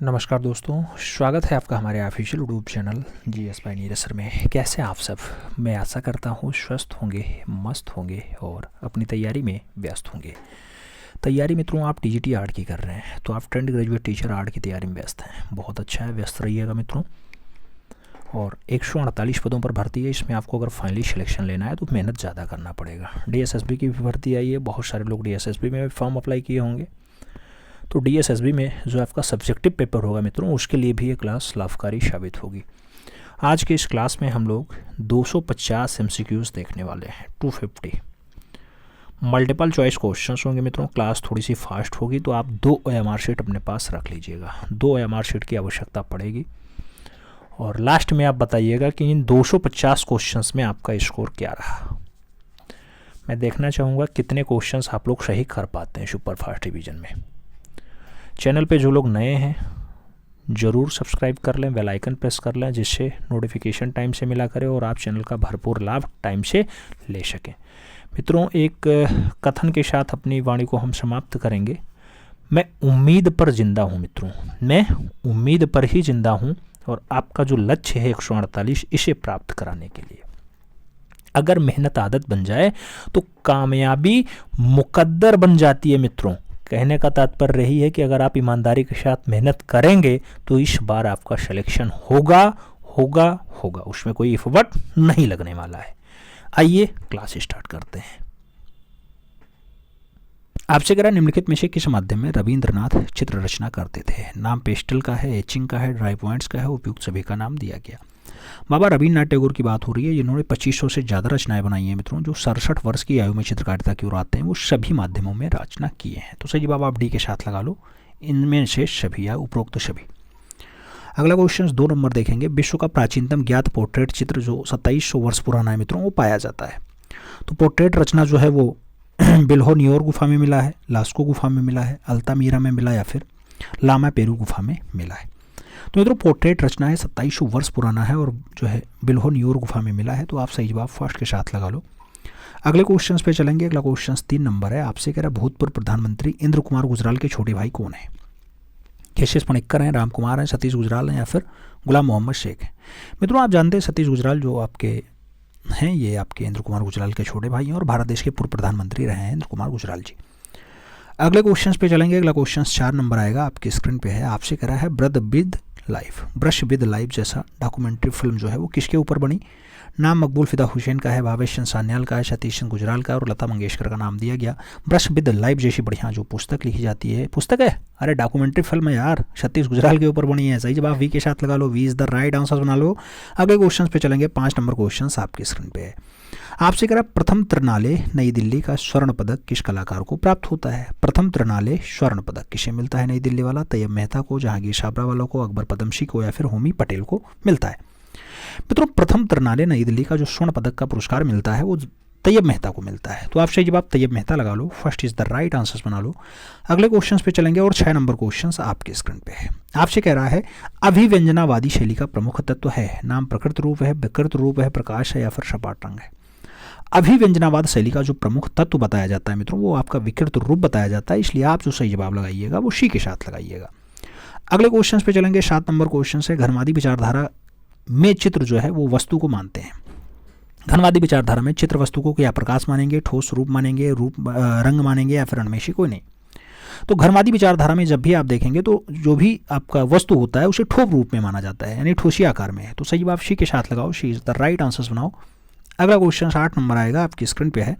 नमस्कार दोस्तों, स्वागत है आपका हमारे official YouTube channel GS bye Neeraj sir में। कैसे हैं आप सब? मैं आशा करता हूँ स्वस्थ होंगे, मस्त होंगे और अपनी तैयारी में व्यस्त होंगे। तैयारी मित्रों आप टीजीटी आर्ट की कर रहे हैं तो आप ट्रेंड ग्रेजुएट टीचर आर्ट की तैयारी में व्यस्त हैं। बहुत अच्छा है, व्यस्त रहिएगा मित्रों। और 148 पदों पर भर्ती है। इसमें आपको अगर फाइनली सिलेक्शन लेना है तो मेहनत ज़्यादा करना पड़ेगा। डीएसएसबी की भी भर्ती आई है, बहुत सारे लोग डीएसएसबी में फॉर्म अप्लाई किए होंगे। तो डीएसएसबी में जो आपका सब्जेक्टिव पेपर होगा मित्रों, उसके लिए भी ये क्लास लाभकारी साबित होगी। आज के इस क्लास में हम लोग 250 एमसीक्यूज़ देखने वाले हैं। 250 मल्टीपल चॉइस क्वेश्चंस होंगे मित्रों। क्लास थोड़ी सी फास्ट होगी तो आप 2 OMR शीट अपने पास रख लीजिएगा। 2 OMR शीट की आवश्यकता पड़ेगी और लास्ट में आप बताइएगा कि इन 250 क्वेश्चंस में आपका स्कोर क्या रहा। मैं देखना चाहूँगा कितने क्वेश्चंस आप लोग सही कर पाते हैं सुपर फास्ट रिवीजन में। चैनल पे जो लोग नए हैं ज़रूर सब्सक्राइब कर लें, बेल आइकन प्रेस कर लें, जिससे नोटिफिकेशन टाइम से मिला करे और आप चैनल का भरपूर लाभ टाइम से ले सकें। मित्रों, एक कथन के साथ अपनी वाणी को हम समाप्त करेंगे। मैं उम्मीद पर जिंदा हूँ मित्रों, मैं उम्मीद पर ही जिंदा हूँ और आपका जो लक्ष्य है 148, इसे प्राप्त कराने के लिए अगर मेहनत आदत बन जाए तो कामयाबी मुकद्दर बन जाती है मित्रों। कहने का तात्पर्य रही है कि अगर आप ईमानदारी के साथ मेहनत करेंगे तो इस बार आपका सिलेक्शन होगा होगा होगा, उसमें कोई इफ बट नहीं लगने वाला है। आइए क्लास स्टार्ट करते हैं। आपसे कह रहा निम्नलिखित में से किस माध्यम में रविंद्रनाथ चित्र रचना करते थे? नाम पेस्टल का है, एचिंग का है, ड्राई पॉइंट्स का है, उपयुक्त सभी का नाम दिया गया। बाबा रविन्द्रनाथ टैगोर की बात हो रही है। इन्होंने 2500 से ज़्यादा रचनाएं बनाई हैं मित्रों। जो 67 वर्ष की आयु में चित्रकारिता की ओर आते हैं वो सभी माध्यमों में रचना किए हैं। तो सही जवाब आप डी के साथ लगा लो, इनमें से सभी या उपरोक्त सभी। अगला क्वेश्चन 2 नंबर देखेंगे। विश्व का प्राचीनतम ज्ञात पोर्ट्रेट चित्र जो 2700 वर्ष पुराना है मित्रों, वो पाया जाता है। तो पोर्ट्रेट रचना जो है वो बिल्हो न्यूयॉर्क गुफा में मिला है, लास्को गुफा में मिला है, अल्तामीरा में मिला या फिर लामा पेरू गुफा में मिला है। तो मित्रों पोर्ट्रेट रचना है, 2700 वर्ष पुराना है और जो है बिल्हो न्यूयॉर्क गुफा में मिला है। तो आप सही जवाब फर्स्ट के साथ लगा लो। अगले क्वेश्चन पे चलेंगे। अगला क्वेश्चन 3 नंबर है। आपसे कह रहा है भूतपूर्व प्रधानमंत्री इंद्र कुमार गुजराल के छोटे भाई कौन है? केशव पणिक्कर हैं, राम कुमार हैं, सतीश गुजराल हैं या फिर गुलाम मोहम्मद शेख हैं। मित्रों आप जानते हैं सतीश गुजराल जो आपके हैं, ये आपके इंद्र कुमार गुजराल के छोटे भाई हैं और भारत देश के पूर्व प्रधानमंत्री रहे हैं इंद्र कुमार गुजराल जी। अगले क्वेश्चन पे चलेंगे। अगला क्वेश्चन 4 नंबर आएगा, आपकी स्क्रीन पे है। आपसे कह रहा है ब्रश विद लाइफ जैसा डॉक्यूमेंट्री फिल्म जो है वो किसके ऊपर बनी? नाम मकबूल फिदा हुसैन का है, भावेश चंद्र सान्याल का है, सतीश चंद्र गुजराल का और लता मंगेशकर का नाम दिया गया। ब्रश विद लाइफ जैसी बढ़िया जो पुस्तक लिखी जाती है, पुस्तक है, अरे डॉक्यूमेंट्री फिल्म है यार, सतीश गुजराल के ऊपर बनी है। सही जवाब वी के साथ लगा लो, B is the right answer बना लो। अगले क्वेश्चन पे चलेंगे। 5 नंबर क्वेश्चन आपकी स्क्रीन पे है। आपसे कह रहा प्रथम त्रिनाले नई दिल्ली का स्वर्ण पदक किस कलाकार को प्राप्त होता है? प्रथम त्रिनाले स्वर्ण पदक किसे मिलता है? नई दिल्ली वाला तैयब मेहता को, जहांगीर छाबरा वालों को, अकबर पदमसी को या फिर होमी पटेल को मिलता है। मित्रों प्रथम त्रिनाले नई दिल्ली का जो स्वर्ण पदक का पुरस्कार मिलता है वो तैयब मेहता को मिलता है। तो आप सही जवाब तैयब मेहता लगा लो, first is the right answer बना लो। अगले क्वेश्चन पे चलेंगे और 6 नंबर क्वेश्चन आपके स्क्रीन पे है। आपसे कह रहा है अभिव्यंजनावादी शैली का प्रमुख तत्व है? नाम प्रकृत रूप है, विकृत रूप है, प्रकाश है या फिर सपाट रंग है? अभिव्यंजनावाद शैली का जो प्रमुख तत्व बताया जाता है मित्रों वो आपका विकृत रूप बताया जाता है, इसलिए आप जो सही जवाब लगाइएगा वो सी के साथ लगाइएगा। अगले क्वेश्चन पे चलेंगे। 7 नंबर क्वेश्चन है। घनवादी विचारधारा में चित्र जो है वो वस्तु को मानते हैं। घनवादी विचारधारा में चित्र वस्तु को क्या प्रकाश मानेंगे, ठोस रूप मानेंगे, रंग मानेंगे या फिर अनमेशी? कोई नहीं। तो घनवादी विचारधारा में जब भी आप देखेंगे तो जो भी आपका वस्तु होता है उसे ठोस रूप में माना जाता है, यानी ठोसी आकार में है। तो सही जवाब सी के साथ लगाओ, सी इज द राइट आंसर बनाओ। अगला क्वेश्चन 8 नंबर आएगा, आपकी स्क्रीन पे है।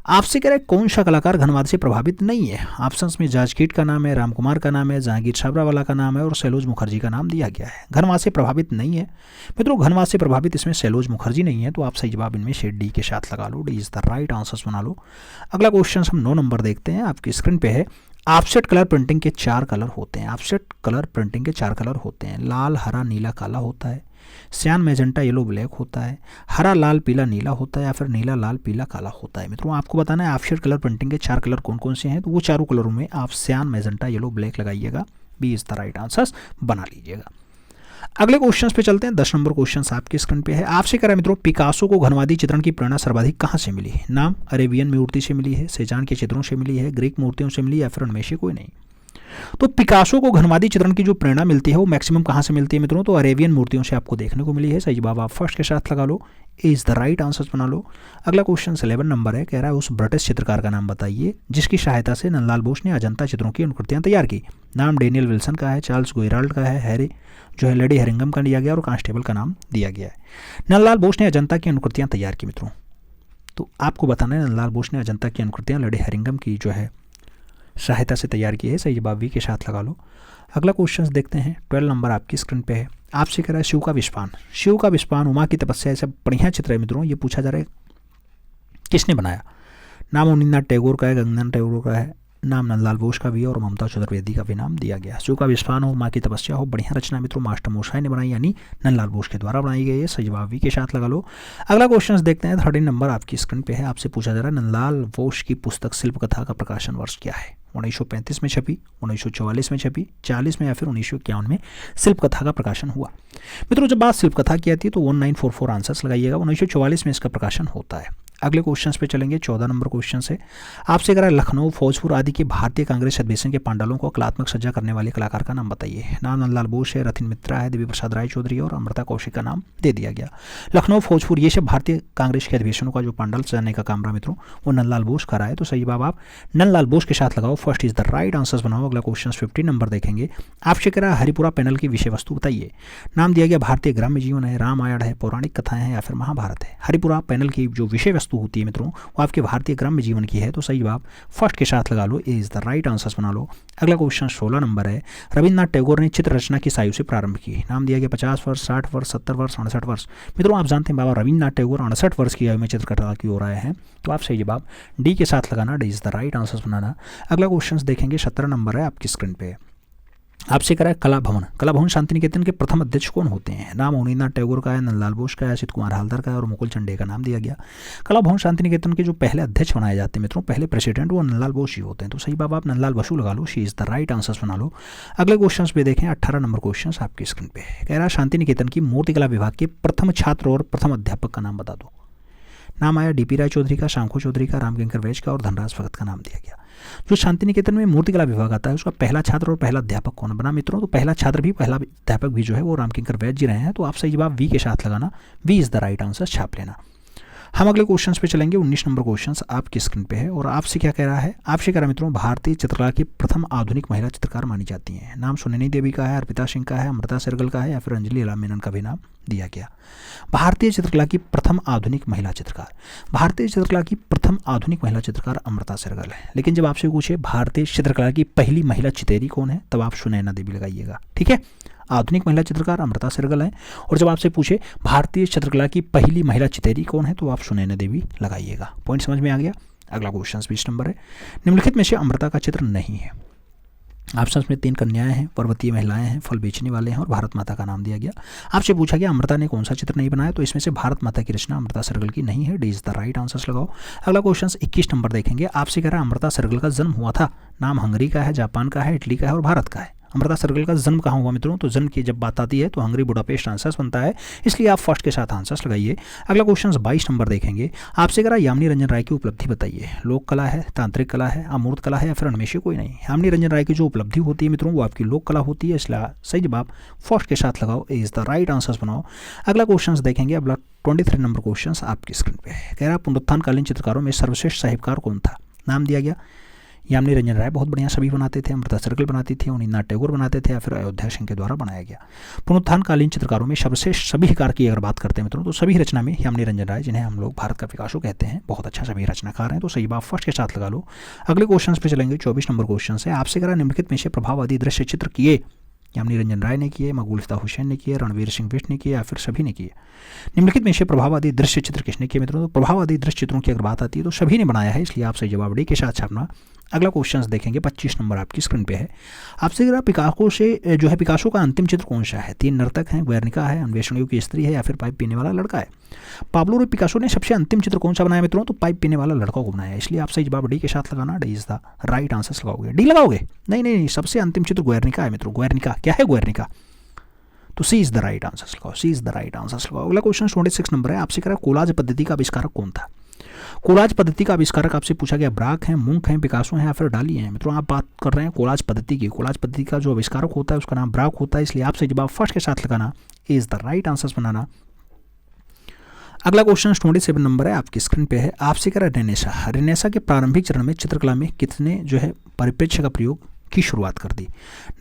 आपसे कह रहे हैं कौन सा कलाकार घनवाद से प्रभावित नहीं है? ऑप्शंस में जाज कीट का नाम है, राम कुमार का नाम है, जहांगीर छाबरा वाला का नाम है और सैलोज मुखर्जी का नाम दिया गया है। घनवाद से प्रभावित नहीं है मित्रों, घनवाद से प्रभावित इसमें सैलोज मुखर्जी नहीं है। तो आप सही जवाब इनमें से डी के साथ लगा लो, D is the right answer बना लो। अगला क्वेश्चन हम 9 नंबर देखते हैं, आपकी स्क्रीन पे है। ऑफसेट कलर प्रिंटिंग के 4 कलर होते हैं। ऑफसेट कलर प्रिंटिंग के 4 कलर होते हैं। लाल, हरा, नीला, काला होता है। सियान, मैजेंटा, येलो, ब्लैक होता है। हरा, लाल, पीला, नीला होता है या फिर नीला, लाल, पीला, काला होता है। मित्रों आपको बताना है ऑफसेट कलर प्रिंटिंग के 4 कलर कौन कौन से हैं। तो वो चारों कलरों में आप सियान, मैजेंटा, येलो, ब्लैक लगाइएगा, B is the right answer बना लीजिएगा। अगले क्वेश्चन पे चलते हैं। 10 नंबर क्वेश्चन आपके स्क्रीन पे है। आपसे कह रहा है मित्रों पिकासो को घनवादी चित्रण की प्रेरणा सर्वाधिक कहाँ से मिली है? नाम अरेबियन मूर्ति से मिली है, सेजान के चित्रों से मिली है, ग्रीक मूर्तियों से मिली या फिर उनमें से कोई नहीं। तो पिकासो को घनवादी चित्रण की जो प्रेरणा मिलती है वो मैक्सिमम कहाँ से मिलती है मित्रों, तो अरेबियन मूर्तियों से आपको देखने को मिली है। सही जवाब आप फर्स्ट के साथ लगा लो, इज द राइट आंसर बना लो। अगला क्वेश्चन 11 नंबर है, कह रहा है उस ब्रिटिश चित्रकार का नाम बताइए जिसकी सहायता से नंदलाल बोस ने अजंता चित्रों की अनुकृतियां तैयार की। नाम डेनियल विल्सन का है, चार्ल्स गोयराल्ड का है, हैरी जो है लेडी हेरिंगम का दिया गया और कांस्टेबल का नाम दिया गया है। नंदलाल बोस ने अजंता की अनुकृतियां तैयार की मित्रों, तो आपको बताना है नंदलाल बोस ने अजंता की अनुकृतियां लेडी हेरिंगम की जो है सहायता से तैयार की है। सही जवाब वी के साथ लगा लो। अगला क्वेश्चन देखते हैं, 12 नंबर आपकी स्क्रीन पे है। आपसे कह रहा है शिव का विस्पान। शिव का विस्पान, उमा की तपस्या, ऐसा बढ़िया चित्र है मित्रों। ये पूछा जा रहा है किसने बनाया। नाम अवनींद्रनाथ टैगोर का है, गंगाधर टैगोर का है, नाम नंदलाल बोस का भी है और ममता चतुर्वेदी का भी नाम दिया गया। शिव का विस्पान हो, उमा की तपस्या हो, बढ़िया रचना मित्रों मास्टर मोशाय ने बनाई यानी नंदलाल बोस के द्वारा बनाई गई है। सही जवाब वी के साथ लगा लो। अगला क्वेश्चन देखते हैं, 13 नंबर आपकी स्क्रीन पे है। आपसे पूछा जा रहा है नंदलाल बोस की पुस्तक शिल्प कथा का प्रकाशन वर्ष क्या है। 1935 में छपी, 1944 में छपी, 40 में या फिर 1951 में शिल्प कथा का प्रकाशन हुआ। मित्रों जब बात शिल्प कथा की आती है तो 1944 आंसर्स लगाइएगा। 1944 में इसका प्रकाशन होता है। अगले क्वेश्चन पे चलेंगे, 14 नंबर क्वेश्चन से। आपसे कह रहा है लखनऊ, फौजपुर आदि के भारतीय कांग्रेस अधिवेशन के पांडालों को कलात्मक सज्जा करने वाले कलाकार का नाम बताइए। नाम नंदलाल बोस है, रथिन मित्रा है, देवी प्रसाद राय चौधरी और अमृता कौशिक का नाम दे दिया गया। लखनऊ, फौजपुर ये सब भारतीय कांग्रेस के अधिवेशनों का जो पांडाल सजाने का काम रहा मित्रों वो नंदलाल बोस का रहा है। तो सही जवाब आप नंदलाल बोस के साथ लगाओ, first is the right answer बनाओ। अगला क्वेश्चन 15 नंबर देखेंगे। आपसे कह रहा है हरिपुरा पैनल की विषय वस्तु बताइए। नाम दिया गया भारतीय ग्राम्य जीवन है, रामायण है, पौराणिक कथाएं हैं या फिर महाभारत है। हरिपुरा पैनल की जो विषय वस्तु होती है मित्रों वो आपके भारतीय ग्राम्य जीवन की है। तो सही जवाब फर्स्ट के साथ लगा लो, इज द राइट आंसर बना लो। अगला क्वेश्चन 16 नंबर है। रविन्द्रनाथ टैगोर ने चित्र रचना किस आयु से प्रारंभ की। नाम दिया गया 50 वर्ष, 60 वर्ष, 70 वर्ष, 68 वर्ष। मित्रों आप जानते हैं बाबा रविन्द्रनाथ टैगोर 68 वर्ष की आयु में चित्रकला की ओर आए हैं। तो आप सही जवाब डी के साथ लगाना, D is the right answer बनाना। अगला क्वेश्चन देखेंगे, 17 नंबर है आपकी स्क्रीन पे। आपसे करा है कला भवन। कला भवन शांति निकेतन के प्रथम अध्यक्ष कौन होते हैं। नाम अवनींद्रनाथ टैगोर का है, नंदलाल बोस का है, असित कुमार हालदार का है और मुकुल चंडे का नाम दिया गया। कला भवन शांति निकेतन के जो पहले अध्यक्ष बनाए जाते हैं मित्रों, पहले प्रेसिडेंट वो नंदलाल बोस ही होते हैं। तो सही बात आप नंदलाल बसु लगा लो, C is the right answer बना लो। अगले क्वेश्चन पे देखें, 18 नंबर क्वेश्चन आपकी स्क्रीन पे कह रहा है शांति निकेतन की मूर्तिकला विभाग के प्रथम छात्र और प्रथम अध्यापक का नाम बता दो। नाम आया डीपी राय चौधरी का, शंखु चौधरी का, रामकिंकर वैज का और धनराज भगत का नाम दिया गया। जो शांति निकेतन में मूर्तिकला विभाग आता है उसका पहला छात्र और पहला अध्यापक कौन बना मित्रों, तो पहला छात्र भी पहला अध्यापक भी जो है वो रामकिंकर वैज जी रहे हैं। तो आप सही जवाब वी के साथ लगाना, we is the right answer छाप लेना। हम अगले क्वेश्चन पे चलेंगे, 19 नंबर क्वेश्चन आपकी स्क्रीन पे है और आपसे क्या कह रहा है। आपसे कह रहा है मित्रों भारतीय चित्रकला की प्रथम आधुनिक महिला चित्रकार मानी जाती हैं। नाम सुनैनी देवी का है, अर्पिता सिंह का है, अमृता शेरगिल का है या फिर अंजलि इला मेनन का भी नाम दिया गया। भारतीय चित्रकला की प्रथम आधुनिक महिला चित्रकार, भारतीय चित्रकला की प्रथम आधुनिक महिला चित्रकार अमृता शेरगिल है। लेकिन जब आपसे पूछे भारतीय चित्रकला की पहली महिला चितेरी कौन है तब आप सुनैना देवी लगाइएगा, ठीक है। आधुनिक महिला चित्रकार अमृता शेरगिल है और जब आपसे पूछे भारतीय चित्रकला की पहली महिला चितेरी कौन है तो आप सुनैना देवी लगाइएगा। पॉइंट समझ में आ गया। अगला क्वेश्चन 20 नंबर है। निम्नलिखित में से अमृता का चित्र नहीं है। ऑप्शन में 3 कन्याएं हैं, पर्वतीय महिलाएं हैं, फल बेचने वाले हैं और भारत माता का नाम दिया गया। आपसे पूछा गया अमृता ने कौन सा चित्र नहीं बनाया, तो इसमें से भारत माता की रचना अमृता शेरगिल की नहीं है, D is the right answer लगाओ। अगला क्वेश्चन 21 नंबर देखेंगे। आपसे कह रहा है अमृता शेरगिल का जन्म हुआ था। नाम हंगरी का है, जापान का है, इटली का है और भारत का है। अमृता शेरगिल का जन्म कहाँ हुआ मित्रों, तो जन्म की जब बात आती है तो हंगरी बुडापेस्ट आंसर बनता है, इसलिए आप फर्स्ट के साथ आंसर्स लगाइए। अगला क्वेश्चन 22 नंबर देखेंगे। आपसे करा यामिनी रंजन राय की उपलब्धि बताइए। लोक कला है, तांत्रिक कला है, अमूर्त कला है या फिर उनमें से कोई नहीं। यामिनी रंजन राय की जो उपलब्धि होती है मित्रों वो आपकी लोक कला होती है, इसलिए सही जवाब फर्स्ट के साथ लगाओ, इज द राइट आंसर बनाओ। अगला क्वेश्चन देखेंगे। अगला 23 नंबर क्वेश्चन आपकी स्क्रीन पे है। कह रहा पुनरुत्थानकालीन चित्रकारों में सर्वश्रेष्ठ साहित्यकार कौन था। नाम दिया गया यामिनी रंजन राय बहुत बढ़िया छवि बनाते थे, अमृता शेरगिल बनाती थी, अवनींद्रनाथ टैगोर बनाते थे या फिर अयोध्या सिंह के द्वारा बनाया गया। पुनरुत्थानकालीन चित्रकारों में सर्वश्रेष्ठ सभीकार की अगर बात करते हैं मित्रों तो सभी रचना में यामिनी रंजन राय, जिन्हें हम लोग भारत का पिकासो कहते हैं, बहुत अच्छा सभी रचनाकार हैं। तो सही बात फर्स्ट के साथ लगा लो। अगले क्वेश्चन पे चलेंगे, 24 नंबर क्वेश्चन है। आपसे करा निम्नलिखित में से प्रभाववादी दृश्य चित्र किए। यामिनी रंजन राय ने किए, मकबूल हुसैन ने किए, रणवीर सिंह बिष्ट ने किए या फिर सभी ने किए। निम्नलिखित में से प्रभाववादी दृश्य चित्र किसने किए मित्रों, तो प्रभाववादी दृश्य चित्रों की अगर बात आती है तो सभी ने बनाया है, इसलिए आप सही जवाब डी के साथ छापना। अगला क्वेश्चन देखेंगे, 25 नंबर आपकी स्क्रीन पे है। आपसे अगर पिकासो से जो है पिकासो का अंतिम चित्र कौन सा है। 3 नर्तक हैं, गुएर्निका है, अन्वेषण की स्त्री है या फिर पाइप पीने वाला लड़का है। पाब्लो पिकासो ने सबसे अंतिम चित्र कौन सा बनाया मित्रों, तो पाइप पीने वाला लड़का को बनाया, इसलिए आप सही जवाब डी के साथ लगाना, D is the right answer लगाओगे। डी लगाओगे, नहीं, सबसे अंतिम चित्र गुएर्निका है मित्रों। गुएर्निका क्या है, गुएर्निका, तो सी इज द राइट आंसर लगाओ, सी इज द राइट आंसर लगाओ। अगला क्वेश्चन 26 नंबर है। आपसे कह रहा है कोलाज पद्धति का आविष्कारक कौन था। कोलाज पद्धति का आविष्कारक आपसे पूछा गया ब्राक है, मुंक है, पिकासो है या फिर डाली है। मित्रों आप बात कर रहे हैं कोलाज पद्धति की। कोलाज पद्धति का जो आविष्कारक होता है उसका नाम ब्राक होता है, इसलिए आपसे जवाब फर्स्ट के साथ लगाना इज द राइट आंसर बनाना। अगला क्वेश्चन 27 नंबर है, आपकी स्क्रीन पे है। आपसे कह रहा है रेनेसा। रेनेसा के प्रारंभिक चरण में चित्रकला में कितने जो है परिप्रेक्ष्य का प्रयोग की शुरुआत कर दी।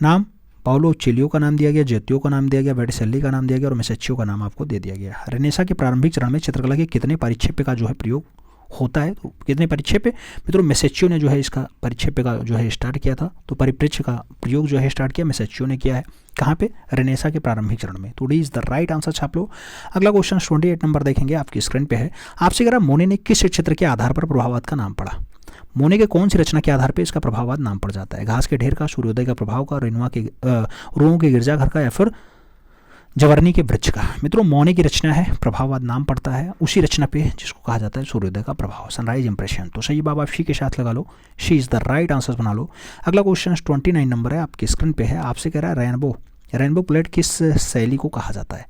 नाम पाउलो चेलियो का नाम दिया गया, जेतियो का नाम दिया गया, वेटिसेल्ली का नाम दिया गया और मेसेच्चियो का नाम आपको दे दिया गया। रेनेसा के प्रारंभिक चरण में चित्रकला के कितने परिक्षेप्य का जो है प्रयोग होता है, तो कितने परिक्षेप्य। मित्रों मेसेच्चियो ने जो है इसका परिक्षेप्य का जो है स्टार्ट किया था, तो परिप्रेक्ष्य का प्रयोग जो है स्टार्ट किया मेसेच्चियो ने किया है। कहाँ पे, रेनेसा के प्रारंभिक चरण में। तो D is the right answer छाप लो। अगला क्वेश्चन 28 नंबर देखेंगे, आपकी स्क्रीन पे है। आपसे कह रहा मोने ने किस क्षेत्र के आधार पर प्रभाववाद का नाम पढ़ा। मोने के कौन सी रचना के आधार पर इसका प्रभाववाद नाम पड़ जाता है। घास के ढेर का, सूर्योदय का प्रभाव का, रुओं के गिरजाघर का या फिर जवर्नी के वृक्ष का। मित्रों मोने की रचना है, प्रभाववाद नाम पड़ता है उसी रचना पे जिसको कहा जाता है सूर्योदय का प्रभाव, सनराइज इंप्रेशन। तो सही जवाब आप शी के साथ लगा लो, C is the right answer बना लो। अगला क्वेश्चन 29 नंबर है, आपकी स्क्रीन पे है। आपसे कह रहा है रेनबो। रेनबो प्लेट किस शैली को कहा जाता है।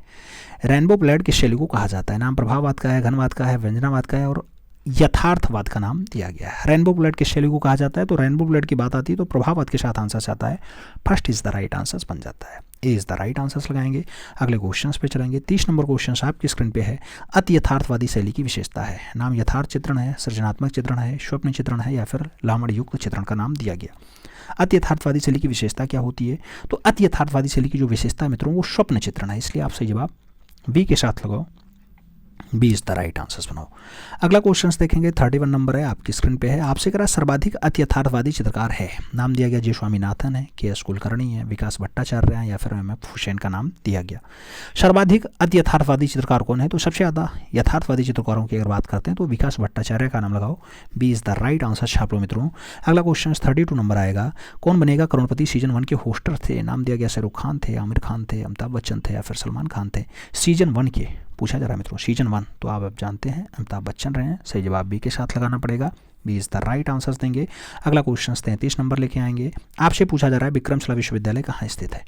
रेनबो प्लेट किस शैली को कहा जाता है। नाम प्रभाववाद का है, घनवाद का है, व्यंजनावाद का है और यथार्थवाद का नाम दिया गया है। रेनबो प्लेट किस शैली को कहा जाता है, तो रेनबो प्लेट की बात आती है तो प्रभाववाद के साथ आंसर आता है, first is the right answer बन जाता है, ए इज द राइट आंसर लगाएंगे। अगले क्वेश्चन पे चलेंगे। 30 नंबर क्वेश्चन आपकी स्क्रीन पे है। अति यथार्थवादी शैली की विशेषता है। नाम यथार्थ चित्रण है, सृजनात्मक चित्रण है, स्वप्न चित्रण है या फिर लावण्य युक्त चित्रण का नाम दिया गया। अति यथार्थवादी शैली की विशेषता क्या होती है, तो अति यथार्थवादी शैली की जो विशेषता है मित्रों वो स्वप्न चित्रण है, इसलिए आप सही जवाब बी के साथ लगाओ, B is the right answer बनाओ। अगला क्वेश्चन देखेंगे 31 नंबर है, आपकी स्क्रीन पे है। आपसे करा सर्वाधिक अति यथार्थवादी चित्रकार है। नाम दिया गया जे स्वामीनाथन है, के एस कुलकर्णी है, विकास भट्टाचार्य है या फिर एम.एफ. हुसैन का नाम दिया गया। सर्वाधिक अति यथार्थवादी चित्रकार कौन है, तो सबसे ज़्यादा यथार्थवादी चित्रकारों की अगर बात करते हैं तो विकास भट्टाचार्य का नाम लगाओ, B is the right answer छाप लो मित्रों। अगला क्वेश्चन 32 नंबर आएगा। कौन बनेगा करोड़पति सीजन 1 के होस्टर थे। नाम दिया गया शाहरुख खान थे, आमिर खान थे, अमिताभ बच्चन थे या फिर सलमान खान थे। सीजन 1 के पूछा जा रहा है मित्रों, सीजन 1 तो आप अब जानते हैं अमिताभ बच्चन रहे हैं, सही जवाब बी के साथ लगाना पड़ेगा, B is the right answers देंगे। अगला क्वेश्चन 33 नंबर लेके आएंगे। आपसे पूछा जा रहा है विक्रमशिला विश्वविद्यालय कहाँ स्थित है।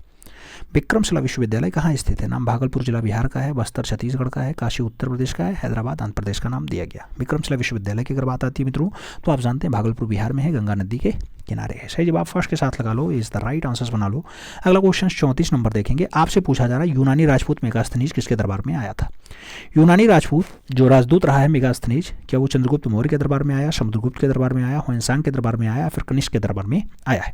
विक्रमशिला विश्वविद्यालय कहाँ स्थित है। नाम भागलपुर जिला बिहार का है, बस्तर छत्तीसगढ़ का है, काशी उत्तर प्रदेश का है, हैदराबाद आंध्र प्रदेश का नाम दिया गया। विक्रमशिला विश्वविद्यालय की अगर बात आती है मित्रों तो आप जानते हैं भागलपुर बिहार में है, गंगा नदी के किनारे है, सही जवाब फर्स्ट के साथ लगा लो, इज द राइट आंसर्स बना लो। अगला क्वेश्चन 34 नंबर देखेंगे। आपसे पूछा जा रहा है यूनानी राजपूत मेगास्थनीज किसके दरबार में आया था। यूनानी राजपूत जो राजदूत रहा है मेगास्थनीज, क्या वो चंद्रगुप्त मौर्य के दरबार में आया, समुद्रगुप्त के दरबार में आया, ह्वेनसांग के दरबार में आया, फिर कनिष्क के दरबार में आया है।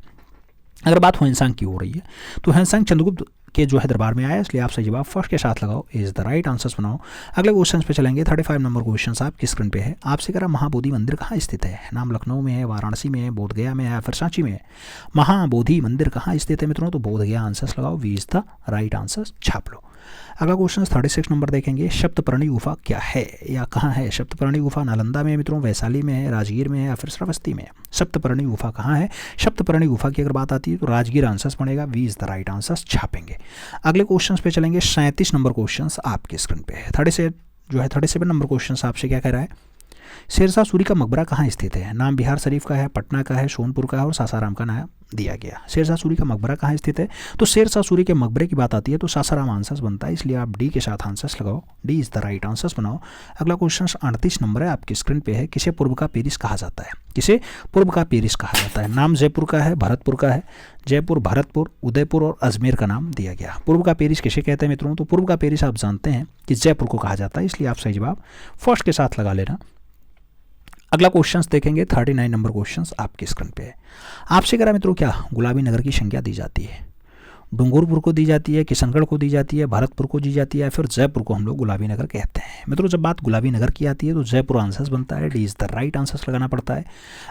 अगर बात ह्वेनसांग की हो रही है तो ह्वेनसांग चंद्रगुप्त के जो है दरबार में आया, इसलिए आप सही जवाब फर्स्ट के साथ लगाओ, इज द राइट आंसर्स बनाओ। अगले क्वेश्चन पे चलेंगे। 35 नंबर क्वेश्चन आपकी स्क्रीन पे है। आपसे कह रहा महाबोधि मंदिर कहाँ स्थित है। नाम लखनऊ में है, वाराणसी में है, बोधगया में है या फिर सांची में है। महाबोधि मंदिर कहाँ स्थित है मित्रों, तो बोधगया आंसर्स लगाओ, we is the right answers छाप लो। अगला क्वेश्चन 36 नंबर देखेंगे। सप्तपर्णी गुफा क्या है या कहाँ है। सप्तपर्णी गुफा नालंदा में है मित्रों, वैशाली में है, राजगीर में है या फिर श्रावस्ती में है। सप्तपर्णी गुफा कहाँ है। सप्तपर्णी गुफा की अगर बात आती है तो राजगीर आंसर्स बनेगा, B is the right answers छापेंगे। अगले क्वेश्चन पे चलेंगे। 37 नंबर क्वेश्चन आपके स्क्रीन पे है। 37 नंबर क्वेश्चन आपसे क्या कह रहा है। शेरशाह सूरी का मकबरा कहाँ स्थित है। नाम बिहार शरीफ का है, पटना का है, सोनपुर का है और सासाराम का नाम दिया गया। शेरशाह सूरी का मकबरा कहाँ स्थित है, तो शेरशाह सूरी के मकबरे की बात आती है तो सासाराम आंसर्स बनता है, इसलिए आप डी के साथ आंसर्स लगाओ, D is the right answers बनाओ। अगला क्वेश्चन 38 नंबर है, आपकी स्क्रीन पे है। किसे पूर्व का पेरिस कहा जाता है। किसे पूर्व का पेरिस कहा जाता है। नाम जयपुर का है, भरतपुर का है, जयपुर, भरतपुर, उदयपुर और अजमेर का नाम दिया गया। पूर्व का पेरिस किसे कहते हैं मित्रों, तो पूर्व का पेरिस आप जानते हैं कि जयपुर को कहा जाता है, इसलिए आप सही जवाब फर्स्ट के साथ लगा लेना। अगला क्वेश्चंस देखेंगे। 39 नंबर क्वेश्चंस आपकी स्क्रीन पे है। आपसे करा मित्रों क्या गुलाबी नगर की संज्ञा दी जाती है। डूंगरपुर को दी जाती है, किशनगढ़ को दी जाती है, भरतपुर को दी जाती है, फिर जयपुर को हम लोग गुलाबी नगर कहते हैं। मित्रों जब बात गुलाबी नगर की आती है तो जयपुर आंसर्स बनता है, D is the right answers लगाना पड़ता है।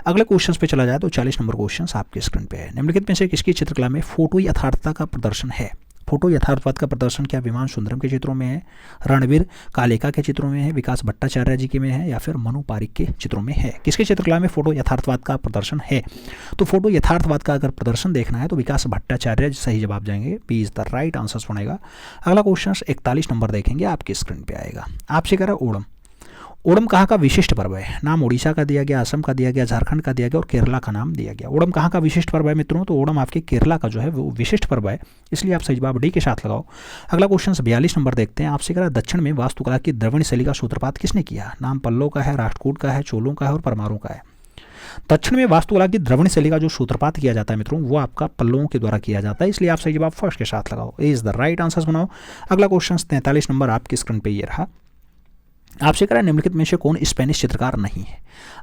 अगले क्वेश्चन पे चला जाए तो 40 नंबर क्वेश्चन आपके स्क्रीन पे है। निम्नलिखित में से किसकी चित्रकला में फोटो यथार्थता का प्रदर्शन है। फोटो यथार्थवाद का प्रदर्शन क्या विमान सुंदरम के चित्रों में है, रणवीर कालेका के चित्रों में है, विकास भट्टाचार्य जी के में है या फिर मनु पारिक के चित्रों में है। किसके चित्रकला में फोटो यथार्थवाद का प्रदर्शन है, तो फोटो यथार्थवाद का अगर प्रदर्शन देखना है तो विकास भट्टाचार्य सही जवाब जाएंगे, B is the right answers बनेगा। अगला क्वेश्चन 41 नंबर देखेंगे, आपकी स्क्रीन पे आएगा। आपसे कह रहा है ओणम। ओणम कहाँ का विशिष्ट पर्व है? नाम उड़ीसा का दिया गया, असम का दिया गया, झारखंड का दिया गया और केरला का नाम दिया गया। ओणम कहाँ का विशिष्ट पर्व है मित्रों? तो ओणम आपके केरला का जो है वो विशिष्ट पर्व है, इसलिए आप सही जवाब डी के साथ लगाओ। अगला क्वेश्चन 42 नंबर देखते हैं। आपसे कह रहा है दक्षिण में वास्तुकला की द्रविड़ शैली का सूत्रपात किसने किया? नाम पल्लव का है, राष्ट्रकूट का है, चोलों का है और परमारों का है। दक्षिण में वास्तुकला की द्रविड़ शैली का जो सूत्रपात किया जाता है मित्रों वो आपका पल्लवों के द्वारा किया जाता है, इसलिए आप सही जवाब फर्स्ट के साथ लगाओ, ए इज द राइट आंसर बनाओ। अगला क्वेश्चन 43 नंबर आपकी स्क्रीन पे ये रहा। आपसे कह रहा है निम्नलिखित में से कौन स्पेनिश चित्रकार नहीं है?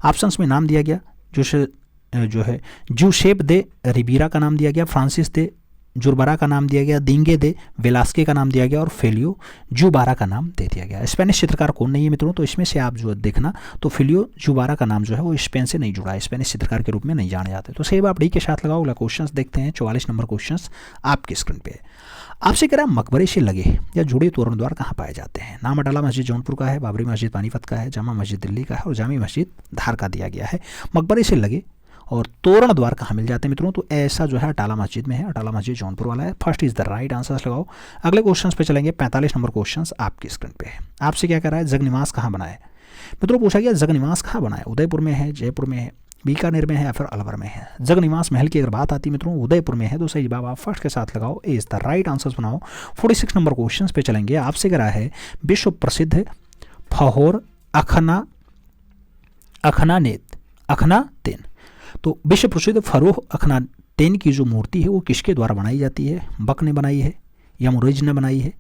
ऑप्शंस में नाम दिया गया जो है जूसेप दे रिबीरा का नाम दिया गया, फ्रांसिस दे जुरबारा का नाम दिया गया, दिंगे दे वेलास्के का नाम दिया गया और फेलियो जुबारा का नाम दे दिया गया। स्पेनिश चित्रकार कौन नहीं है मित्रों? तो इसमें से आप जो देखना तो फेलियो जुबारा का नाम जो है वो स्पेन से नहीं जुड़ा है, स्पेनिश चित्रकार के रूप में नहीं जाने जाते। तो सही आप डी के साथ लगाओ। अगला क्वेश्चन देखते हैं 44 नंबर क्वेश्चन आपकी स्क्रीन पे। आपसे कह रहा है मकबरे से लगे या जुड़े तोरण द्वार कहाँ पाए जाते हैं? नाम अटाला मस्जिद जौनपुर का है, बाबरी मस्जिद पानीपत का है, जामा मस्जिद दिल्ली का है और जामी मस्जिद धार का दिया गया है। मकबरे से लगे और तोरण द्वार कहाँ मिल जाते हैं मित्रों? तो ऐसा जो है अटाला मस्जिद में है, अटाला मस्जिद जौनपुर वाला है। First is the right answer लगाओ। अगले क्वेश्चन पे चलेंगे 45 नंबर क्वेश्चन आपकी स्क्रीन पे है। आपसे क्या कह रहा है जगनिवास कहाँ बना है? मित्रों पूछा गया जगनिवास कहाँ बना है? उदयपुर में है, जयपुर में है, बीकानेर में है या फिर अलवर में है? जगनिवास महल की अगर बात आती है मित्रों उदयपुर में है, तो सही जवाब आप फर्स्ट के साथ लगाओ, ए इज द राइट आंसर बनाओ। 46 नंबर क्वेश्चन पे चलेंगे। आपसे कह रहा है विश्व प्रसिद्ध फहोर अखनातेन, तो विश्व प्रसिद्ध फरोह अखनातेन की जो मूर्ति है वो किसके द्वारा बनाई जाती है? बक ने बनाई है, यमुरेज ने बनाई है,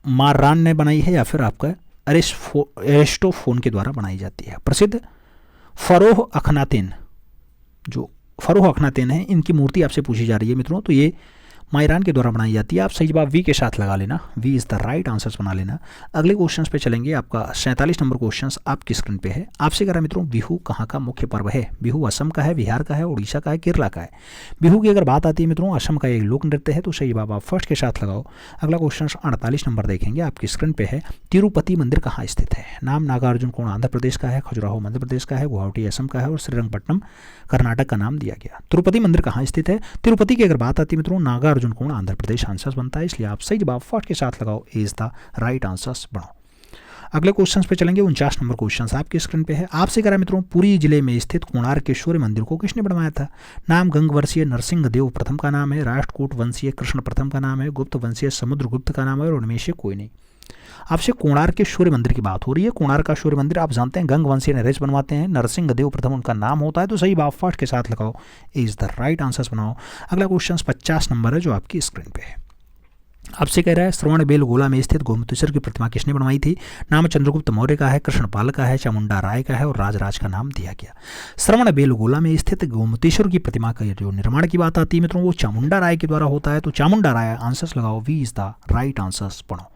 मारान ने बनाई है या फिर आपका एरिस्टोफोन के द्वारा बनाई जाती है? प्रसिद्ध फरोह अखनातेन, जो फरोह अखनातेन है इनकी मूर्ति आपसे पूछी जा रही है मित्रों, तो ये मायरान के द्वारा बनाई जाती है। आप सही जवाब वी के साथ लगा लेना, V is the right answer बना लेना। अगले क्वेश्चन पे चलेंगे। आपका 47 नंबर क्वेश्चन आपकी स्क्रीन पे है। आपसे कह रहा है मित्रों बिहू कहाँ का मुख्य पर्व है? बिहू असम का है, बिहार का है, उड़ीसा का है, केरला का है। बिहू की अगर बात आती है मित्रों असम का एक लोक नृत्य है, तो सही जवाब आप फर्स्ट के साथ लगाओ। अगला क्वेश्चन 48 नंबर देखेंगे आपकी स्क्रीन पे है। तिरुपति मंदिर कहाँ स्थित है? नाम नागार्जुन कोण आंध्र प्रदेश का है, खजुराहो मध्य प्रदेश का है, गुवाहाटी असम का है और श्रीरंगपट्टनम कर्नाटक का नाम दिया गया। तिरुपति मंदिर कहाँ स्थित है? तिरुपति की अगर बात आती है मित्रों नागार्जुन कोण आंध्र प्रदेश आंसर बनता है, इसलिए आप सही जवाब फर्स्ट के साथ लगाओ, इज द राइट आंसर बनाओ। अगले क्वेश्चन पे चलेंगे। 49 नंबर क्वेश्चन आपके स्क्रीन पे है। आपसे कह रहा है मित्रों पुरी जिले में स्थित कोणार्केश्वर मंदिर को किसने बनवाया था? नाम गंगवंशीय नरसिंह देव प्रथम का नाम है, राष्ट्रकूट वंशीय कृष्ण प्रथम का नाम है, गुप्त वंशीय समुद्रगुप्त का नाम है और उनमें से कोई नहीं। आपसे कोणार्केश्वर मंदिर की बात हो रही है। कोणार्केश्वर मंदिर आप जानते हैं गंगवंशीय नरेश बनवाते हैं, नरसिंह देव प्रथम उनका नाम होता है, तो सही बात फर्स्ट के साथ लगाओ, इज द राइट आंसर बनाओ। अगला क्वेश्चन 50 नंबर है जो आपकी स्क्रीन पे है। आपसे कह रहा है श्रवणबेलगोला में स्थित गोमतेश्वर की प्रतिमा किसने बनवाई थी? नाम चंद्रगुप्त मौर्य का है, कृष्णपाल का है, चामुंडा राय का है और राजराज का नाम दिया गया। श्रवणबेलगोला में स्थित गोमतेश्वर की प्रतिमा का जो निर्माण की बात आती है मित्रों वो चामुंडा राय के द्वारा होता है, तो चामुंडा राय आंसर्स लगाओ, we is the right answers पढ़ो।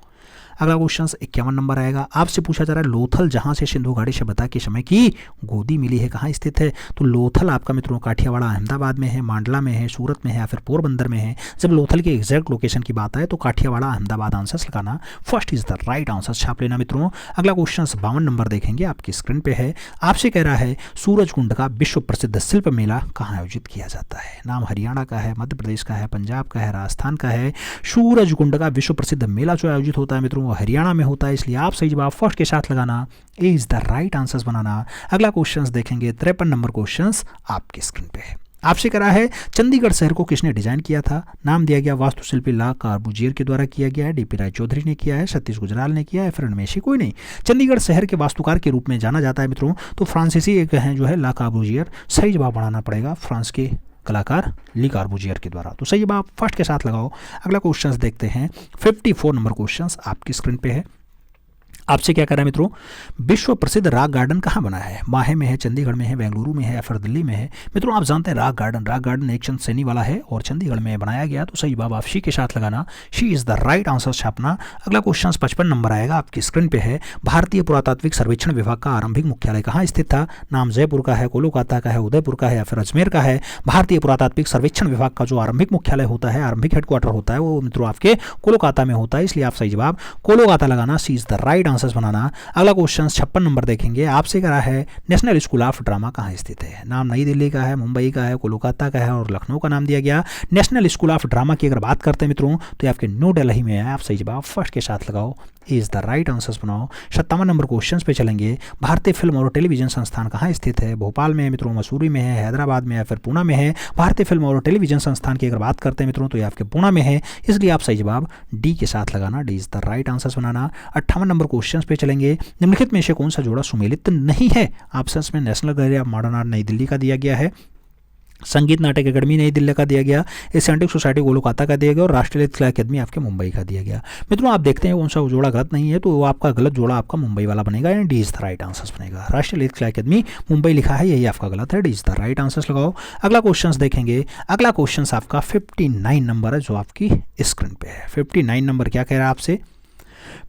अगला क्वेश्चन 51 नंबर आएगा। आपसे पूछा जा रहा है लोथल जहां से सिंधु घाटी सभ्यता के समय की गोदी मिली है कहाँ स्थित है? तो लोथल आपका मित्रों काठियावाड़ अहमदाबाद में है, मांडला में है, सूरत में है या फिर पोरबंदर में है। जब लोथल के एग्जैक्ट लोकेशन की बात आए तो काठियावाड़ा अहमदाबाद आंसर्स लगाना, first is the right answer छाप लेना मित्रों। अगला क्वेश्चन 52 नंबर देखेंगे आपकी स्क्रीन पे है। आपसे कह रहा है सूरजकुंड का विश्व प्रसिद्ध शिल्प मेला कहाँ आयोजित किया जाता है? नाम हरियाणा का है, मध्य प्रदेश का है, पंजाब का है, राजस्थान का है। सूरजकुंड का विश्व प्रसिद्ध मेला जो आयोजित होता है मित्रों वो हरियाणा में होता है, इसलिए आप सही जवाब फर्स्ट के साथ लगाना, A is the right answers बनाना। अगला क्वेश्चंस देखेंगे 53 नंबर क्वेश्चंस आपके स्क्रीन पे है। आपसे करा है चंडीगढ़ शहर को किसने डिजाइन किया था? नाम दिया गया वास्तुशिल्पी ला कार्बुजियर के द्वारा किया गया है, डीपी राय चौधरी ने किया है, सतीश गुजराल ने किया है, फिर इनमें से कोई नहीं। चंडीगढ़ शहर के वास्तुकार के रूप में जाना जाता है मित्रों, तो फ्रांसीसी एक हैं जो है ला कार्बुजियर। सही जवाब बनाना पड़ेगा फ्रांस के कलाकार ली कार्बुजियर के द्वारा, तो सही जवाब फर्स्ट के साथ लगाओ। अगला क्वेश्चंस देखते हैं 54 नंबर क्वेश्चंस आपकी स्क्रीन पे है। आपसे क्या कर रहा है मित्रों विश्व प्रसिद्ध रॉक गार्डन कहाँ बना है? माहे में है, चंडीगढ़ में है, बेंगलुरु में है या फिर दिल्ली में है? मित्रों आप जानते हैं रॉक गार्डन एक चंद सैनी वाला है और चंडीगढ़ में बनाया गया, तो सही जवाब आप शी के साथ लगाना, C is the right answer छापना। अगला क्वेश्चन 55 नंबर आएगा आपकी स्क्रीन पे है। भारतीय पुरातात्विक सर्वेक्षण विभाग का आरंभिक मुख्यालय कहाँ स्थित था? नाम जयपुर का है, कोलकाता का है, उदयपुर का है या फिर अजमेर का है? भारतीय पुरातात्विक सर्वेक्षण विभाग का जो आरंभिक मुख्यालय होता है, आरंभिक हेडक्वार्टर होता है, वो मित्रों आपके कोलकाता में होता है, इसलिए आप सही जवाब कोलकाता लगाना, सी इज द राइट आंसर्स बनाना। अगला क्वेश्चन 56 नंबर देखेंगे, आपसे कह रहा है नेशनल स्कूल ऑफ ड्रामा कहाँ स्थित है। नाम नई दिल्ली का है, मुंबई का है, कोलकाता का है और लखनऊ का नाम दिया गया। नेशनल स्कूल ऑफ ड्रामा की अगर बात करते हैं मित्रों तो ये आपके न्यू दिल्ली में है। आप सही जवाब फर्स्ट के साथ लगाओ, इज द राइट आंसर्स बनाओ। 57 नंबर क्वेश्चन पे चलेंगे, भारतीय फिल्म और टेलीविजन संस्थान कहाँ स्थित है। भोपाल में है मित्रों, मसूरी में है, हैदराबाद में है, फिर पुणे में है। भारतीय फिल्म और टेलीविजन संस्थान की अगर बात करते हैं मित्रों तो ये आपके पुणे में है, इसलिए आप सही जवाब डी के साथ लगाना, D is the right answers banana. 58 number question पे चलेंगे, निम्नलिखित में से कौन सा जोड़ा सुमेलित नहीं है। ऑप्शंस में national gallery of modern art नई दिल्ली का दिया गया है, संगीत नाटक अकेडमी नई दिल्ली का दिया गया, एशियाटिक सोसाइटी कोलकाता का दिया गया और राष्ट्रीय कला अकादमी आपके मुंबई का दिया गया। मित्रों आप देखते हैं कौन सा जोड़ा गलत नहीं है, तो वो आपका गलत जोड़ा आपका मुंबई वाला बनेगा, यानी D is the right answers बनेगा। राष्ट्रीय कला अकादमी मुंबई लिखा है, यही आपका गलत है, D is the right answers लगाओ। अगला क्वेश्चन देखेंगे, अगला क्वेश्चन आपका 59 नंबर है जो आपकी स्क्रीन पे है। 59 नंबर क्या कह रहा है आपसे,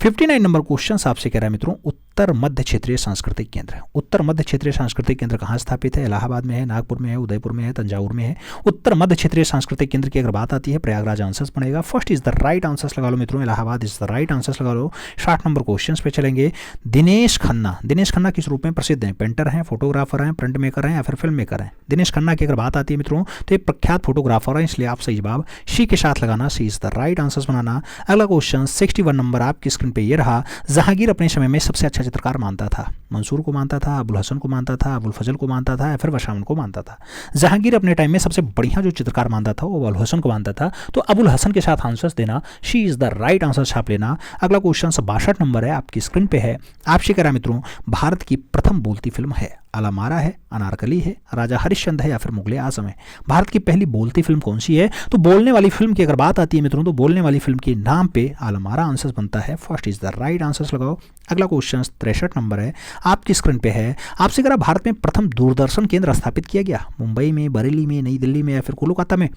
59 नंबर क्वेश्चन आपसे कह रहा है मित्रों, उत्तर मध्य क्षेत्रीय सांस्कृतिक केंद्र। उत्तर मध्य क्षेत्रीय सांस्कृतिक केंद्र कहाँ स्थापित है। इलाहाबाद में है, नागपुर में है, उदयपुर में है, तंजावुर में है। उत्तर मध्य क्षेत्रीय सांस्कृतिक केंद्र की अगर बात आती है प्रयागराज आंसर्स बनेगा। First is the right answers लगा लो मित्रों, Allahabad is the right answers लगा लो। 60 नंबर क्वेश्चन पे चलेंगे, दिनेश खन्ना। दिनेश खन्ना किस रूप में प्रसिद्ध हैं, पेंटर हैं, फोटोग्राफर हैं, प्रिंट मेकर हैं या फिर फिल्म मेकर हैं। दिनेश खन्ना की अगर बात आती है मित्रों तो ये प्रख्यात फोटोग्राफर है, इसलिए आप सही जवाब सी के साथ लगाना, सी इज द राइट आंसर्स बनाना। अगला क्वेश्चन 61 नंबर आपकी स्क्रीन पे ये रहा, जहांगीर अपने समय में सबसे अच्छा चित्रकार मानता था। मंसूर को मानता था, अबुल हसन को मानता था, अबुल फजल को मानता था या फिर वशामन को मानता था। जहांगीर अपने टाइम में सबसे बढ़िया जो चित्रकार मानता था वो अबुल हसन को मानता था, तो अबुल हसन के साथ आंसर्स देना, she is the right answer छाप लेना। अगला क्वेश्चन 62 नंबर है आपकी स्क्रीन पे है, आपसे कह रहा मित्रों, भारत की प्रथम बोलती फिल्म है। अलामारा है, अनारकली है, राजा हरिश्चंद्र है या फिर मुगले आजम है। भारत की पहली बोलती फिल्म कौन सी है, तो बोलने वाली फिल्म की अगर बात आती है मित्रों तो बोलने वाली फिल्म के नाम पे अलामारा आंसर बनता है। First is the right answers लगाओ। अगला क्वेश्चन 63 नंबर है आपकी स्क्रीन पे है, आपसे कह रहा भारत में प्रथम दूरदर्शन केंद्र स्थापित किया गया। मुंबई में, बरेली में, नई दिल्ली में या फिर कोलकाता में।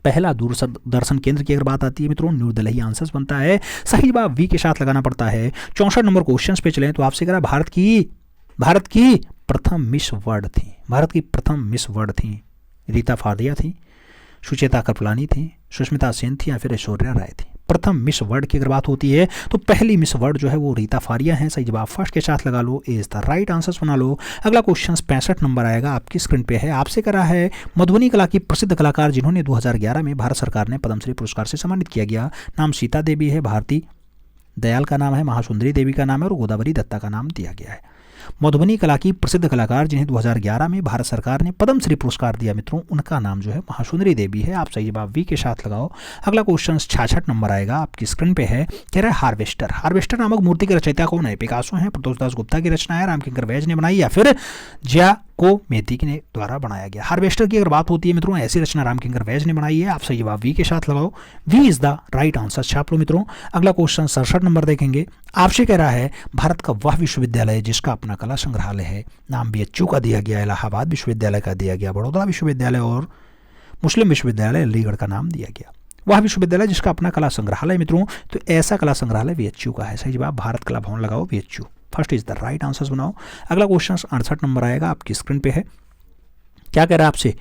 पहला दूरदर्शन केंद्र की अगर बात आती है मित्रों न्यू दिल्ली आंसर्स बनता है, सही जवाब वी के साथ लगाना पड़ता है। 64 नंबर क्वेश्चन पे चलें तो आपसे कह रहा भारत की प्रथम मिस वर्ल्ड थी। भारत की प्रथम मिस वर्ल्ड थी रीता फादिया थी, सुचेता कृपलानी थी, सुष्मिता सेन थी या फिर ऐश्वर्या राय थी। प्रथम मिस वर्ल्ड की अगर बात होती है तो पहली मिस वर्ल्ड जो है वो रीता फारिया है, सही जवाब फर्स्ट के साथ लगा लो, इज द राइट आंसर्स बना लो। अगला क्वेश्चन 65 नंबर आएगा आपकी स्क्रीन पे है, आपसे कह रहा है मधुबनी कला की प्रसिद्ध कलाकार जिन्होंने 2011 में भारत सरकार ने पद्मश्री पुरस्कार से सम्मानित किया गया। नाम सीता देवी है, भारती दयाल का नाम है, महासुंदरी देवी का नाम है और गोदावरी दत्ता का नाम दिया गया है। मधुबनी कला की प्रसिद्ध कलाकार जिन्हें 2011 में भारत सरकार ने पद्मश्री पुरस्कार दिया मित्रों, उनका नाम जो है महासुंदरी देवी है। आप सही जवाब वी के साथ लगाओ। अगला क्वेश्चन 66 नंबर आएगा आपकी स्क्रीन पे है, कह रहा है हार्वेस्टर। हार्वेस्टर नामक मूर्ति के रचयिता कौन है। पिकासो है, प्रतोष दास गुप्ता की रचना है, रामकिंकर वैज ने बनाई या फिर को मेथी के द्वारा बनाया गया। हार्वेस्टर की अगर बात होती है मित्रों ऐसी रचना रामकिंकर वैज ने बनाई है। आप सही जवाब वी के साथ लगाओ, we is the right answer छाप लो मित्रों। अगला क्वेश्चन 67 नंबर देखेंगे, आपसे कह रहा है भारत का वह विश्वविद्यालय जिसका अपना कला संग्रहालय है। नाम BHU का दिया गया, इलाहाबाद विश्वविद्यालय का दिया गया, बड़ौदा विश्वविद्यालय और मुस्लिम विश्वविद्यालय अलीगढ़ का नाम दिया गया। वह विश्वविद्यालय जिसका अपना कला संग्रहालय मित्रों, तो ऐसा कला संग्रहालय BHU का है। सही जवाब भारत कला भवन लगाओ, BHU first is the right answers बनाओ। अगला क्वेश्चन 68 नंबर आएगा आपकी स्क्रीन पे है, क्या कह रहा है आपसे,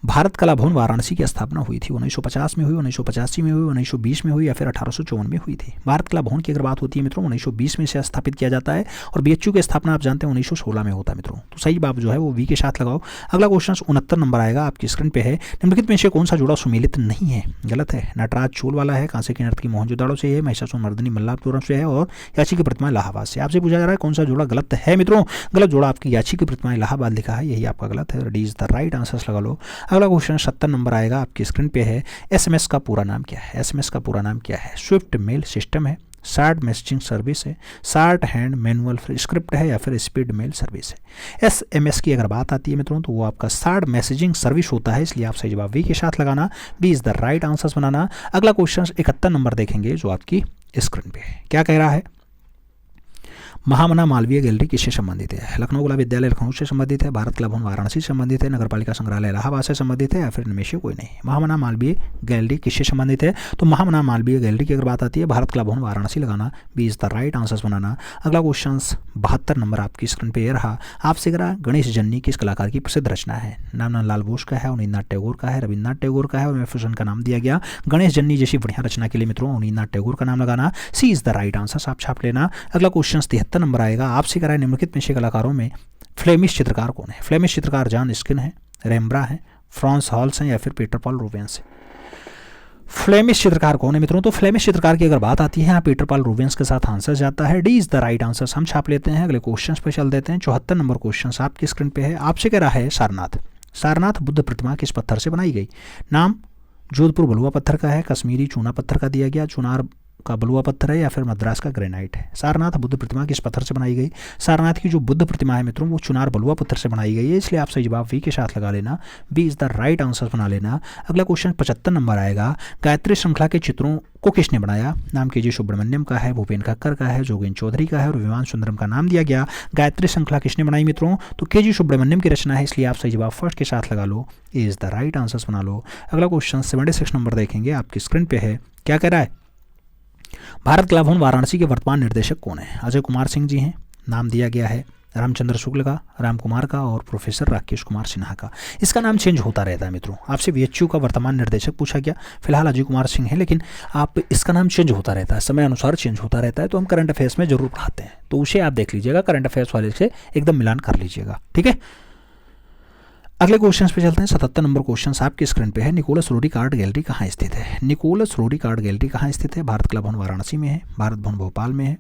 भारत कला भवन वाराणसी की स्थापना हुई थी। 1950 में हुई, 1985 में हुई, 1920 में हुई या फिर 1854 में हुई थी। भारत कला भवन की अगर बात होती है मित्रों 1920 में से स्थापित किया जाता है और BHU की स्थापना आप जानते हैं 1916 में होता है मित्रों, तो सही जवाब जो है वो वी के साथ लगाओ। अगला क्वेश्चन 69 नंबर आएगा आपकी स्क्रीन पे है, निम्नलिखित में से कौन सा जोड़ा सुमेलित नहीं है। गलत है, नटराज चोल वाला है, कांसे की नर्तकी मोहनजोदाड़ो से है, महिषासुरमर्दिनी मल्लापुरम से है और याची की प्रतिमा इलाहाबाद से। आपसे पूछा जा रहा है कौन सा जोड़ा गलत है मित्रों, गलत जोड़ा आपकी याची की प्रतिमा इलाहाबाद लिखा है, यही आपका गलत है, D is the right answers लगा लो। अगला क्वेश्चन 70 नंबर आएगा आपकी स्क्रीन पे है, SMS का पूरा नाम क्या है। SMS का पूरा नाम क्या है, स्विफ्ट मेल सिस्टम है, शार्ट मैसेजिंग सर्विस है, शार्ट हैंड मैनुअल स्क्रिप्ट है या फिर स्पीड मेल सर्विस है। SMS की अगर बात आती है मित्रों तो वो आपका शार्ट मैसेजिंग सर्विस होता है, इसलिए आप सही जवाब वी के साथ लगाना, B is the right answers बनाना। अगला क्वेश्चन 71 नंबर देखेंगे जो आपकी स्क्रीन पे है, क्या कह रहा है, महामना मालवीय गैलरी किससे संबंधित है? लखनऊ कला विद्यालय लखनऊ से संबंधित है, भारत कला भवन वाराणसी से संबंधित है, नगर पालिका संग्रहालय इलाहाबाद से संबंधित है, या फिर इनमें से कोई नहीं। महामना मालवीय गैलरी किससे संबंधित है? तो महामना मालवीय गैलरी की अगर बात आती है भारत कला भवन वाराणसी लगाना, B is the right answers बनाना। अगला क्वेश्चन 72 नंबर आपकी स्क्रीन पे ये रहा, आपसे करा गणेश जन्नी किस कलाकार की प्रसिद्ध रचना है? नंदलाल बोस का है, अवनींद्रनाथ टैगोर का है, रविन्द्रनाथ टैगोर का है, और एम का नाम दिया गया। गणेश जन्नी जैसी बढ़िया रचना के लिए मित्रों अवनींद्रनाथ टैगोर का नाम लगाना, सी इज द राइट आंसर आप छाप लेना। अगला क्वेश्चन 73 नंबर आएगा, आपसे कराए निम्नलिखित में से कलाकारों में फ्लेमिश चित्रकार कौन है? फ्लेमिश चित्रकार जॉन स्किन है, रेम्ब्रा है, फ्रांस हॉल्स हैं, या फिर पीटर पॉल रूबेंस है। फ्लेमिश चित्रकार कौन है मित्रों? तो फ्लेमिश चित्रकार की अगर बात आती है यहाँ पीटर पॉल रूबेंस के साथ आंसर जाता है, D is the right answer हम छाप लेते हैं। अगले क्वेश्चन पे चल देते हैं। 74 नंबर क्वेश्चन आपकी स्क्रीन पे है, आपसे कह रहा है सारनाथ। सारनाथ बुद्ध प्रतिमा किस पत्थर से बनाई गई? नाम जोधपुर बलुआ पत्थर का है, कश्मीरी चूना पत्थर का दिया गया, चुनार का बलुआ पत्थर है, या फिर मद्रास का ग्रेनाइट है। सारनाथ बुद्ध प्रतिमा किस पत्थर से बनाई गई? सारनाथ की जो बुद्ध प्रतिमा है मित्रों वो चुनार बलुआ पत्थर से बनाई गई है, इसलिए आप सही जवाब वी के साथ लगा लेना, B is the right answer बना लेना। अगला क्वेश्चन 75 नंबर आएगा, गायत्री श्रृंखला के चित्रों को किसने बनाया? नाम के जी सुब्रमण्यम का है, भूपेन खक्कर का है, जोगेंद्र चौधरी का है, और विमान सुंदरम का नाम दिया गया। गायत्री श्रृंखला किसने बनाई मित्रों? तो के जी सुब्रमण्यम की रचना है, इसलिए आप सही जवाब फर्स्ट के साथ लगा लो, ए इज द राइट आंसर बना लो। अगला क्वेश्चन 76 नंबर देखेंगे, आपकी स्क्रीन पे है, क्या कह रहा है? भारत कला भवन वाराणसी के वर्तमान निर्देशक कौन है? अजय कुमार सिंह जी हैं, नाम दिया गया है रामचंद्र शुक्ल का, राम कुमार का, और प्रोफेसर राकेश कुमार सिन्हा का। इसका नाम चेंज होता रहता है मित्रों, आपसे वीएचयू का वर्तमान निर्देशक पूछा गया, फिलहाल अजय कुमार सिंह है, लेकिन आप इसका नाम चेंज होता रहता है, समय अनुसार चेंज होता रहता है, तो हम करंट अफेयर्स में जरूर पढ़ाते हैं, तो उसे आप देख लीजिएगा, करंट अफेयर्स वाले से एकदम मिलान कर लीजिएगा, ठीक है। अगले क्वेश्चन पे चलते हैं। 77 नंबर क्वेश्चन आपकी स्क्रीन पे है, निकोलस रोडिक आर्ट गैलरी कहाँ स्थित है? निकोलस रोडिक आर्ट गैलरी कहाँ स्थित है? भारत कला भवन वाराणसी में है, भारत भवन भोपाल में है,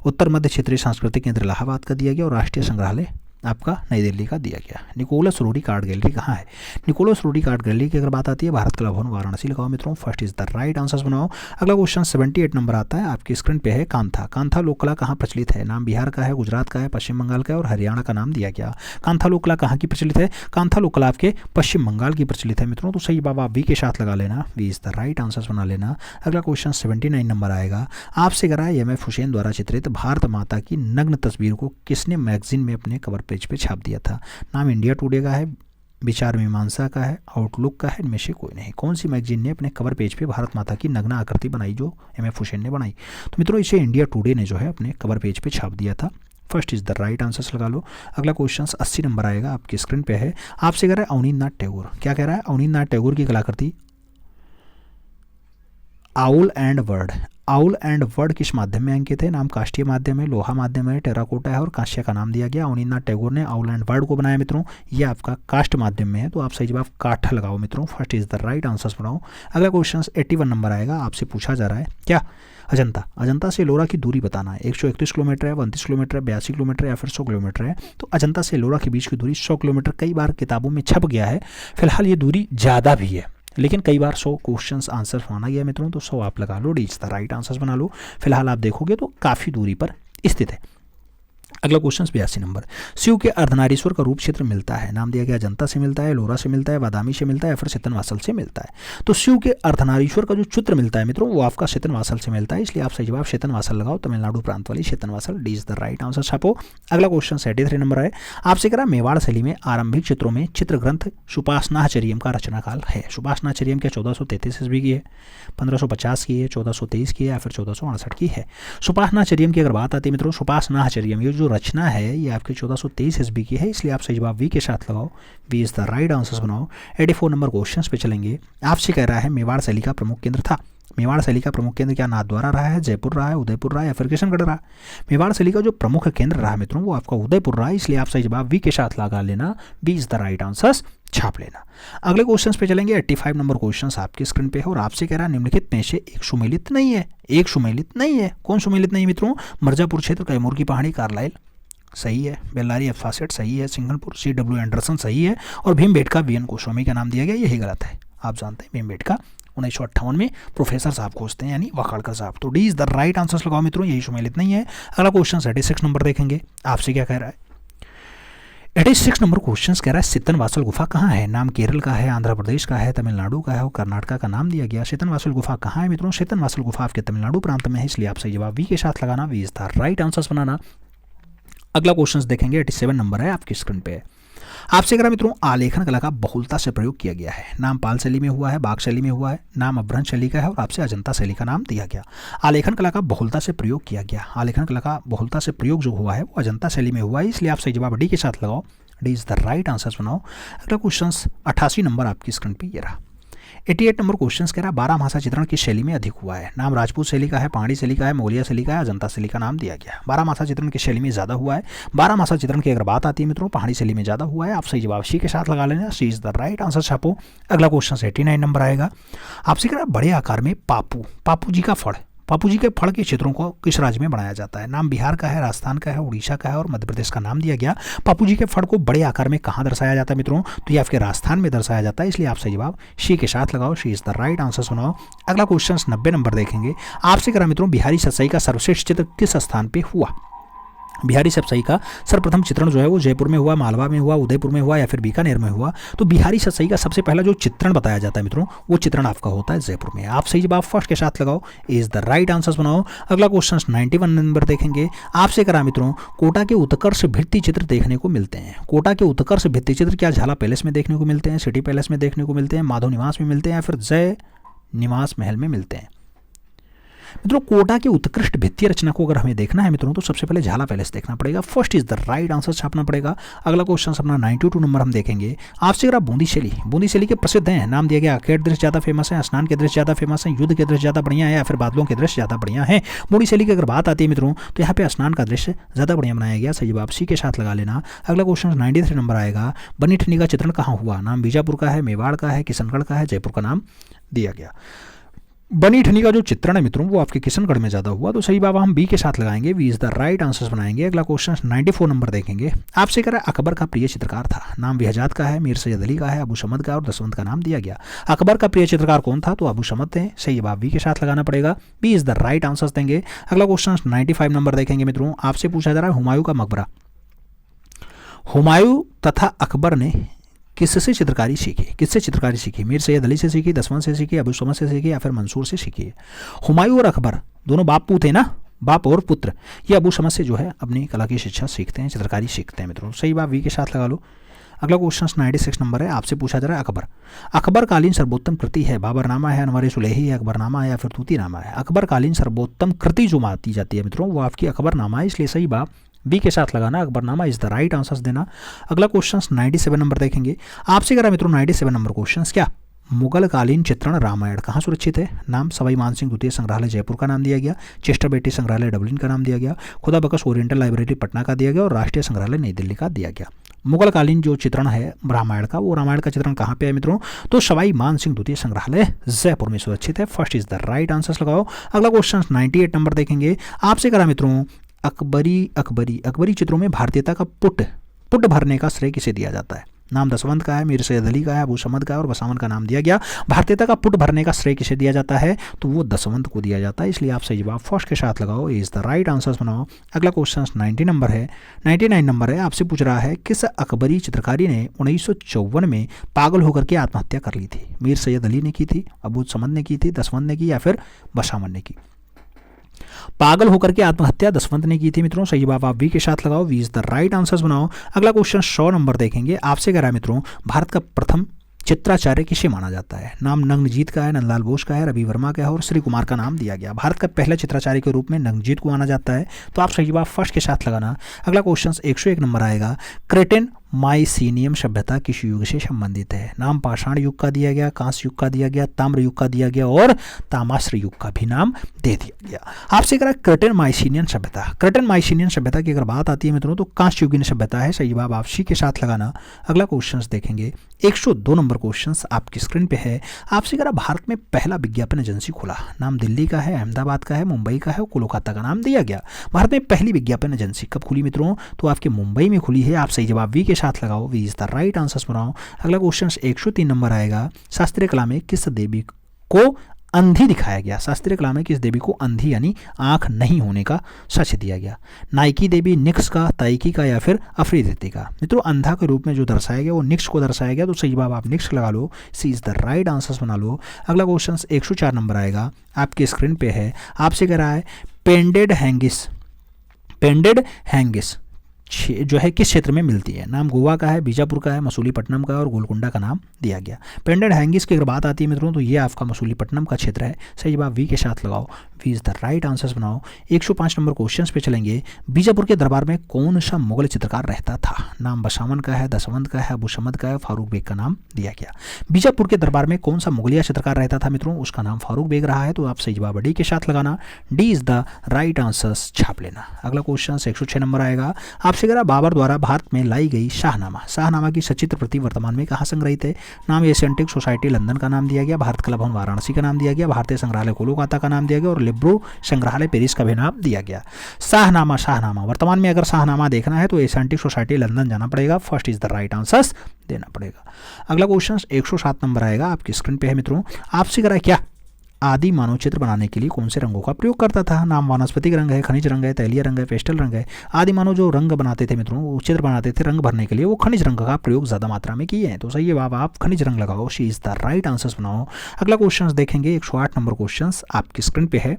उत्तर मध्य क्षेत्रीय सांस्कृतिक केंद्र इलाहाबाद का दिया गया, और राष्ट्रीय संग्रहालय आपका नई दिल्ली का दिया गया। निकोलस रोडिक आर्ट गैलरी कहाँ है? निकोलस रोडिक आर्ट गैलरी की अगर बात आती है भारत कला भवन वाराणसी लगाओ मित्रों, first is the right answers बनाओ। अगला क्वेश्चन 78 नंबर आता है, आपकी स्क्रीन पे है, कांथा। कांथा लोक कला कहाँ प्रचलित है? नाम बिहार का है, गुजरात का है, पश्चिम बंगाल का है, और हरियाणा का नाम दिया गया। कांथा लोक कला कहाँ की प्रचलित है? कांथा लोक कला आपके पश्चिम बंगाल की प्रचलित है मित्रों, तो सही जवाब आप बी के साथ लगा लेना, B is the right answers बना लेना। अगला क्वेश्चन 79 नंबर आएगा, आपसे करा है एम एफ हुसैन द्वारा चित्रित भारत माता की नग्न तस्वीर को किसने मैगजीन में अपने कवर पेज पे छाप दिया था? नाम इंडिया टुडे का है, विचार मीमांसा का है, आउटलुक का है, इनमें से कोई नहीं। कौन सी मैगजीन ने अपने कवर पेज पे भारत माता की नग्न आकृति बनाई जो एम एफ हुसैन ने बनाई? तो मित्रों इसे इंडिया टुडे ने जो है अपने कवर पेज पे छाप दिया था, first is the right answers लगा लो। अगला क्वेश्चन 80 नंबर आएगा, आपकी स्क्रीन पे है, आपसे कह रहा है अवनींद्रनाथ टैगोर। क्या कह रहा है? अवनींद्रनाथ टैगोर की कलाकृति owl and word. Owl and word किस माध्यम में अंकित है? नाम काष्ठीय माध्यम है, लोहा माध्यम है, टेराकोटा है, और कांस्य का नाम दिया गया। अवनींद्रनाथ टैगोर ने आउल एंड वर्ड को बनाया मित्रों, ये आपका काष्ठ माध्यम में है, तो आप सही जवाब काठ लगाओ मित्रों, first is the right answers बनाओ। अगला क्वेश्चन 81 नंबर आएगा, आपसे पूछा जा रहा है क्या? अजंता। अजंता से एलोरा की दूरी बताना है, 131 किलोमीटर है, 32 किलोमीटर है, 82 किलोमीटर या फिर 100 किलोमीटर है। तो अजंता से एलोरा के बीच की दूरी 100 किलोमीटर कई बार किताबों में छप गया है, फिलहाल ये दूरी ज़्यादा भी है, लेकिन कई बार 100 क्वेश्चंस आंसर माना गया मित्रों, तो 100 आप लगा लो, D is the right answers बना लो। फिलहाल आप देखोगे तो काफ़ी दूरी पर स्थित है। अगला क्वेश्चन 82 नंबर, शिव के अर्धनारीश्वर का रूप क्षेत्र मिलता है, नाम दिया गया अजंता से मिलता है, एलोरा से मिलता है, बादामी से मिलता है, या फिर सितनवासल से मिलता है। तो शिव के अर्धनारीश्वर का जो चित्र मिलता है मित्रों वो आपका सितनवासल से मिलता है, इसलिए आप सही जवाब सितनवासल लगाओ, तमिलनाडु प्रांत वाली Sittanavasal, D is the right answer छापो। अगला क्वेश्चन 83 नंबर है, आपसे कह रहा मेवाड़ शैली में आरंभिक चित्रों में चित्र ग्रंथ सुपासनाचर्यम का रचनाकाल है। सुपासनाचर्यम क्या 1433 ईस्वी की है, 1550 की है, 1423 की है, या फिर 1468 की है? सुपासनाचर्यम की अगर बात आती है मित्रों, सुपासनाचर्यम ये जो रचना है ये आपके 1423 ईस्वी की है, इसलिए आप सही जवाब वी के साथ लगाओ, we is the right answers बनाओ। 84 नंबर क्वेश्चन पे चलेंगे, आपसे कह रहा है मेवाड़ शैली का प्रमुख केंद्र था। मेवाड़ शैली का प्रमुख केंद्र क्या नाथद्वारा रहा है, जयपुर रहा है, उदयपुर रहा है, या फिर किशनगढ़ रहा? मेवाड़ शैली का जो प्रमुख केंद्र रहा मित्रों वो आपका उदयपुर रहा है, इसलिए आप सही जवाब वी के साथ लगा लेना, B is the right answers छाप लेना। अगले क्वेश्चन पे चलेंगे, 85 नंबर क्वेश्चन आपकी स्क्रीन पे है, और आपसे कह रहा है निम्नलिखित में से एक सुमेलित नहीं है। एक सुमेलित नहीं है, कौन सुमेलित नहीं मित्रों? मिर्जापुर क्षेत्र, कैमूर की पहाड़ी, कार्लाइल सही है, बेल्लारी एफासेट सही है, सिंघनपुर C.W. एंडरसन सही है, और भीमबेटका VN गोस्वामी का नाम दिया गया, यही गलत है। आप जानते हैं भीमबेटका 1958 में प्रोफेसर साहब खोजते हैं, यानी वाखाड़कर साहब, तो D is the right answers लगाओ मित्रों, यही सुमेलित नहीं है। अगला क्वेश्चन 36 नंबर देखेंगे, आपसे क्या कह रहा है? 86 नंबर क्वेश्चन कह रहा है सितनवासल गुफा कहाँ है। नाम केरल का है, आंध्र प्रदेश का है, तमिलनाडु का है और कर्नाटक का नाम दिया गया। सितनवासल गुफा कहाँ है मित्रों? सितनवासल गुफा आपके तमिलनाडु प्रांत में है, इसलिए आप सही जवाब वी के साथ लगाना, we is the right answers बनाना। अगला क्वेश्चन देखेंगे, 87 नंबर है आपकी स्क्रीन पे। आपसे करा मित्रों आलेखन कला का बहुलता से प्रयोग किया गया है। नाम पाल शैली में हुआ है, बाग शैली में हुआ है, नाम अभ्रंश शैली का है और आपसे अजंता शैली का नाम दिया गया। आलेखन कला का बहुलता से प्रयोग किया गया। आलेखन कला का बहुलता से प्रयोग जो हुआ है वो अजंता शैली में हुआ है, इसलिए आप सही जवाब डी के साथ लगाओ, D is the right answers बनाओ। अगला क्वेश्चन 88 नंबर आपकी स्क्रीन पे ये रहा। 88 नंबर क्वेश्चन कह रहा है 12 भाषा चित्रण किस शैली में अधिक हुआ है। नाम राजपूत शैली का है, पहाड़ी शैली का है, मोगलिया शैली का है, अजंता शैली का नाम दिया गया। 12 भाषा चित्रण किस शैली में ज़्यादा हुआ है। 12 भाषा चित्रण की अगर बात आती है मित्रों पहाड़ी शैली में ज़्यादा हुआ है। आप सही जवाब सी के साथ लगा लेना, सी इज द राइट आंसर छापो। अगला क्वेश्चन 89 नंबर आएगा। आपसे कह रहा है बड़े आकार में पापू जी का फड़, पापू जी के फड़ के चित्रों को किस राज्य में बनाया जाता है। नाम बिहार का है, राजस्थान का है, उड़ीसा का है और मध्य प्रदेश का नाम दिया गया। पापू जी के फड़ को बड़े आकार में कहाँ दर्शाया जाता है मित्रों? तो ये आपके राजस्थान में दर्शाया जाता है, इसलिए आप सही जवाब शी के साथ लगाओ, she is the right answer सुनाओ। अगला क्वेश्चन 90 नंबर देखेंगे। आपसे करा मित्रों बिहारी सतसई का सर्वश्रेष्ठ चित्र किस स्थान पर हुआ। बिहारी सतसई का सर्वप्रथम चित्रण जो है वो जयपुर में हुआ, मालवा में हुआ, उदयपुर में हुआ या फिर बीकानेर में हुआ। तो बिहारी सतसई का सबसे पहला जो चित्रण बताया जाता है मित्रों वो चित्रण आपका होता है जयपुर में। आप सही जवाब फर्स्ट के साथ लगाओ, इज द राइट आंसर्स बनाओ। अगला क्वेश्चन 91 नंबर देखेंगे। आपसे करा मित्रों कोटा के उत्कर्ष भित्ति चित्र देखने को मिलते हैं। कोटा के उत्कर्ष भित्ति चित्र क्या झाला पैलेस में देखने को मिलते हैं, सिटी पैलेस में देखने को मिलते हैं, माधव निवास में मिलते हैं या फिर जय निवास महल में मिलते हैं। मित्रों कोटा के उत्कृष्ट भित्तीय रचना को अगर हमें देखना है मित्रों तो सबसे पहले झाला पैलेस देखना पड़ेगा, first is the right answer छापना पड़ेगा। अगला क्वेश्चन अपना 92 नंबर हम देखेंगे। आपसे अगर बूंदी शैली के प्रसिद्ध हैं। नाम दिया गया आखेट दृश्य ज़्यादा फेमस है, स्नान के दृश्य ज़्यादा फेमस है, युद्ध के दृश्य ज़्यादा बढ़िया है या फिर बादलों के दृश्य ज़्यादा बढ़िया है। बूंदी शैली की अगर बात आती है मित्रों तो यहाँ पे स्नान का दृश्य ज़्यादा बढ़िया बनाया गया, सही जवाब सी के साथ लगा लेना। अगला क्वेश्चन 93 नंबर आएगा। बनी ठनी का चित्रण कहाँ हुआ। नाम बीजापुर का है, मेवाड़ का है, किशनगढ़ का है, जयपुर का नाम दिया गया। बनी ठनी का जो चित्रण है मित्रों वो आपके किशनगढ़ में ज़्यादा हुआ, तो सही बाबा हम बी के साथ लगाएंगे, V is the right answers बनाएंगे। अगला क्वेश्चन 94 नंबर देखेंगे। आपसे कह रहा है अकबर का प्रिय चित्रकार था। नाम बेहजाद का है, मीर सैयद अली का है, अबू समद का और दसवंत का नाम दिया गया। अकबर का प्रिय चित्रकार कौन था? तो अबू समद थे, सही जवाब बी के साथ लगाना पड़ेगा, B is the right answers देंगे। अगला क्वेश्चन 95 नंबर देखेंगे मित्रों। आपसे पूछा जा रहा है हुमायूं का मकबरा। हुमायूं तथा अकबर ने किससे चित्रकारी सीखी? मीर सैयद अली से सीखी, दसवंत से सीखी, अबू समद से सीखी या फिर मंसूर से सीखी। हुमायूं और अकबर दोनों बापू थे ना, बाप और पुत्र। ये अबू समद से जो है अपनी कला की शिक्षा सीखते हैं, चित्रकारी सीखते हैं मित्रों, सही बात वी के साथ लगा लो। अगला क्वेश्चन 96 नंबर है। आपसे पूछा जा रहा है अकबरकालीन सर्वोत्तम कृति है। बाबरनामा है, अनवर सुलेही है, अकबरनामा है या फिर तूतीनामा है। अकबरकालीन सर्वोत्तम कृति जो मानी जाती है मित्रों वो आपकी अकबरनामा है, इसलिए सही बात बी के साथ लगाना, Akbarnama is the right answers देना। अगला क्वेश्चन 97 नंबर देखेंगे। आपसे करा मित्रों 97 नंबर क्वेश्चन क्या मुगल कालीन चित्रण रामायण कहाँ सुरक्षित है। नाम सवाई मानसिंह द्वितीय संग्रहालय जयपुर का नाम दिया गया, चेस्टर बेटी संग्रहालय डबलिन का नाम दिया गया, खुदा बकस ओरिएंटल लाइब्रेरी पटना का दिया गया और राष्ट्रीय संग्रहालय नई दिल्ली का दिया गया। मुगल कालीन जो चित्रण है रामायण का, वो रामायण का चित्रण कहाँ पे है मित्रों? तो सवाई मानसिंह द्वितीय संग्रहालय जयपुर में सुरक्षित है, first is the right answers लगाओ। अगला क्वेश्चन 98 नंबर देखेंगे। आपसे करा मित्रों अकबरी चित्रों में भारतीयता का पुट भरने का श्रेय किसे दिया जाता है। नाम दसवंत का है, मीर सैयद अली का है, अबू समद का है और बसावन का नाम दिया गया। भारतीयता का पुट भरने का श्रेय किसे दिया जाता है? तो वो दसवंत को दिया जाता है, इसलिए आप सही जवाब फर्स्ट के साथ लगाओ, इज द राइट आंसर्स बनाओ। अगला क्वेश्चन 99 नंबर है। आपसे पूछ रहा है किस अकबरी चित्रकारी ने 1954 में पागल होकर के आत्महत्या कर ली थी। मीर सैयद अली ने की थी, अबू समद ने की थी, दसवंत ने की या फिर बसावन ने की। पागल होकर के आत्महत्या दसवंत ने की थी मित्रों, सही जवाब आप वी के साथ लगाओ, we is the right answers बनाओ। अगला क्वेश्चन 100 नंबर देखेंगे। आपसे कह रहा है मित्रों भारत का प्रथम चित्राचार्य किसे माना जाता है। नाम नंगजीत का है, नंदलाल बोस का है, रवि वर्मा का है और श्री कुमार का नाम दिया गया। भारत का पहला चित्राचार्य के रूप में नंगजीत को माना जाता है, तो आप सही जवाब फर्स्ट के साथ लगाना। अगला क्वेश्चन 101 नंबर आएगा। क्रेटेन माइसीनियम सभ्यता किस युग से संबंधित है। नाम पाषाण युग का दिया गया, कांस्य युग का दिया गया, ताम्र युग का दिया गया और तामाश्र युग का भी नाम दे दिया गया। आपसे करा क्रेटेन माइसीनियन सभ्यता की अगर बात आती है मित्रों तो कांस्य युगीन सभ्यता है, सही जवाब आप सी के साथ लगाना। अगला क्वेश्चन देखेंगे 102 नंबर क्वेश्चन आपकी स्क्रीन पे है। आपसे करा भारत में पहला विज्ञापन एजेंसी खुला। नाम दिल्ली का है, अहमदाबाद का है, मुंबई का है और कोलकाता का नाम दिया गया। भारत में पहली विज्ञापन एजेंसी कब खुली मित्रों? तो आपके मुंबई में खुली है, आप सही जवाब वी के साथ लगाओ, we is the right answers बनाओ। अगला क्वेश्चन 103 नंबर आएगा। शास्त्रीय कला में किस देवी को अंधी दिखाया गया। शास्त्रीय कला में किस देवी को अंधी यानी आंख नहीं होने का साक्ष्य दिया गया? नाइकी देवी, निक्स का, ताइकी का या फिर अफ्रीदिति का? मित्रों अंधा के रूप में जो दर्शाया गया वो निक्स को दर्शाया गया, तो सही जवाब आप निक्स लगा लो, सी इज द राइट आंसर्स बना लो। अगला क्वेश्चन 104 नंबर आएगा, आपकी स्क्रीन पे है, आपसे कह रहा है पेंडेड हैंगिस जो है किस क्षेत्र में मिलती है? नाम गोवा का है, बीजापुर का है, मसूलीपट्टनम का है और गोलकुंडा का नाम दिया गया। पेंडेड हैंगिस की अगर बात आती है मित्रों तो ये आपका मसूलीपट्टनम का क्षेत्र है, सही जवाब वी के साथ लगाओ, we is the right answers बनाओ। 105 नंबर क्वेश्चन पे चलेंगे। बीजापुर के दरबार में कौन सा मुगल चित्रकार रहता था? नाम बसावन का है, दसवंत का है, अबू समद का है, फारूक बेग का नाम दिया गया। बीजापुर के दरबार में कौन सा मुगलिया चित्रकार रहता था मित्रों? उसका नाम फारूक बेग रहा है, तो आप सही जवाब डी के साथ लगाना, D is the right answers छाप लेना। अगला क्वेश्चन 106 नंबर आएगा, आपसे कह रहा बाबर द्वारा भारत में लाई गई शाहनामा की सचित्र प्रति वर्तमान में कहाँ संग्रहित है? नाम एशियंटिक सोसाइटी लंदन का नाम दिया गया, भारत कला भवन वाराणसी का नाम दिया गया, भारतीय संग्रहालय कोलकाता का नाम दिया गया और लिब्रो संग्रहालय पेरिस का भी नाम दिया गया। शाहनामा वर्तमान में अगर शाहनामा देखना है तो एशियंटिक सोसाइटी लंदन जाना पड़ेगा, first is the right answers देना पड़ेगा। अगला क्वेश्चन 107 नंबर आएगा, आपकी स्क्रीन पे है मित्रों, आपसे करा क्या आदि मानव चित्र बनाने के लिए कौन से रंगों का प्रयोग करता था? नाम वानस्पतिक रंग है, खनिज रंग है, तैलीय रंग है, पेस्टल रंग है। आदि मानव जो रंग बनाते थे मित्रों, वो चित्र बनाते थे रंग भरने के लिए, वो खनिज रंग का प्रयोग ज़्यादा मात्रा में किए हैं, तो सही है बाबा आप खनिज रंग लगाओ, she is the right answers बनाओ। अगला क्वेश्चन देखेंगे 108 नंबर क्वेश्चन आपकी स्क्रीन पे है,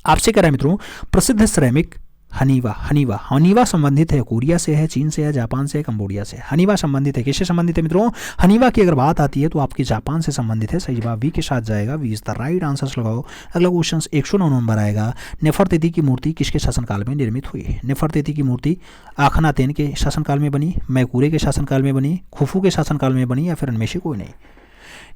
आपसे कह रहा है मित्रों प्रसिद्ध श्रमिक हनीवा संबंधित है कोरिया से है, चीन से है, जापान से है, कंबोडिया से। हनीवा संबंधित है, किससे संबंधित है मित्रों? हनीवा की अगर बात आती है तो आपकी जापान से संबंधित है, सही जवाब वी के साथ जाएगा, V is the right answers लगाओ। अगला क्वेश्चन 109 नंबर आएगा, नेफरतिति की मूर्ति किसके शासनकाल में निर्मित हुई? नेफरतिति की मूर्ति आखनातेन के शासनकाल में बनी, मैकूरे के शासनकाल में बनी, खुफू के शासनकाल में बनी या फिर इनमें से कोई नहीं?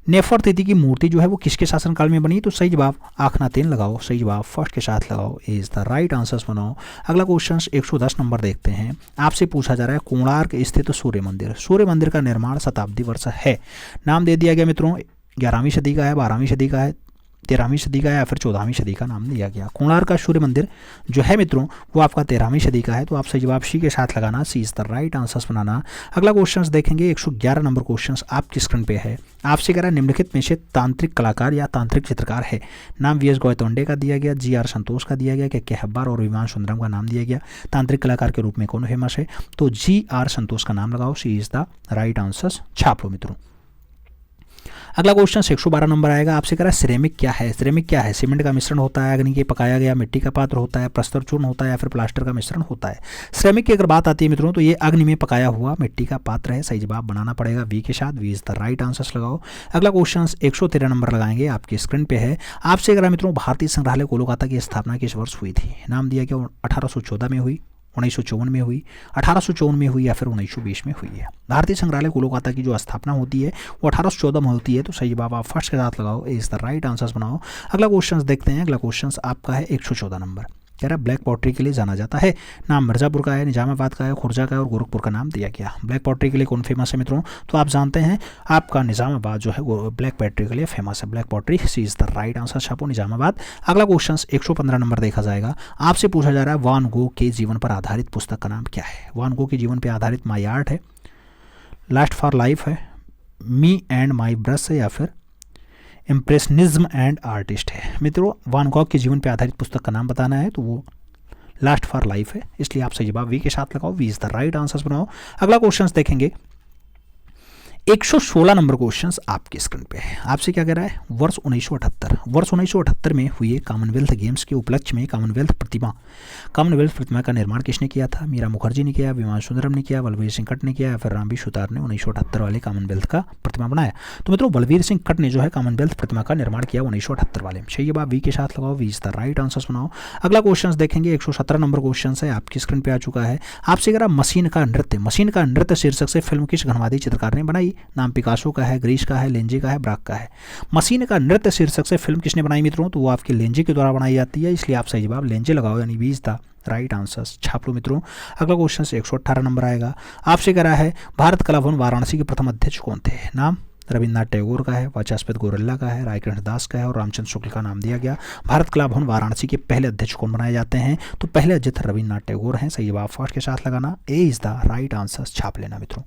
नेफरतिति की मूर्ति जो है वो किसके शासनकाल में बनी? तो सही जवाब आखनातेन लगाओ, सही जवाब फर्स्ट के साथ लगाओ, इज द राइट आंसर्स बनाओ। अगला क्वेश्चन 110 नंबर देखते हैं, आपसे पूछा जा रहा है कोणार्क स्थित सूर्य मंदिर का निर्माण शताब्दी वर्ष है। नाम दे दिया गया मित्रों 11वीं सदी का है, 12वीं सदी का है, 13वीं सदी का है या फिर 14वीं सदी का नाम दिया गया। कोणार्क का सूर्य मंदिर जो है मित्रों वो आपका 13वीं सदी का है, तो आप सही जवाब सी के साथ लगाना, सी इज द राइट आंसर्स बनाना। अगला क्वेश्चन देखेंगे 111 नंबर क्वेश्चन आपकी स्क्रीन पे है, आपसे कह रहा है निम्नलिखित में से तांत्रिक कलाकार या तांत्रिक चित्रकार है। नाम वी एस गौतोंडे का दिया गया, जी आर संतोष का दिया गया, के हब्बार और विमान सुंदरम का नाम दिया गया। तांत्रिक कलाकार के रूप में कौन फेमस है? तो जी आर संतोष का नाम लगाओ, सी इज द राइट आंसर्स छाप लो मित्रों। अगला क्वेश्चन 112 नंबर आएगा, आपसे कह रहा है सिरेमिक क्या है? सीमेंट का मिश्रण होता है, अग्नि के पकाया गया मिट्टी का पात्र होता है, प्रस्तर चूर्ण होता है या फिर प्लास्टर का मिश्रण होता है? सिरेमिक की अगर बात आती है मित्रों तो ये अग्नि में पकाया हुआ मिट्टी का पात्र है, सही जवाब बनाना पड़ेगा वी के साथ, V is the right answers लगाओ। अगला क्वेश्चन 113 नंबर लगाएंगे, आपकी स्क्रीन पे है, आपसे कह रहा है मित्रों भारतीय संग्रहालय कोलकाता की स्थापना किस वर्ष हुई थी? नाम दिया गया 1814 में हुई, 1954 में हुई, 1854 में हुई या फिर 1920 में हुई है। भारतीय संग्रहालय कोलकाता की जो स्थापना होती है वो 1814 में होती है, तो सही जवाब आप फर्स्ट के साथ लगाओ, इज द राइट आंसर्स बनाओ। अगला क्वेश्चन देखते हैं, अगला क्वेश्चन आपका है 114 नंबर, कह रहा है ब्लैक पॉटरी के लिए जाना जाता है। नाम मिर्जापुर का है, निजामाबाद का है, खुर्जा का है और गोरखपुर का नाम दिया गया। ब्लैक पॉटरी के लिए कौन फेमस है मित्रों? तो आप जानते हैं आपका निजामाबाद जो है वो ब्लैक पॉटरी के लिए फेमस है, black pottery, C is the right answer छापो निजामाबाद। अगला क्वेश्चन 115 नंबर देखा जाएगा, आपसे पूछा जा रहा है वान गो के जीवन पर आधारित पुस्तक का नाम क्या है? वान गो के जीवन पर आधारित माई आर्ट है, लास्ट फॉर लाइफ है, मी एंड माई ब्रश है या फिर इम्प्रेशनिज्म एंड आर्टिस्ट है। मित्रों वान गॉग के जीवन पर आधारित पुस्तक का नाम बताना है तो वो लास्ट फॉर लाइफ है, इसलिए आप सही जवाब वी के साथ लगाओ, we is the right answers बनाओ। अगला क्वेश्चन देखेंगे 116 नंबर क्वेश्चन आपकी स्क्रीन पे है, आपसे क्या कह रहा है वर्ष 1978 में हुए कॉमनवेल्थ गेम्स के उपलक्ष्य में कॉमनवेल्थ प्रतिमा का निर्माण किसने किया था? मीरा मुखर्जी ने किया, विमान सुंदरम ने किया, बलबीर सिंह कट ने किया या फिर रामबी सुतार ने 1978 वाले कॉमनवेल्थ का प्रतिमा बनाया? तो मित्रों बलबीर सिंह कट ने जो है कॉमनवेल्थ प्रतिमा का निर्माण किया 1978 वाले में, सही जवाब वी के साथ लगाओ, we is the right answers बनाओ। अगला क्वेश्चन देखेंगे 117 नंबर क्वेश्चन है, आपकी स्क्रीन पे आ चुका है, आपसे कह रहा मशीन का नृत्य शीर्षक से फिल्म किस घनवादी चित्रकार ने बनाई? नाम पिकासो का है, ग्रीस का है, लेंजे का है, ब्राक का है। मशीन का नृत्य शीर्षक से फिल्म किसने बनाई मित्रों? तो वो आपके लेंजे के द्वारा बनाई जाती है, इसलिए आप सही जवाब लेंजे लगाओ, यानी V is the right answers छाप लो मित्रों। अगला क्वेश्चन 118 नंबर आएगा, आपसे कह रहा है भारत कला भवन वाराणसी के प्रथम अध्यक्ष कौन थे? नाम रविन्द्रनाथ टैगोर का है, वाचस्पति गोरल्ला का है, रायकृष्ण दास का है और रामचंद्र शुक्ल का नाम दिया गया। भारत कला भवन वाराणसी के पहले अध्यक्ष कौन बनाए जाते हैं? तो पहले अध्यक्ष रविन्द्रनाथ टैगोर हैं। सही जवाब फर्स्ट के साथ लगाना, A is the right answer छाप लेना मित्रों।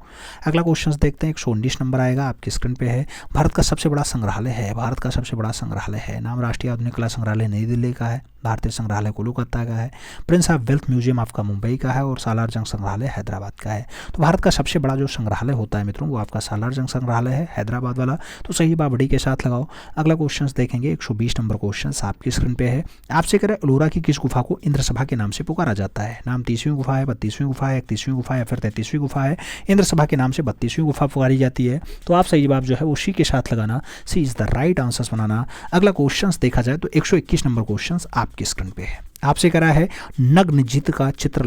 अगला क्वेश्चन देखते हैं, 119 नंबर आएगा आपकी स्क्रीन पे है। भारत का सबसे बड़ा संग्रहालय है, भारत का सबसे बड़ा संग्रहालय है। नाम राष्ट्रीय आधुनिक कला संग्रहालय नई दिल्ली का है, भारतीय संग्रहालय कोलकाता का है, प्रिंस ऑफ वेल्थ म्यूजियम आपका मुंबई का है और सालार जंग संग्रहालय हैदराबाद का है। तो भारत का सबसे बड़ा जो संग्रहालय होता है मित्रों वो आपका सालार जंग संग्रहालय है, हैदराबाद वाला। तो सही जवाब डी के साथ लगाओ। अगला क्वेश्चन देखेंगे, 120 नंबर क्वेश्चन आपकी स्क्रीन पे है। आपसे करें एलोरा की किस गुफा को इंद्र सभा के नाम से पुकारा जाता है? नाम 30वीं गुफा है, 32वीं गुफा है, 31वीं गुफा है या फिर 33वीं गुफा है। इंद्र सभा के नाम से 32वीं गुफा पुकारी जाती है। तो आप सही जवाब जो है उसी के साथ लगाना, सी इज द राइट आंसर बनाना। अगला क्वेश्चन देखा जाए तो 121 नंबर क्वेश्चन आपकी स्क्रीन पे है। आपसे करा है नग्नजित का चित्र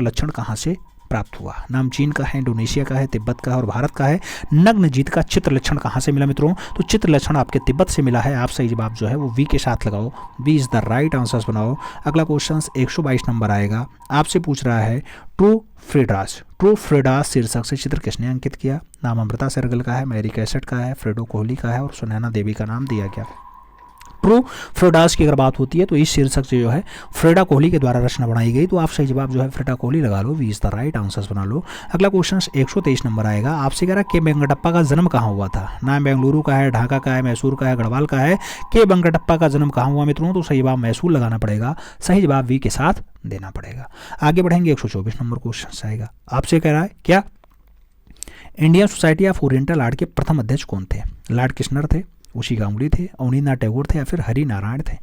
लक्षण कहाँ से प्राप्त हुआ? नाम चीन का है, इंडोनेशिया का है, तिब्बत का है और भारत का है। नग्नजित का चित्र लक्षण कहाँ से मिला मित्रों? तो चित्र लक्षण आपके तिब्बत से मिला है। आप सही जवाब जो है वो वी के साथ लगाओ, B is the right answer बनाओ। अगला क्वेश्चन 122 नंबर आएगा। आपसे पूछ रहा है ट्रू फ्रीडास शीर्षक से चित्र किसने अंकित किया? नाम अमृता सहगल का है, मैरी कैसेट का है, फ्रेडो कोहली का है और सुनैना देवी का नाम दिया गया। ट्रू फ्रीडास की अगर बात होती है तो इस शीर्षक से जो है फ्रेडा कोहली के द्वारा रचना बनाई गई। तो आप सही जवाब जो है फ्रेडा कोहली लगा लो, B is the right answer बना लो। अगला क्वेश्चन 123 नंबर आएगा। आपसे कह रहा के वेंकटप्पा का जन्म कहाँ हुआ था? नाम बेंगलुरु का है, ढाका का है, मैसूर का है, गढ़वाल का है। के वेंकटप्पा का जन्म कहाँ हुआ मित्रों? तो सही जवाब मैसूर लगाना पड़ेगा, सही जवाब वी के साथ देना पड़ेगा। आगे बढ़ेंगे, 124 नंबर क्वेश्चन आएगा। आपसे कह रहा है क्या Indian society of oriental art के प्रथम अध्यक्ष कौन थे? लॉर्ड किशनर थे, उशी गांगुली थे, अवनींद्रनाथ टैगोर थे या फिर हरि नारायण थे।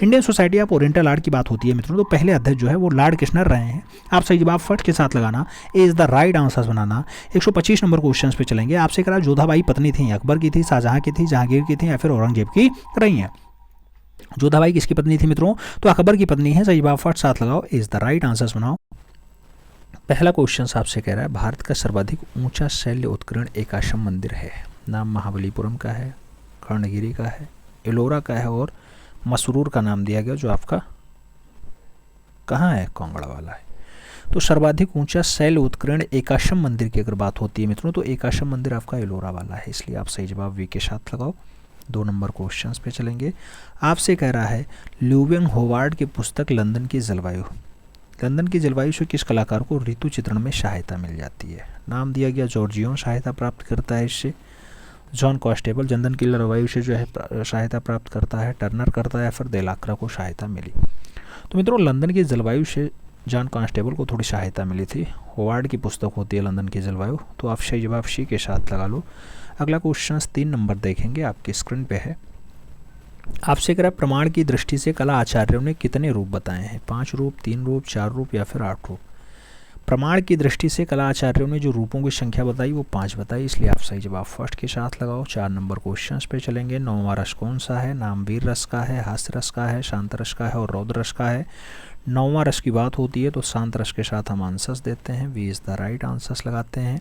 Indian society of oriental art की बात होती है मित्रों तो पहले अध्यक्ष जो है वो लॉर्ड किशनर रहे हैं। आप सही जवाब फर्स्ट के साथ लगाना, A is the right answer बनाना। 125 नंबर क्वेश्चन पे चलेंगे। आपसे करा जोधाबाई पत्नी थी, अकबर की थी, शाहजहां की थी, जहांगीर की थी या फिर औरंगजेब की रही हैं? जोधाबाई किसकी पत्नी थी मित्रों? तो अकबर की पत्नी है। सही जवाब फर्स्ट साथ लगाओ, ए इज द राइट आंसर बनाओ। पहला क्वेश्चन आपसे कह रहा है भारत का सर्वाधिक ऊंचा शैल्य उत्कीर्ण एक आश्रम मंदिर है। नाम महाबलीपुरम का है, कर्णगिरी का है, एलोरा का है और मसरूर का नाम दिया गया जो आपका कहाँ है? कांगड़ा वाला है। तो सर्वाधिक ऊंचा शैल उत्कीर्ण एकाश्रम मंदिर की अगर बात होती है मित्रों तो एकाश्रम मंदिर आपका एलोरा वाला है, इसलिए आप सही जवाब वी के साथ लगाओ। 2 नंबर क्वेश्चन पे चलेंगे। आपसे कह रहा है ल्यूवेन होवार्ड की पुस्तक लंदन की जलवायु से किस कलाकार को ऋतु चित्रण में सहायता मिल जाती है? नाम दिया गया जॉर्जियोन सहायता प्राप्त करता है इससे, जॉन कॉन्स्टेबल लंदन की जलवायु से जो है सहायता प्राप्त करता है, टर्नर करता है या फिर डेलाक्रा को सहायता मिली। तो मित्रों लंदन की जलवायु से जॉन कॉन्स्टेबल को थोड़ी सहायता मिली थी। होवार्ड की पुस्तक होती है लंदन की जलवायु, तो आप सही जवाब सी के साथ लगा लो। अगला क्वेश्चन 3 नंबर देखेंगे, आपकी स्क्रीन पे है। आपसे कह रहा प्रमाण की दृष्टि से कला आचार्यों ने कितने रूप बताए हैं? 5 रूप, 3 रूप, 4 रूप या फिर 8 रूप? प्रमाण की दृष्टि से कला आचार्यों ने जो रूपों की संख्या बताई वो 5 बताई, इसलिए आप सही जवाब फर्स्ट के साथ लगाओ। 4 नंबर क्वेश्चन पे चलेंगे। 9वां रस कौन सा है? नाम वीर रस का है, हास्य रस का है, शांत रस का है और रौद्र रस का है। 9वां रस की बात होती है तो शांत रस के साथ हम आंसर्स देते हैं, V is the right answers लगाते हैं।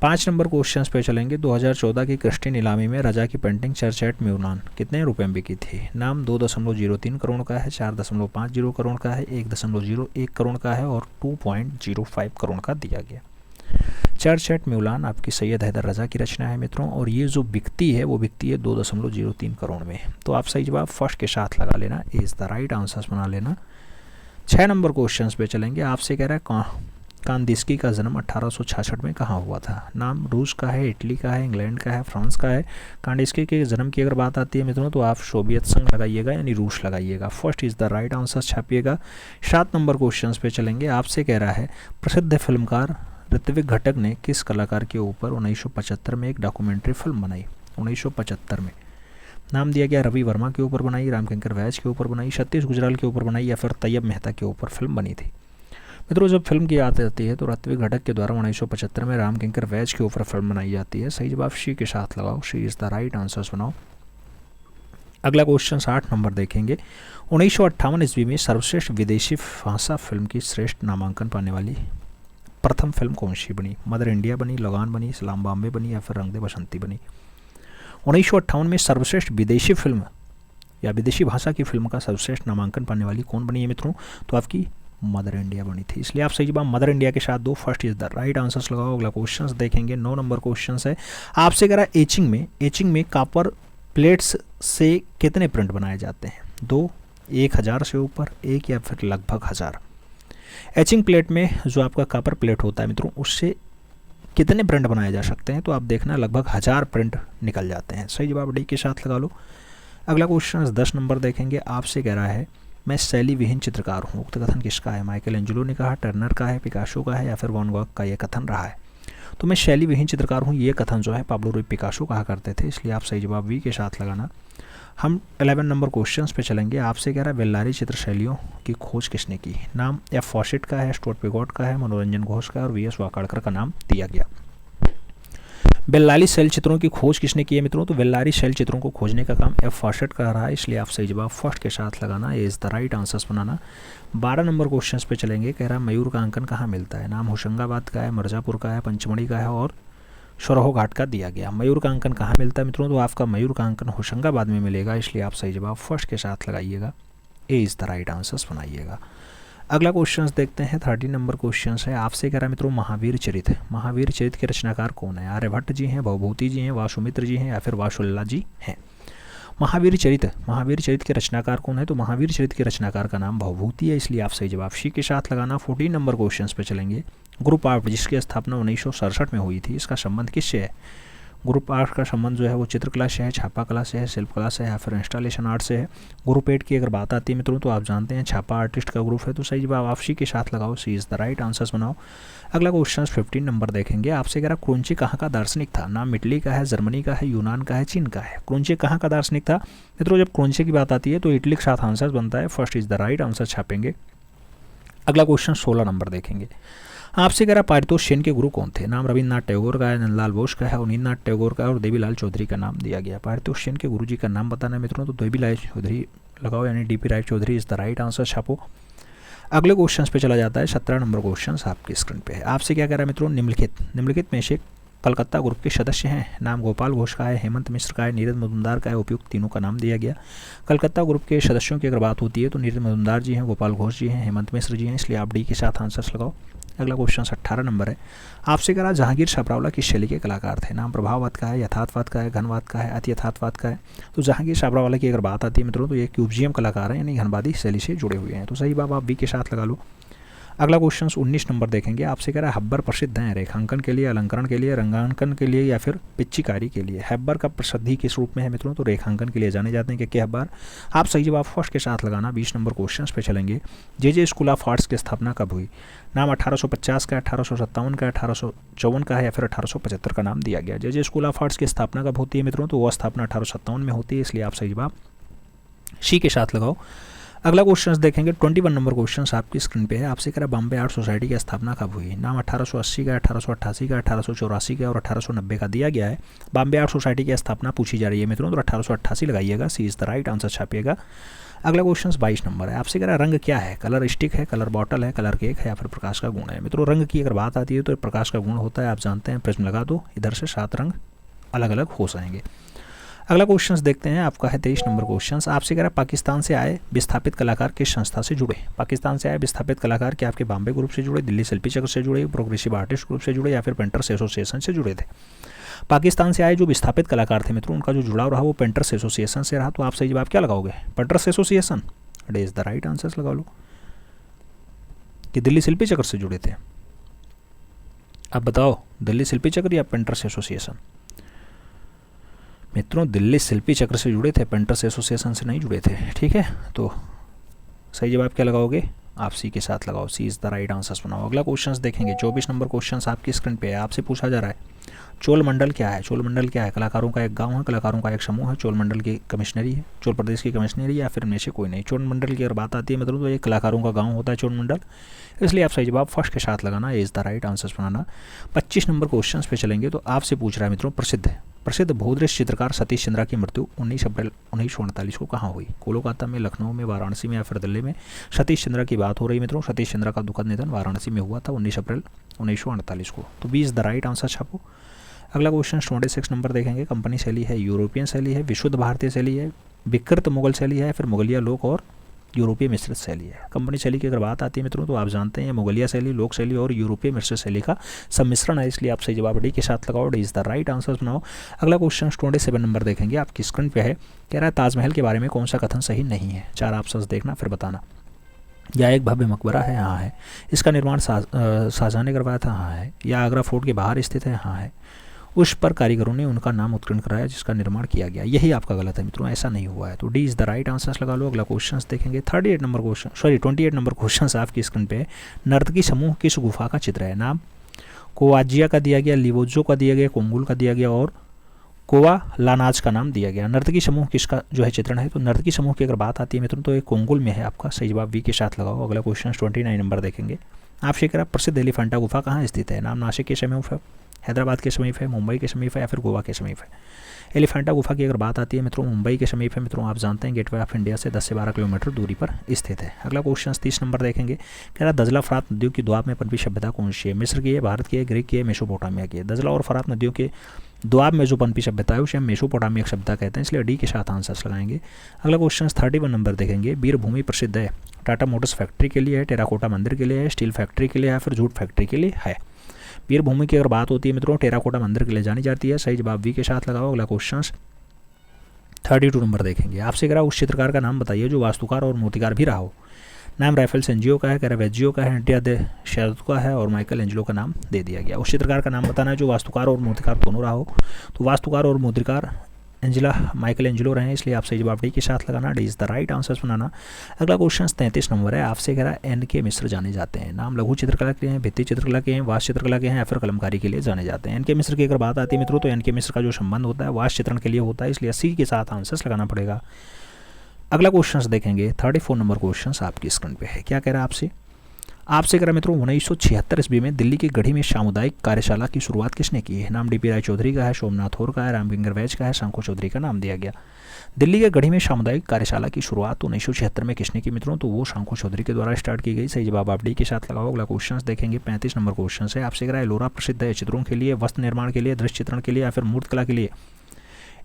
5 नंबर क्वेश्चन पे चलेंगे। 2014 की क्रिस्टी नीलामी में राजा की पेंटिंग चर्च एट म्यूनान कितने रुपए में बिकी थी? नाम 2.03 करोड़ का है, 4.50 करोड़ का है, 1.01 करोड़ का है और 2.05 करोड़ का दिया गया। चर्च एट म्यूलान आपकी सैयद हैदर रजा की रचना है मित्रों और ये जो बिकती है वो बिकती है 2.03 करोड़ में। तो आप सही जवाब फर्स्ट के साथ लगा लेना, इज द राइट आंसर्स बना लेना। 6 नंबर क्वेश्चन पे चलेंगे। आपसे कह रहा है कांदिस्की का जन्म 1866 में कहाँ हुआ था? नाम रूस का है, इटली का है, इंग्लैंड का है, फ्रांस का है। कांदिस्की के जन्म की अगर बात आती है मित्रों तो आप सोवियत संघ लगाइएगा यानी रूस लगाइएगा, first is the right answer छापिएगा। 7 नंबर क्वेश्चन पे चलेंगे। आपसे कह रहा है प्रसिद्ध फिल्मकार ऋत्विक घटक ने किस कलाकार के ऊपर 1975 में एक डॉक्यूमेंट्री फिल्म बनाई? 1975 में नाम दिया गया रवि वर्मा के ऊपर बनाई, रामकिंकर वैज के ऊपर बनाई, सतीश गुजराल के ऊपर बनाई या फिर तैयब मेहता के ऊपर फिल्म बनी थी? मित्रों जब फिल्म की बात आती है तो ऋत्विक घटक के द्वारा 1975 में रामकिंकर वैज के ऊपर फिल्म बनाई जाती है। सही जवाब शी के साथ लगाओ, she is the right answer बनाओ। अगला क्वेश्चन 8 नंबर देखेंगे। 1958 ईस्वी में सर्वश्रेष्ठ विदेशी भाषा फिल्म की श्रेष्ठ नामांकन पाने वाली प्रथम फिल्म कौन सी बनी? मदर इंडिया बनी, लगान बनी, सलाम बॉम्बे बनी या फिर रंग दे बसंती बनी? 1958 में सर्वश्रेष्ठ विदेशी फिल्म या विदेशी भाषा की फिल्म का सर्वश्रेष्ठ नामांकन पाने वाली कौन बनी है मित्रों? तो आपकी मदर इंडिया बनी थी, इसलिए आप सही जवाब मदर इंडिया के साथ दो, first is the right answers लगाओ। अगला क्वेश्चन देखेंगे 9 नंबर क्वेश्चन है आपसे कह रहा है एचिंग में कॉपर प्लेट्स से कितने प्रिंट बनाए जाते हैं? 2, 1000 से ऊपर, 1 या फिर लगभग 1000। एचिंग प्लेट में जो आपका कॉपर प्लेट होता है मित्रों, उससे कितने प्रिंट बनाए जा सकते हैं? तो आप देखना लगभग 1000 प्रिंट निकल जाते हैं। सही जवाब डी के साथ लगा लो। अगला क्वेश्चन 10 नंबर देखेंगे आपसे कह रहा है मैं शैली विहीन चित्रकार हूँ, उक्त कथन किसका है? माइकल एंजेलो ने कहा, टर्नर का है, पिकासो का है या फिर वैन गॉग का ये कथन रहा है? तो मैं शैली विहीन चित्रकार हूँ, ये कथन जो है पाब्लो रूई पिकासो कहा करते थे, इसलिए आप सही जवाब वी के साथ लगाना। हम 11 नंबर क्वेश्चन पे चलेंगे। आपसे कह रहा है बेल्लारी चित्र शैलियों की खोज किसने की? नाम एफ फॉसेट का है, स्टुअर्ट पिगॉट का है, मनोरंजन घोष का है और वी.एस. वाकाड़कर का नाम दिया गया। बेल्लारी शैल चित्रों की खोज किसने की है मित्रों? तो बेल्लारी शैल चित्रों को खोजने का काम एफ फॉसेट कर रहा है, इसलिए आप सही जवाब फर्स्ट के साथ लगाना, ये is the right answers banana. 12 number question पे चलेंगे। कह रहा है मयूर का अंकन कहाँ मिलता है? नाम होशंगाबाद का है, मिर्ज़ापुर का है, पंचमढ़ी का है और सरोहो घाट का दिया गया। मयूर का अंकन कहाँ मिलता है मित्रों? तो आपका मयूर का अंकन होशंगाबाद में मिलेगा, इसलिए आप सही जवाब फर्स्ट के साथ लगाइएगा, A is the right answers बनाइएगा। अगला क्वेश्चन देखते हैं 13 नंबर क्वेश्चन है आपसे कह रहा है मित्रों महावीर चरित के रचनाकार कौन है? आर्यभट्ट जी हैं, भवभूति जी हैं, वासुमित्र जी हैं या फिर वासुल्ला जी हैं? महावीर चरित के रचनाकार कौन है? तो महावीर चरित के रचनाकार का नाम भवभूति है, इसलिए आप सही जवाब सी के साथ लगाना। 14 नंबर क्वेश्चन पे चलेंगे। ग्रुप आर्ट जिसकी स्थापना 1967 में हुई थी, इसका संबंध किससे है? ग्रुप आर्ट का संबंध जो है वो चित्रकला से है, छापा कला से है, शिल्पकला से है या फिर इंस्टॉलेशन आर्ट से है। ग्रुप 8 की अगर बात आती है मित्रों तो आप जानते हैं छापा आर्टिस्ट का ग्रुप है, तो सही जवाब आप सी के साथ लगाओ, सी इज़ द राइट आंसर्स बनाओ। अगला क्वेश्चन 15 नंबर देखेंगे। आपसे कह रहा क्रोंचे कहाँ का दार्शनिक था? नाम इटली का है, जर्मनी का है, यूनान का है, चीन का है? क्रोंचे कहाँ का दार्शनिक था मित्रों? जब क्रोंचे की बात आती है तो इटली के साथ आंसर्स बनता है, first is the right answer छापेंगे। अगला क्वेश्चन 16 नंबर देखेंगे। आपसे कह रहा पारितोष सेन के गुरु कौन थे? नाम रविन्द्रनाथ टैगोर का है, नंदलाल बोस का है, अवनींद्रनाथ टैगोर का है और देवीलाल चौधरी का नाम दिया गया। पारितोष सेन के गुरु जी का नाम बताना है मित्रों, तो देवीलाल चौधरी लगाओ, यानी DP. Rai Chaudhary is the right answer छापो। अगले क्वेश्चन पे चला जाता है। 17 नंबर क्वेश्चन आपकी स्क्रीन पे है। आपसे क्या कह रहा है मित्रों? निम्नलिखित में से कलकत्ता ग्रुप के सदस्य हैं। नाम गोपाल घोष का है, हेमंत मिश्र का है, नीरज मजुमदार का है, उपयुक्त तीनों का नाम दिया गया। कलकत्ता ग्रुप के सदस्यों की अगर बात होती है तो नीरज मजुमदार जी हैं, गोपाल घोष जी हैं, हेमंत मिश्र जी हैं, इसलिए आप डी के साथ आंसर्स लगाओ। अगला क्वेश्चन 18 नंबर है। आपसे कह रहा जहांगीर छापरावला किस शैली के कलाकार थे? नाम प्रभाववाद का है, यथार्थवाद का है, घनवाद का है, अति यथार्थवाद का है? तो जहांगीर छापरावला की अगर बात आती है मित्रों तो ये क्यूबजियम कलाकार हैं, यानी घनवादी शैली से जुड़े हुए हैं, तो सही बात आप बी के साथ लगा लो। अगला क्वेश्चन 19 नंबर देखेंगे। आपसे कह रहा है हब्बर प्रसिद्ध हैं रेखांकन के लिए, अलंकरण के लिए, रंगांकन के लिए या फिर पिच्चीकारी के लिए? हब्बर का प्रसिद्धि किस रूप में है मित्रों? तो रेखांकन के लिए जाने जाते हैं कि हब्बर। आप सही जवाब फर्स्ट के साथ लगाना। 20 नंबर क्वेश्चन पे चलेंगे। जे स्कूल ऑफ आर्ट्स की स्थापना कब हुई? नाम 1850 का, 1857 का, 1854 का है या फिर 1875 का नाम दिया गया। जे स्कूल ऑफ आर्ट्स की स्थापना कब होती है मित्रों? तो वह स्थापना 1857 में होती है, इसलिए आप सही जवाब सी के साथ लगाओ। अगला क्वेश्चन देखेंगे 21 नंबर क्वेश्चन आपकी स्क्रीन पे है। आपसे कह रहा बॉम्बे आर्ट सोसाइटी की स्थापना कब हुई? नाम 1880 का, 1888 का, 1884 का और 1890 का दिया गया है। बॉम्बे आर्ट सोसाइटी की स्थापना पूछी जा रही है मित्रों, तो 1888 लगाइएगा, सी इज़ द राइट आंसर छापिएगा। अगला क्वेश्चन 22 नंबर है। आपसे कह रहा रंग क्या है? कलर स्टिक है, कलर बॉटल है, कलर केक है या फिर प्रकाश का गुण है? मित्रों रंग की अगर बात आती है तो प्रकाश का गुण होता है, आप जानते हैं। प्रिज्म लगा दो, इधर से 7 रंग अलग अलग हो जाएंगे। अगला क्वेश्चन देखते हैं, आपका है 23 नंबर क्वेश्चन। आपसे कह रहा है पाकिस्तान से आए विस्थापित कलाकार किस संस्था से जुड़े? पाकिस्तान से आए विस्थापित कलाकार क्या आपके बॉम्बे ग्रुप से जुड़े, दिल्ली शिल्पी चक्र से जुड़े, प्रोग्रेसिव आर्टिस्ट ग्रुप से जुड़े या फिर पेंटर्स एसोसिएशन से जुड़े थे? पाकिस्तान से आए जो विस्थापित कलाकार थे मित्रों, उनका जो जुड़ाव रहा वो पेंटर्स एसोसिएशन से रहा, तो आप सही जवाब क्या लगाओगे? Painters association, it is the right answers लगा लो। कि दिल्ली शिल्पी चक्र से जुड़े थे? अब बताओ दिल्ली शिल्पी चक्र या पेंटर्स एसोसिएशन? मित्रों दिल्ली शिल्पी चक्र से जुड़े थे, पेंटर्स एसोसिएशन से नहीं जुड़े थे, ठीक है। तो सही जवाब क्या लगाओगे? आप सी के साथ लगाओ, सी इज़ द राइट आंसर्स बनाओ। अगला क्वेश्चन देखेंगे 24 नंबर क्वेश्चन आपकी स्क्रीन पे है। आपसे पूछा जा रहा है चोल मंडल क्या है? चोल मंडल क्या है? कलाकारों का एक गांव है, कलाकारों का एक समूह है, चोल मंडल की कमिश्नरी है, चोल प्रदेश की कमिश्नरी या फिर में से कोई नहीं। चोल मंडल की अगर बात आती है मतलब तो ये कलाकारों का गांव होता है चोल मंडल, इसलिए आप सही जवाब फर्स्ट के साथ लगाना, is the right answers banana. 25 number question पे चलेंगे। तो आपसे पूछ रहा है मित्रों प्रसिद्ध भूदृश्य चित्रकार सतीश चंद्रा की मृत्यु 19 अप्रैल 1948 को कहाँ हुई? कोलकाता में, लखनऊ में, वाराणसी में या फिर दिल्ली में? सतीश चंद्रा की बात हो रही है मित्रों। सतीश चंद्रा का दुखद निधन वाराणसी में हुआ था 19 अप्रैल 1948 को, तो 20 द राइट आंसर छापो। अगला क्वेश्चन 26 नंबर देखेंगे। कंपनी शैली है, यूरोपियन शैली है, विशुद्ध भारतीय शैली है, विकृत मुगल शैली है, फिर मुगलिया लोक और यूरोपीय मिश्रित शैली है। कंपनी शैली की अगर बात आती है मित्रों तो आप जानते हैं मुगलिया शैली, लोक शैली और यूरोपीय मिश्रित शैली का सम्मिश्रण है, इसलिए आप सही जवाब डी के साथ लगाओ, D is the right answer बनाओ। अगला क्वेश्चन 27 नंबर देखेंगे, आपकी स्क्रीन पे है। कह रहा है ताजमहल के बारे में कौन सा कथन सही नहीं है। 4 ऑप्शंस देखना फिर बताना। या एक भव्य मकबरा है, हाँ है। इसका निर्माण शाहजहां ने करवाया था, हाँ है। या आगरा फोर्ट के बाहर स्थित है, हाँ है। उस पर कारीगरों ने उनका नाम उत्कीर्ण कराया जिसका निर्माण किया गया, यही आपका गलत है मित्रों, ऐसा नहीं हुआ है। तो D is the right answer लगा लो। अगला क्वेश्चन देखेंगे 28 नंबर क्वेश्चन आपकी स्क्रीन पे। नर्तकी समूह किस गुफा का चित्र है। नाम कोवाजिया का दिया गया, लिवोजो का दिया गया, कोंगुल का दिया गया और कोवा लानाज का नाम दिया गया। नर्तकी समूह किसका जो है चित्रण है, तो नर्तकी समूह की अगर बात आती है मित्रों तो ये कोंगुल में है, आपका सही जवाब वी के साथ लगाओ। अगला क्वेश्चन 29 नंबर देखेंगे, आपसे कह रहा प्रसिद्ध एलिफेंटा गुफा कहाँ स्थित है। नाम नासिक के समीप है, हैदराबाद के समीप है, मुंबई के समीप है या फिर गोवा के समीप है। एलिफेंटा गुफा की अगर बात आती है मित्रों मुंबई के समीप है मित्रों, आप जानते हैं गेटवे ऑफ इंडिया से 10 से 12 किलोमीटर दूरी पर स्थित है। अगला क्वेश्चन 30 नंबर देखेंगे, कह रहा दजला फरात नदियों की दुआब में पनपी सभ्यता कौन सी है। मिस्र की है, भारत की है, ग्रीक की है, मेसोपोटामिया की है। दजला और फरात नदियों के दुआब में जो पनपी सभ्यता है उसे हम मेसोपोटामिया सभ्यता कहते हैं, इसलिए डी के साथ आंसर्स लगाएंगे। अगला क्वेश्चन 31 नंबर देखेंगे, वीरभूमि प्रसिद्ध है टाटा मोटर्स फैक्ट्री के लिए है, टेराकोटा मंदिर के लिए है, स्टील फैक्ट्री के लिए है, फिर जूट फैक्ट्री के लिए है। वीरभूमि की अगर बात होती है मित्रों टेराकोटा मंदिर के लिए जानी जाती है, सही जवाब वी के साथ लगाओ। अगला क्वेश्चन 32 नंबर देखेंगे, आपसे कह रहा उस चित्रकार का नाम बताइए जो वास्तुकार और मूर्तिकार भी रहा हो। नाम राफेल सेंजियो का है, कैरावेजियो का है, इंडिया दे शरद का है और माइकल एंजेलो का नाम दे दिया गया। उस चित्रकार का नाम बताना है जो वास्तुकार और मूर्तिकार दोनों रहा हो। तो वास्तुकार और मूर्तिकार माइकल एंजेलो रहे, इसलिए आप सही जवाब डी के साथ लगाना, D is the right answer बनाना। अगला क्वेश्चन 33 नंबर है, आपसे कह रहा है एन के मिश्र जाने जाते हैं। नाम लघु चित्रकला के हैं, भित्ति चित्रकला के हैं, वास्तु चित्रकला के हैं या फिर कलमकारी के लिए जाने जाते हैं। एन के मिश्र की अगर बात आती है मित्रों तो एन के मिश्र का जो संबंध होता है वास्तु चित्रण के लिए होता है, इसलिए सी के साथ आंसर्स लगाना पड़ेगा। अगला क्वेश्चन देखेंगे 34 नंबर क्वेश्चन आपकी स्क्रीन पे है। क्या कह रहा है आपसे कह रहा मित्रों 1976 ईस्वी में दिल्ली की गढ़ी में सामुदायिक कार्यशाला की शुरुआत किसने की है। नाम डीपी राय चौधरी का है, सोमनाथ होर का है, रामकिंकर वैज का है, शंको चौधरी का नाम दिया गया। दिल्ली के गढ़ी में सामुदायिक कार्यशाला की शुरुआत 1976 में किसने की मित्रों, तो वो शंको चौधरी के द्वारा स्टार्ट की गई। सही जवाब आप डी के साथ लगाओ। अगला क्वेश्चन देखेंगे 35 नंबर क्वेश्चन है, आपसे कह रहा है एलोरा प्रसिद्ध है चित्रों के लिए, वस्त्र निर्माण के लिए, दृश्य चित्रण के लिए या फिर मूर्तिकला के लिए।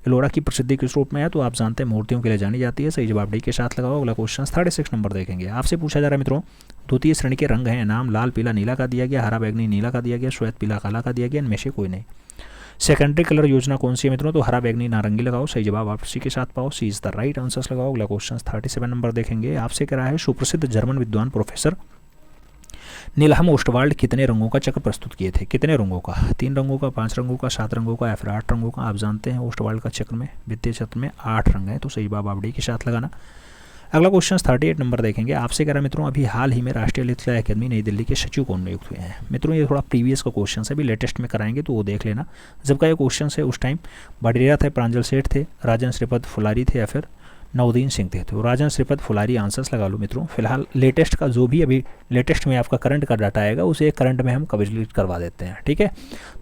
एलोरा की प्रसिद्धि किस रूप में है, तो आप जानते हैं मूर्तियों के लिए जानी जाती है, सही जवाब डी के साथ लगाओ। अगला क्वेश्चन 36 नंबर देखेंगे, आपसे पूछा जा रहा है मित्रों द्वितीय श्रेणी के रंग हैं। नाम लाल पीला नीला का दिया गया, हरा बैगनी नीला का दिया गया, श्वेत पीला काला का दिया गया, इनमें से कोई नहीं। सेकेंडरी कलर योजना कौन सी है मित्रों, तो हरा बैगनी नारंगी लगाओ, सही जवाब आप सी के साथ पाओ, सी इज द राइट आंसर्स लगाओ। अगला क्वेश्चन 37 नंबर देखेंगे, आपसे कह रहा है सुप्रसिद्ध जर्मन विद्वान प्रोफेसर नीलहम ओस्टवाल्ड कितने रंगों का चक्र प्रस्तुत किए थे। कितने रंगों का, 3 रंगों का, 5 रंगों का, 7 रंगों का या फिर 8 रंगों का। आप जानते हैं ओस्टवाल्ड का चक्र में वित्तीय चक्र में 8 रंग हैं, तो सही जवाब आप डी के साथ लगाना। अगला क्वेश्चन 38 नंबर देखेंगे, आपसे कह रहा मित्रों अभी हाल ही में राष्ट्रीय ललित कला अकादमी नई दिल्ली के सचिव कौन नियुक्त हुए हैं। मित्रों ये थोड़ा प्रीवियस का क्वेश्चन है, अभी लेटेस्ट में कराएंगे तो वो देख लेना। जब का ये क्वेश्चन है उस टाइम बडेरा थे, प्रांजल सेठ थे, राजन श्रीपद फुलारी थे या फिर नवदीन सिंह थे। तो राजन श्रीपद फुलारी आंसर्स लगा लो मित्रों। फिलहाल लेटेस्ट का जो भी अभी लेटेस्ट में आपका करंट का डाटा आएगा उसे करंट में हम कम्प्लीट करवा देते हैं, ठीक है।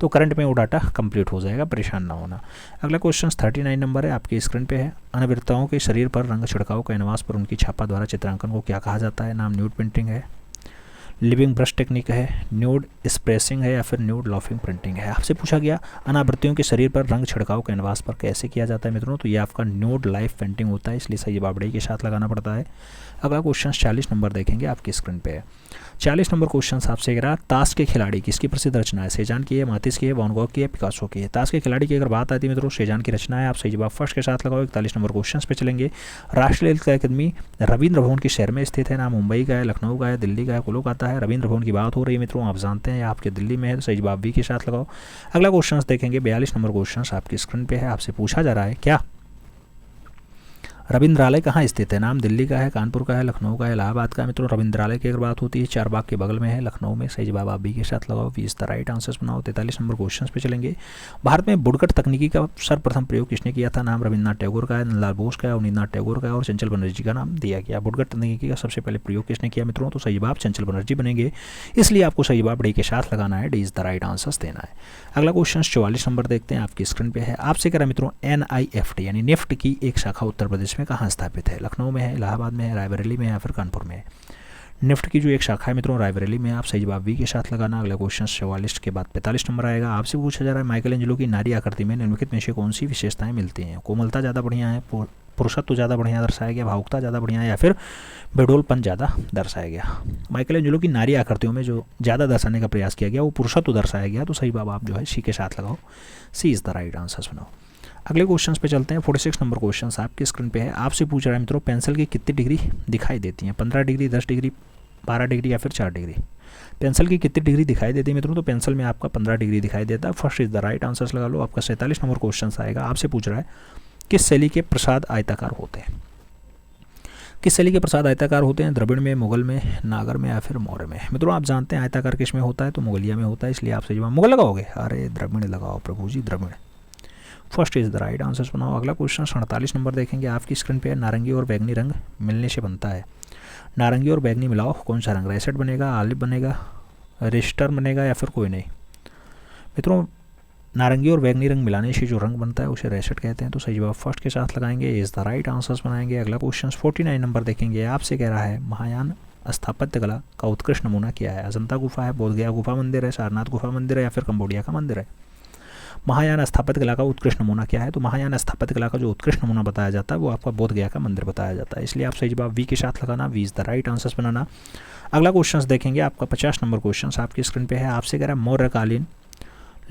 तो करंट में वो डाटा कंप्लीट हो जाएगा, परेशान ना होना। अगला क्वेश्चन 39 नंबर है, आपकी स्क्रीन पे है। अनवरताओं के शरीर पर रंग छिड़काव कैनवास पर उनकी छापा द्वारा चित्रांकन को क्या कहा जाता है। नाम न्यूड पेंटिंग है, लिविंग ब्रश टेक्निक है, न्यूड स्प्रेसिंग है या फिर न्यूड लॉफिंग प्रिंटिंग है। आपसे पूछा गया अनावृत्तियों के शरीर पर रंग छिड़काव कैनवास पर कैसे किया जाता है मित्रों, तो ये आपका न्यूड लाइफ पेंटिंग होता है, इसलिए सही जवाब डी के साथ लगाना पड़ता है। अगला क्वेश्चन 40 नंबर देखेंगे, आपकी स्क्रीन पे है। 40 नंबर क्वेश्चन आपसे कह रहा ताश के खिलाड़ी किसकी प्रसिद्ध रचना है। सेजान की है, मातिस की है, वैन गॉग की है, पिकासो की है। ताश के खिलाड़ी की अगर बात आती है मित्रों सेजान की रचना है, आप सही जवाब फर्स्ट के साथ लगाओ। 41 नंबर क्वेश्चन पे चलेंगे। राष्ट्रीय ललित कला अकादमी रविंद्र भवन के शहर में स्थित है। नाम मुंबई का है, लखनऊ का है, दिल्ली का है, कोलकाता है। रविंद्र भवन की बात हो रही है मित्रों, आप जानते हैं आपके दिल्ली में है, सही जवाब बी के साथ लगाओ। अगला क्वेश्चन देखेंगे 42 नंबर क्वेश्चन आपकी स्क्रीन पे है। आपसे पूछा जा रहा है क्या रविंद्रालय कहाँ स्थित है। नाम दिल्ली का है, कानपुर का है, लखनऊ का है, इलाहाबाद का है मित्रों। रविंद्रालय की अगर बात होती है चारबाग के बगल में है, लखनऊ में, सही जवाब आप बी के साथ लगाओ, B is the right answers बनाओ। 43 नंबर क्वेश्चन पे चलेंगे। भारत में बुड़कट तकनीकी का सर्वप्रथम प्रयोग किसने किया था। नाम रविन्द्रनाथ टैगोर का है, नंदलाल बोस का है, अवनींद्रनाथ टैगोर का है और चंचल बनर्जी का नाम दिया गया। बुड़कट तकनीकी का सबसे पहले प्रयोग किसने किया मित्रों, तो सही जवाब चंचल बनर्जी बनेंगे, इसलिए आपको सही जवाब डी के साथ लगाना है, D is the right answers देना है। अगला क्वेश्चन 44 नंबर देखते हैं, आपकी स्क्रीन पे है। आपसे कह रहा मित्रों NIFT यानी निफ्ट की एक शाखा उत्तर प्रदेश में कहाँ स्थापित है। लखनऊ में है, इलाहाबाद में है, रायबरेली में है या फिर कानपुर में है। निफ्ट की जो एक शाखा है मित्रों रायबरेली में, आप सही जवाब बी के साथ लगाना। अगला क्वेश्चन 44 के बाद 45 नंबर आएगा। आपसे पूछा जा रहा है माइकल एंजेलो की नारी आकृति में निम्नलिखित में से कौन सी विशेषताएं मिलती हैं। कोमलता ज़्यादा बढ़िया है, पुरुषत्व ज़्यादा बढ़िया दर्शाया गया, भावुकता ज़्यादा बढ़िया है या फिर बेडोलपन ज़्यादा दर्शाया गया। माइकलएंजेलो की नारी आकृतियों में जो ज़्यादा दर्शाने का प्रयास किया गया वो पुरुषत्व दर्शाया गया, तो सही जवाब आप जो है सी के साथ लगाओ, सी इज़ द राइट आंसर बनाओ। अगले क्वेश्चन पे चलते हैं। 46 नंबर क्वेश्चन आपके स्क्रीन पे है। आपसे पूछ रहा है मित्रों, पेंसिल की कितनी डिग्री दिखाई देती हैं, 15 डिग्री, 10 डिग्री, 12 डिग्री या फिर 4 डिग्री। पेंसिल की कितनी डिग्री दिखाई देती है मित्रों, तो पेंसिल में आपका 15 डिग्री दिखाई देता है। First is the right answer लगा लो। आपका 47 नंबर क्वेश्चन आएगा। आपसे पूछ रहा है किस शैली के प्रसाद आयताकार होते हैं। किस शैली के प्रसाद आयताकार होते हैं, द्रविड़ में, मुगल में, नागर में या फिर मौर्य में। मित्रों आप जानते हैं आयताकार किस में होता है, तो मुगलिया में होता है, इसलिए आपसे जवाब मुगल लगाओगे। अरे द्रविड़ लगाओ प्रभु जी, Dravid. First is the right answer बनाओ। अगला क्वेश्चन 48 नंबर देखेंगे। आपकी स्क्रीन पे नारंगी और बैगनी रंग मिलने से बनता है। नारंगी और बैगनी मिलाओ कौन सा रंग, रेसेट बनेगा, आलिव बनेगा, रेस्टर बनेगा या फिर कोई नहीं। मित्रों नारंगी और बैगनी रंग मिलाने से जो रंग बनता है उसे रेसेट कहते हैं, तो सही जवाब फर्स्ट के साथ लगाएंगे, इज द राइट आंसर्स बनाएंगे। अगला क्वेश्चन 49 नंबर देखेंगे। आपसे कह रहा है महायान स्थापत्य कला का उत्कृष्ट नमूना क्या है। अजंता गुफा है, बोधगया गुफा मंदिर है, सारनाथ गुफा मंदिर है या फिर कंबोडिया का मंदिर है। महायान स्थापत्य कला का उत्कृष्ट नमूना क्या है, तो महायान स्थापत्य कला का जो उत्कृष्ट नमूना बताया जाता है वो आपका बोधगया का मंदिर बताया जाता है, इसलिए आप सही जवाब वी के साथ लगाना, we is the right answers बनाना। अगला क्वेश्चन देखेंगे। आपका 50 नंबर क्वेश्चन आपकी स्क्रीन पे है। आपसे कह रहा है मौर्यकालीन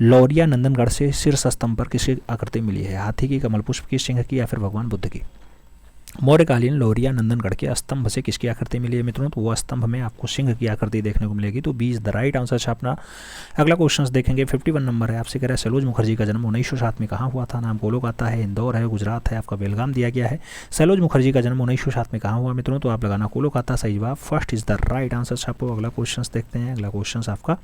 लौरिया नंदनगढ़ से शीर्ष स्तंभ पर किसकी आकृति मिली है, हाथी की, कमल पुष्प की, सिंह की या फिर भगवान बुद्ध की। मौर्यकालीन लौरिया नंदनगढ़ के स्तंभ से किसकी आकृति मिली है मित्रों, तो वह स्तंभ में आपको सिंह की आकृति देखने को मिलेगी, तो B is the right answer छापना। अगला क्वेश्चन देखेंगे। 51 नंबर है। आपसे कह रहा है सैलोज मुखर्जी का जन्म 1907 में कहाँ हुआ था। नाम कोलकाता है, इंदौर है, गुजरात है, आपका बेलगाम दिया गया है। सैलोज मुखर्जी का जन्म 1907 में कहाँ हुआ मित्रों, तो आप लगाना कोलकाता, सही जवाब first is the right answer छापो। अगला क्वेश्चन देखते हैं। अगला क्वेश्चन आपका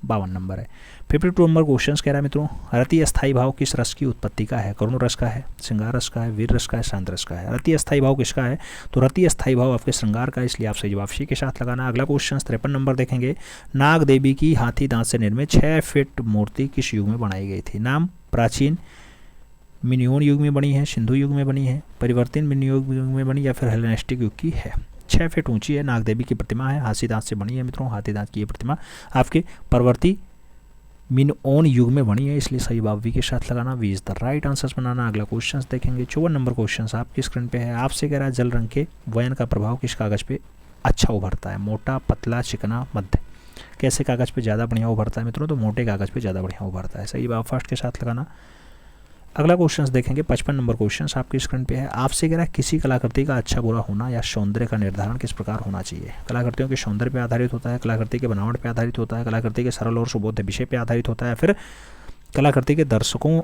52 नंबर है। 52 नंबर क्वेश्चन कह रहा है मित्रों रति अस्थाई भाव किस रस की उत्पत्ति का है, करुण रस का है, श्रृंगार रस का है, वीर रस का है, शांत रस का है। रति अस्थाई भाव किसका है, तो रति अस्थाई भाव आपके श्रृंगार का है, इसलिए आप सही जवाब सी के साथ लगाना। अगला क्वेश्चन 53 नंबर देखेंगे। नाग देवी की हाथी दांत से निर्मित 6 फीट मूर्ति किस युग में बनाई गई थी। नाम प्राचीन मिनियोन युग में बनी है, सिंधु युग में बनी है, परिवर्तन मिनियोग युग में बनी या फिर हेलेनिस्टिक युग की है। 6 फीट ऊंची है, नाग देवी की प्रतिमा है, हाथी दांत से बनी है मित्रों। हाथी दांत की ये प्रतिमा आपके परवर्ती मिनओन युग में बनी है, इसलिए सही जवाब वी के साथ लगाना, we is the right answers बनाना। अगला क्वेश्चन देखेंगे। 54 नंबर क्वेश्चन आपकी स्क्रीन पे है। आपसे कह रहा है जल रंग के वयन का प्रभाव किस कागज पे अच्छा उभरता है, मोटा, पतला, चिकना, मध्य। कैसे कागज पे ज़्यादा बढ़िया उभरता है मित्रों, तो मोटे कागज पे ज़्यादा बढ़िया उभरता है, सही जवाब फर्स्ट के साथ लगाना। अगला क्वेश्चन देखेंगे। 55 नंबर क्वेश्चन आपकी स्क्रीन पे है। आपसे कह रहा है किसी कलाकृति का अच्छा बुरा होना या सौंदर्य का निर्धारण किस प्रकार होना चाहिए। कलाकृतियों के सौंदर्य पर आधारित होता है, कलाकृति के बनावट पर आधारित होता है, कलाकृति के सरल और सुबोध विषय पर आधारित होता है, फिर कलाकृति के दर्शकों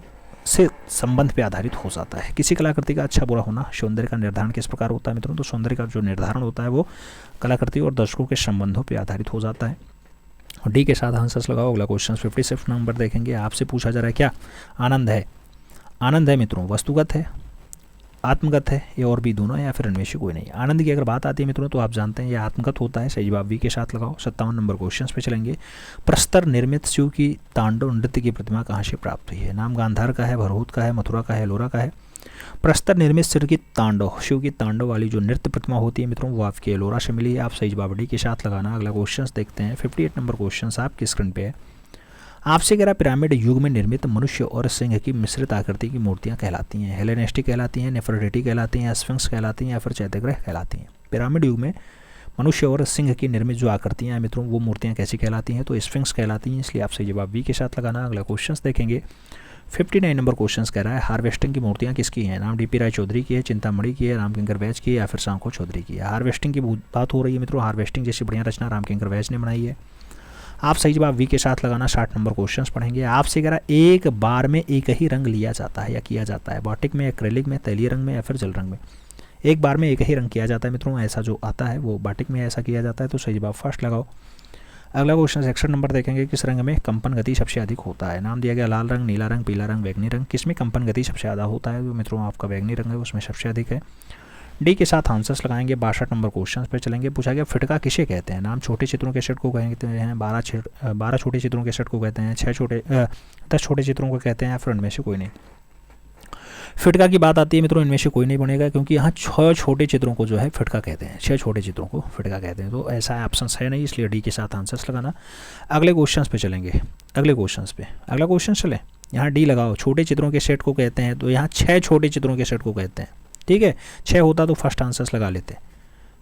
से संबंध पे आधारित हो जाता है। किसी कलाकृति का अच्छा बुरा होना सौंदर्य का निर्धारण किस प्रकार होता है मित्रों, तो सौंदर्य का जो निर्धारण होता है वो कलाकृति और दर्शकों के संबंधों पर आधारित हो जाता है। डी के साथ आंसर्स लगाओ। अगला क्वेश्चन 56 नंबर देखेंगे। आपसे पूछा जा रहा है क्या आनंद है। आनंद है मित्रों वस्तुगत है, आत्मगत है, ये और भी दोनों है या फिर इनमें से कोई नहीं। आनंद की अगर बात आती है मित्रों तो आप जानते हैं ये आत्मगत होता है, सही जवाब वी के साथ लगाओ। 57 नंबर क्वेश्चन पे चलेंगे। प्रस्तर निर्मित शिव की तांडव नृत्य की प्रतिमा कहाँ से प्राप्त हुई है। नाम गांधार का है, भरहूत का है, मथुरा का है, एलोरा का है। प्रस्तर निर्मित शिव की तांडव वाली जो नृत्य प्रतिमा होती है मित्रों वो आपकी एलोरा से मिली है, आप सही जवाब डी के साथ लगाना। अगला क्वेश्चन देखते हैं। 58 नंबर क्वेश्चन आपकी स्क्रीन पे है। आपसे कह रहा पिरामिड युग में निर्मित मनुष्य और सिंह की मिश्रित आकृति की मूर्तियां कहलाती हैं, हेलेनिस्टिक कहलाती हैं, नेफरटिटी कहलाती हैं, स्फिंक्स कहलाती हैं या फिर चैत्यग्रह कहलाती हैं। पिरामिड युग में मनुष्य और सिंह की निर्मित जो आकृतियां हैं मित्रों वो मूर्तियां कैसी कहलाती हैं, तो स्फिंक्स कहलाती हैं, इसलिए आप सही जवाब वी के साथ लगाना। अगला क्वेश्चन देखेंगे। 59 नंबर क्वेश्चन कह रहा है हार्वेस्टिंग की मूर्तियां किसकी हैं। नाम डीपी राय चौधरी की है, चिंतामणि की है, रामकिंकर वैज की है या फिर सांखो चौधरी की है। हार्वेस्टिंग की बात हो रही है मित्रों, हार्वेस्टिंग जैसी बढ़िया रचना रामकिंकर वैज ने बनाई है, आप सही जवाब वी के साथ लगाना। 60 नंबर क्वेश्चन पढ़ेंगे। आपसे कह रहा है एक बार में एक ही रंग लिया जाता है या किया जाता है, बाटिक में, एक्रेलिक में, तैलीय रंग में या फिर जल रंग में। एक बार में एक ही रंग किया जाता है मित्रों, ऐसा जो आता है वो बाटिक में ऐसा किया जाता है, तो सही जवाब फर्स्ट लगाओ। अगला क्वेश्चन 61 नंबर देखेंगे। किस रंग में कंपन गति सबसे अधिक होता है। नाम दिया गया लाल रंग, नीला रंग, पीला रंग, बैंगनी रंग। किसमें कंपन गति सबसे ज़्यादा होता है, तो मित्रों आपका बैंगनी रंग है उसमें सबसे अधिक है। डी के साथ आंसर्स लगाएंगे। 62 नंबर क्वेश्चन पे चलेंगे। पूछा गया फिटका किसे कहते हैं। नाम छोटे चित्रों के सेट को कहते हैं, 12 छोटे चित्रों के सेट को कहते हैं, 10 छोटे चित्रों को कहते हैं या फिर इनमें से कोई नहीं। फिटका की बात आती है मित्रों इनमें से कोई नहीं बनेगा, क्योंकि यहाँ 6 छोटे चित्रों को जो है फिटका कहते हैं, 6 छोटे चित्रों को फिटका कहते हैं, तो ऐसा ऑप्शन है नहीं, इसलिए डी के साथ आंसर्स लगाना। अगले क्वेश्चन पे चलेंगे। अगला क्वेश्चन चले, यहाँ डी लगाओ। छोटे चित्रों के सेट को कहते हैं, तो यहाँ 6 छोटे चित्रों के सेट को कहते हैं, ठीक है। 6 होता तो फर्स्ट आंसर्स लगा लेते,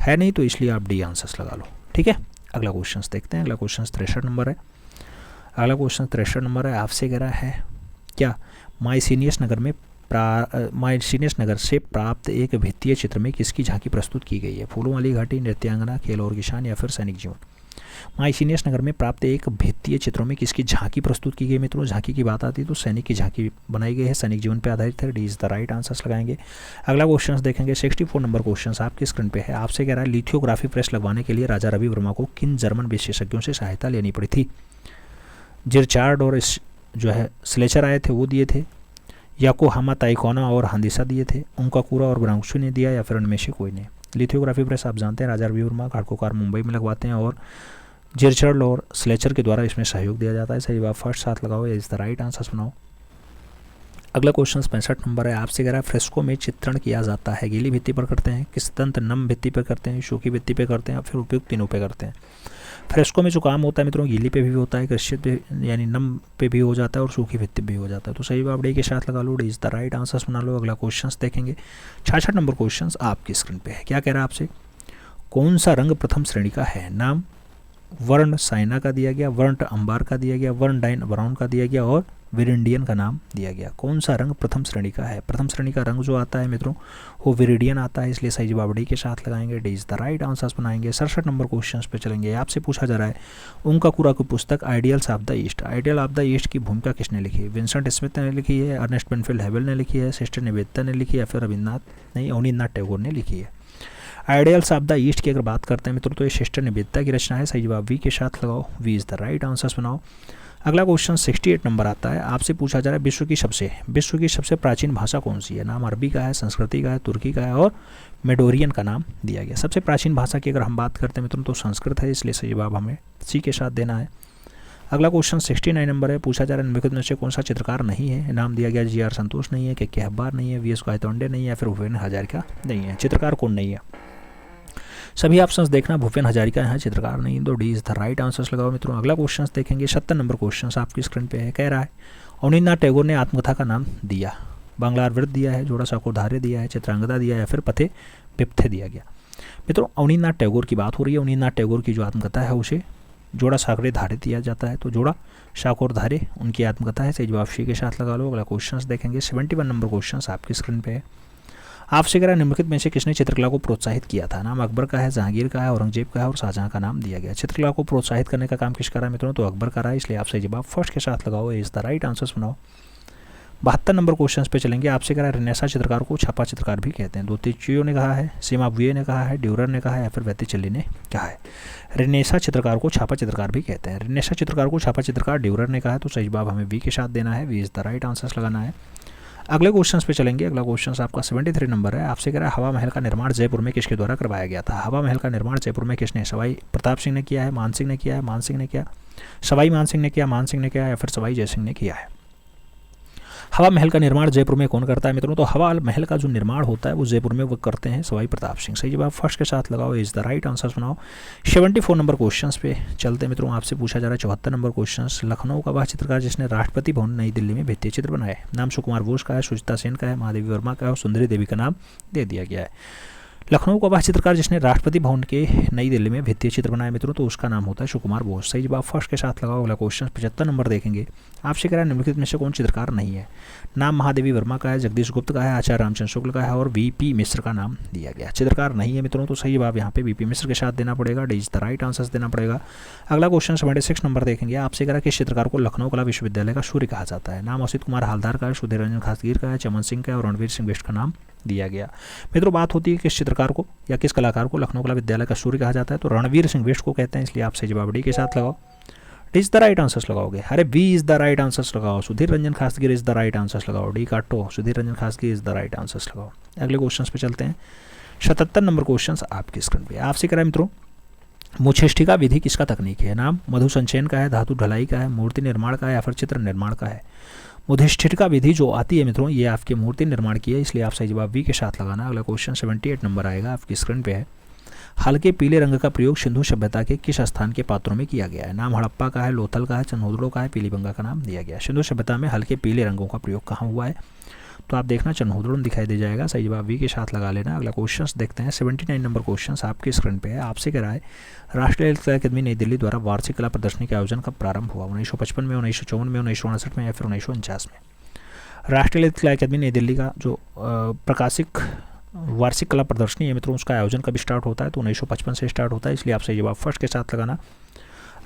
है नहीं तो इसलिए आप डी आंसर्स लगा लो। ठीक है, अगला क्वेश्चन देखते हैं। अगला क्वेश्चन 63 नंबर है। अगला क्वेश्चन 63 नंबर है, आपसे कह रहा है क्या माइसीनियस नगर से प्राप्त एक भित्तीय चित्र में किसकी झांकी प्रस्तुत की गई है? फूलों वाली घाटी, नृत्यांगना, खेल और किसान या फिर सैनिक जीवन। माइसीनियस नगर में प्राप्त एक भित्तीय चित्रों में किसकी झांकी प्रस्तुत की गई? मित्रों झांकी की बात आती है तो सैनिक की झांकी बनाई गई है, सैनिक जीवन पर आधारित है। D is the right answers लगाएंगे। अगला क्वेश्चन देखेंगे 64 नंबर क्वेश्चन आपकी स्क्रीन पे है। आपसे कह रहा है लिथियोग्राफी प्रेस लगवाने के लिए राजा रवि वर्मा को किन जर्मन विशेषज्ञों से सहायता लेनी पड़ी थी? जिरचार्ड और जो है स्लेचर आए थे वो दिए थे, याकोहामा ताइकोना और हांदिसा दिए थे, उनका कूरा और ब्रांक्सू ने दिया या फिर उनमें से कोई ने? लिथियोग्राफी प्रेस आप जानते हैं राजा रवि वर्मा घाटकोकार मुंबई में लगवाते हैं और जिरचार्ड और स्लेचर के द्वारा इसमें सहयोग दिया जाता है। सही बात फर्स्ट साथ लगाओ, इज द राइट आंसर्स बनाओ। अगला क्वेश्चन 65 नंबर है। आपसे कह रहा है फ्रेस्को में चित्रण किया जाता है, गीली भित्ति पर करते हैं, किस तंत्र नम भित्ति पर करते हैं, सूखी भित्ति पर करते हैं, फिर उपयुक्त तीनों पे करते हैं? फ्रेस्को में जो काम होता है मित्रों गीली पे भी होता है, कृषित पे यानी नम पे भी हो जाता है और सूखी भित्ति भी हो जाता है। तो सही बात डी के साथ लगा लो, D is the right answers बना लो। अगला क्वेश्चन देखेंगे 66 नंबर क्वेश्चन आपकी स्क्रीन पे है। क्या कह रहा है आपसे? कौन सा रंग प्रथम श्रेणी का है? नाम वर्ण साइना का दिया गया, वर्ण अंबार का दिया गया, वर्ण डाइन ब्राउन का दिया गया और विरिडियन का नाम दिया गया। कौन सा रंग प्रथम श्रेणी का है? प्रथम श्रेणी का रंग जो आता है मित्रों वो विरिडियन आता है, इसलिए सही जवाब डी के साथ लगाएंगे, D is the right answers बनाएंगे। 67 नंबर क्वेश्चन पे चलेंगे। आपसे पूछा जा रहा है उनका कूरा की पुस्तक ideals of the east, ideal of the east की भूमिका किसने लिखी है? विंसेंट स्मिथ ने लिखी है, अर्नेस्ट बेनफील्ड हेबल ने लिखी है, सिस्टर निवेदिता ने लिखी है या फिर अवनींद्रनाथ टैगोर ने लिखी है? आइडियल्स ऑफ द ईस्ट की अगर बात करते हैं मित्रों तो ये सिस्टर निवेदिता की रचना है। सही जवाब वी के साथ लगाओ, we is the right answers बनाओ। अगला क्वेश्चन 68 नंबर आता है। आपसे पूछा जा रहा है विश्व की सबसे प्राचीन भाषा कौन सी है? नाम अरबी का है, संस्कृति का है, तुर्की का है और मेडोरियन का नाम दिया गया। सबसे प्राचीन भाषा की अगर हम बात करते हैं मित्रों तो संस्कृत है, इसलिए सही जवाब हमें सी के साथ देना है। अगला क्वेश्चन 69 नंबर है। पूछा जा रहा है निम्नलिखित में से कौन सा चित्रकार नहीं है? नाम दिया गया जी आर संतोष नहीं है, के हब्बार नहीं है, वी एस गायतोंडे नहीं है या फिर भूपेन हजारिका नहीं है। चित्रकार कौन नहीं है? सभी ऑप्शंस देखना, भूपेन हजारिका यहाँ चित्रकार नहीं, तो D is the right answers लगाओ मित्रों। अगला क्वेश्चन देखेंगे 70 नंबर क्वेश्चन आपकी स्क्रीन पे है। कह रहा है अवनींद्रनाथ टैगोर ने आत्मकथा का नाम दिया, बांग्लार वृत्त दिया है, जोड़ा साकोधार्य दिया है, चित्रांगदा दिया है या फिर पथे पिप्थे दिया गया? मित्रों अवनींद्रनाथ टैगोर की बात हो रही है। अवनींद्रनाथ टैगोर की जो आत्मकथा है उसे जोड़ा साकरे धारे दिया जाता है, तो जोड़ा शाकोर धारे उनकी आत्मकथा है। सही जवाब सी के साथ लगा लो। अगला क्वेश्चन देखेंगे 71 नंबर क्वेश्चन आपकी स्क्रीन पे है। आपसे कह रहा है निम्नलिखित में से किसने चित्रकला को प्रोत्साहित किया था? नाम अकबर का है, जहांगीर का है, औरंगजेब का है और शाहजहां का नाम दिया गया। चित्रकला को प्रोत्साहित करने का काम किस करा मित्रों? तो अकबर करा है, इसलिए आप सही जवाब फर्स्ट के साथ लगाओ, इज द राइट आंसर्स बनाओ। 72 नंबर क्वेश्चन पे चलेंगे। आपसे कह रहा है रेनेसां चित्रकार को छापा चित्रकार भी कहते हैं। दोतीचियो ने कहा है, सीमा बुए ने कहा है, ड्यूरर ने कहा है या फिर वेत्तिचेल्ली ने कहा है? रेनेसां चित्रकार को छापा चित्रकार भी कहते हैं। रेनेसां चित्रकार को छापा चित्रकार ड्यूरर ने कहा है, तो सही जवाब हमें वी के साथ देना है, B is the right answers लगाना है। अगले क्वेश्चन पे चलेंगे। अगला क्वेश्चन आपका 73 नंबर है। आपसे कह रहा है हवा महल का निर्माण जयपुर में किसके द्वारा करवाया गया था? हवा महल का निर्माण जयपुर में किसने? सवाई प्रताप सिंह ने किया है, मान सिंह ने किया है, मान सिंह ने किया, सवाई मान सिंह ने किया, मान सिंह ने किया या फिर सवाई जयसिंह ने किया है? हवा महल का निर्माण जयपुर में कौन करता है मित्रों? तो हवा महल का जो निर्माण होता है वो जयपुर में वो करते हैं सवाई प्रताप सिंह। सही जवाब फर्स्ट के साथ लगाओ, इज द राइट आंसर बनाओ। 74 नंबर क्वेश्चन पे चलते हैं मित्रों। आपसे पूछा जा रहा है 74 नंबर क्वेश्चन, लखनऊ का वह चित्रकार जिसने राष्ट्रपति भवन नई दिल्ली में भित्ति चित्र बनाए? नाम सुकुमार बोस का है, सुचिता सेन का है, महादेवी वर्मा का है और सुंदरी देवी का नाम दे दिया गया है। लखनऊ का वह चित्रकार जिसने राष्ट्रपति भवन के नई दिल्ली में भित्तीय चित्र बनाए मित्रों तो उसका नाम होता है सुकुमार बोस। सही जवाब फर्स्ट के साथ लगाओ। अगला क्वेश्चन 75 नंबर देखेंगे। आपसे कह रहा है निम्नलिखित में से कौन चित्रकार नहीं है? नाम महादेवी वर्मा का है, जगदीश गुप्त का है, आचार्य रामचंद्र शुक्ल का है और वीपी मिश्र का नाम दिया गया। चित्रकार नहीं है मित्रों तो सही जवाब यहाँ पे वीपी मिश्र के साथ देना पड़ेगा, D is the right answers देना पड़ेगा। अगला क्वेश्चन 76 नंबर देखेंगे। आपसे कह रहा है किस चित्रकार को लखनऊ कला विश्वविद्यालय का सूर्य कहा जाता है? नाम असित कुमार हालदार का है, सुधीर रंजन खासगीर का है, चमन सिंह का है और रणवीर सिंह बिष्ट का नाम दिया गया। मित्रों बात होती है किस चित्रकार को या किस कलाकार को लखनऊ कला विद्यालय का सूर्य कहा जाता है? तो रणवीर सिंह बिष्ट को कहते हैं, इसलिए आप सही जवाब डी के साथ लगाओ, D is the right answers लगाओगे। अरे B is the right answers लगाओ, Sudhir Ranjan Khastgir is the right answers लगाओ, डी काटो, Sudhir Ranjan Khastgir is the right answers लगाओ। अगले क्वेश्चन पे चलते हैं। 77 नंबर क्वेश्चन आपकी स्क्रीन पे। आपसे कह रहा है मित्रों मुछेष्टिका विधि किसका तकनीक है? नाम मधु संचयन का है, धातु ढलाई का है, मूर्ति निर्माण का है या फिर चित्र निर्माण का है? मुछेष्टिका विधि जो आती है मित्रों ये आपके मूर्ति निर्माण की है, इसलिए आप सही जवाब वी के साथ लगाना। अगला क्वेश्चन 78 नंबर आएगा आपकी स्क्रीन पे है। हल्के पीले रंग का प्रयोग सिंधु सभ्यता के किस स्थान के पात्रों में किया गया है? नाम हड़प्पा का है, लोथल का है, चंदोदड़ो का है, पीलीबंगा का नाम दिया गया। सिंधु सभ्यता में हल्के पीले रंगों का प्रयोग कहाँ हुआ है? तो आप देखना चन्होदड़न दिखाई दे जाएगा, सही जवाब वी के साथ लगा लेना। अगला क्वेश्चन देखते हैं, 79 नंबर क्वेश्चन आपकी स्क्रीन पे है। आपसे कह रहा है राष्ट्रीय कला अकादमी नई दिल्ली द्वारा वार्षिक कला प्रदर्शनी के आयोजन कब प्रारंभ हुआ? 1955 में, 1954 में, 1959 में या फिर 1949 में? राष्ट्रीय कला अकादमी नई दिल्ली का जो प्रकाशिक वार्षिक कला प्रदर्शनी है मित्रों, उसका आयोजन कब स्टार्ट होता है? तो 1955 से स्टार्ट होता है, इसलिए आपसे जवाब फर्स्ट के साथ लगाना।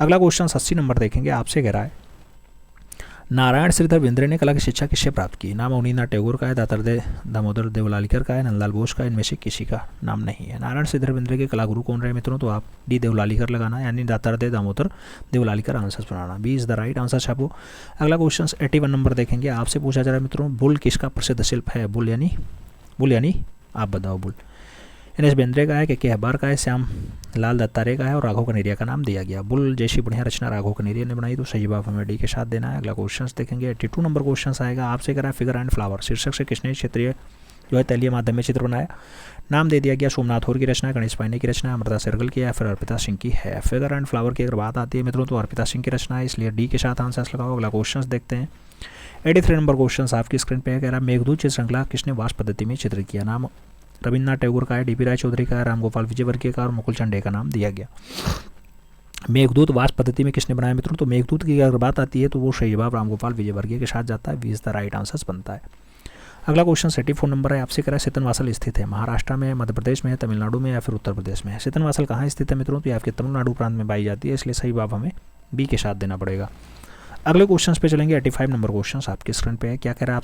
अगला क्वेश्चन 80 नंबर देखेंगे। आपसे कह रहा है नारायण श्रीधर बेंद्रे ने कला की शिक्षा किससे प्राप्त की? नाम अवनींद्रनाथ टैगोर का है, दामोदर देवलालीकर का है, नंदलाल बोस का है, इनमें से किसी का नाम नहीं है। नारायण श्रीधर बेंद्रे के कला गुरु कौन रहे मित्रों? तो आप डी देवलालीकर लगाना, यानी दामोदर देवलालीकर आंसर बनाना। B is the right answer छापो। अगला क्वेश्चन 81 नंबर देखेंगे। आपसे पूछा जा रहा है मित्रों बुल किसका प्रसिद्ध शिल्प है? बुल यानी आप बताओ। Bull NS. बेंद्रे का है, के अखबार का है, श्याम लाल दत्तारे का है और राघव कनेरिया का नाम दिया गया। बुल जैसी बढ़िया रचना राघव कनेरिया ने बनाई, तो सही जवाब हमें डी के साथ देना है। अगला क्वेश्चन देखेंगे 82 नंबर क्वेश्चन आएगा। आपसे कह रहा है फिगर एंड फ्लावर शीर्षक से किसने क्षेत्रीय जो है तैलीय माध्यम में चित्र बनाया? नाम दे दिया गया सोमनाथ होर की रचना, गणेश पांडे की रचना, अमृता शेरगिल की या फिर अर्पिता सिंह की है। फिगर एंड फ्लावर की अगर बात आती है मित्रों तो अर्पिता सिंह की रचना है, इसलिए डी के साथ आंसर लगाओ। अगला क्वेश्चन देखते हैं 83 नंबर क्वेश्चन आपकी स्क्रीन पे है। कह रहा है मेघदूत चित्र श्रृंखला किसने वास पद्धति में चित्र किया? नाम रविन्द्रनाथ टैगोर का है, डी.पी. राय चौधरी का है, रामगोपाल विजयवर्गीय का और मुकुल चंडे का नाम दिया गया। मेघदूत वास पद्धति में किसने बनाया मित्रों? तो मेघदूत की अगर बात आती है तो वो सही जवाब रामगोपाल विजयवर्गीय के साथ जाता है, B is the right answer बनता है। अगला क्वेश्चन 84 नंबर है। आपसे कह रहा है सीतनवासल स्थित है महाराष्ट्र में, मध्य प्रदेश में, तमिलनाडु में या फिर उत्तर प्रदेश में? सीतनवासल कहाँ स्थित है मित्रों? तो ये आपके तमिलनाडु प्रांत में पाई जाती है, इसलिए सही जवाब हमें बी के साथ देना पड़ेगा। अगले क्वेश्चन पे चलेंगे 85 नंबर क्वेश्चन आपकी स्क्रीन पे है। क्या कह रहा है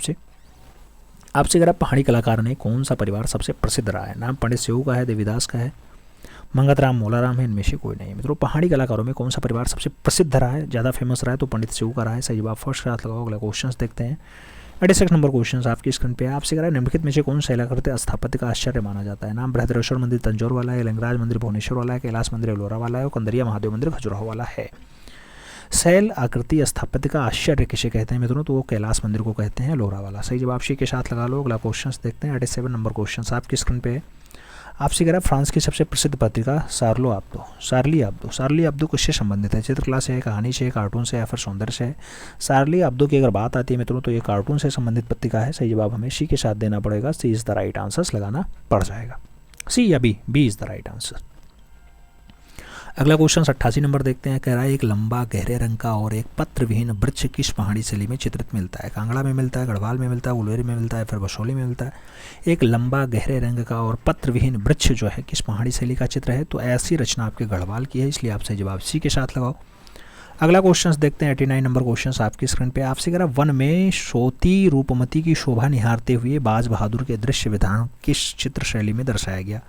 आपसे कह रहा पहाड़ी कलाकार ने कौन सा परिवार सबसे प्रसिद्ध रहा है? नाम पंडित सेऊ का है, देवीदास का है, मंगतराम मोलाराम है, इनमें से कोई नहीं। मित्रों पहाड़ी कलाकारों में कौन सा परिवार सबसे प्रसिद्ध रहा है, ज़्यादा फेमस रहा है? तो पंडित सेऊ का रहा है, सही जवाब फर्स्ट साथ लगाओ। अगला क्वेश्चन देखते हैं 86 नंबर क्वेश्चन आपकी स्क्रीन पे है। आपसे कह रहा है निम्नलिखित में से कौन सा इलाका स्थापत्य का आश्चर्य माना जाता है? नाम बृहदेश्वर मंदिर तंजौर वाला है, लिंगराज मंदिर भुवनेश्वर वाला है, कैलाश मंदिर एलोरा वाला है और कंदरिया महादेव मंदिर खजुराहो वाला है। शैल आकृति स्थापत्य का आश्चर्य किसे कहते हैं मित्रों? तो वो कैलाश मंदिर को कहते हैं, लोरा वाला। सही जवाब सी के साथ लगा लो। अगला क्वेश्चन देखते हैं 87 नंबर क्वेश्चन आपकी स्क्रीन पे है। आपसे कह रहा है फ्रांस की सबसे प्रसिद्ध पत्रिका शार्ली अब्दो किससे संबंधित है? चित्रकला से है, कहानी से है, कार्टून से या फिर सौंदर्य से है? शार्ली अब्दो की अगर बात आती है मित्रों तो ये कार्टून से संबंधित पत्रिका है, सही जवाब हमें सी के साथ देना पड़ेगा, C is the right answer लगाना पड़ जाएगा। सी या B is the right answer. अगला क्वेश्चन 88 नंबर देखते हैं। कह रहा है एक लंबा गहरे रंग का और एक पत्र विहीन वृक्ष किस पहाड़ी शैली में चित्रित मिलता है? कांगड़ा में मिलता है, गढ़वाल में मिलता है, उलवेरी में मिलता है, फिर बसोली में मिलता है। एक लंबा गहरे रंग का और पत्र विहीन वृक्ष जो है किस पहाड़ी शैली का चित्र है? तो ऐसी रचना आपके गढ़वाल की है, इसलिए आपसे जवाब सी के साथ लगाओ। अगला क्वेश्चन देखते हैं 89 नंबर क्वेश्चन आपकी स्क्रीन पे। आपसे कह रहा वन में सोती रूपमती की शोभा निहारते हुए बाज बहादुर के दृश्य विधान किस चित्र शैली में दर्शाया गया?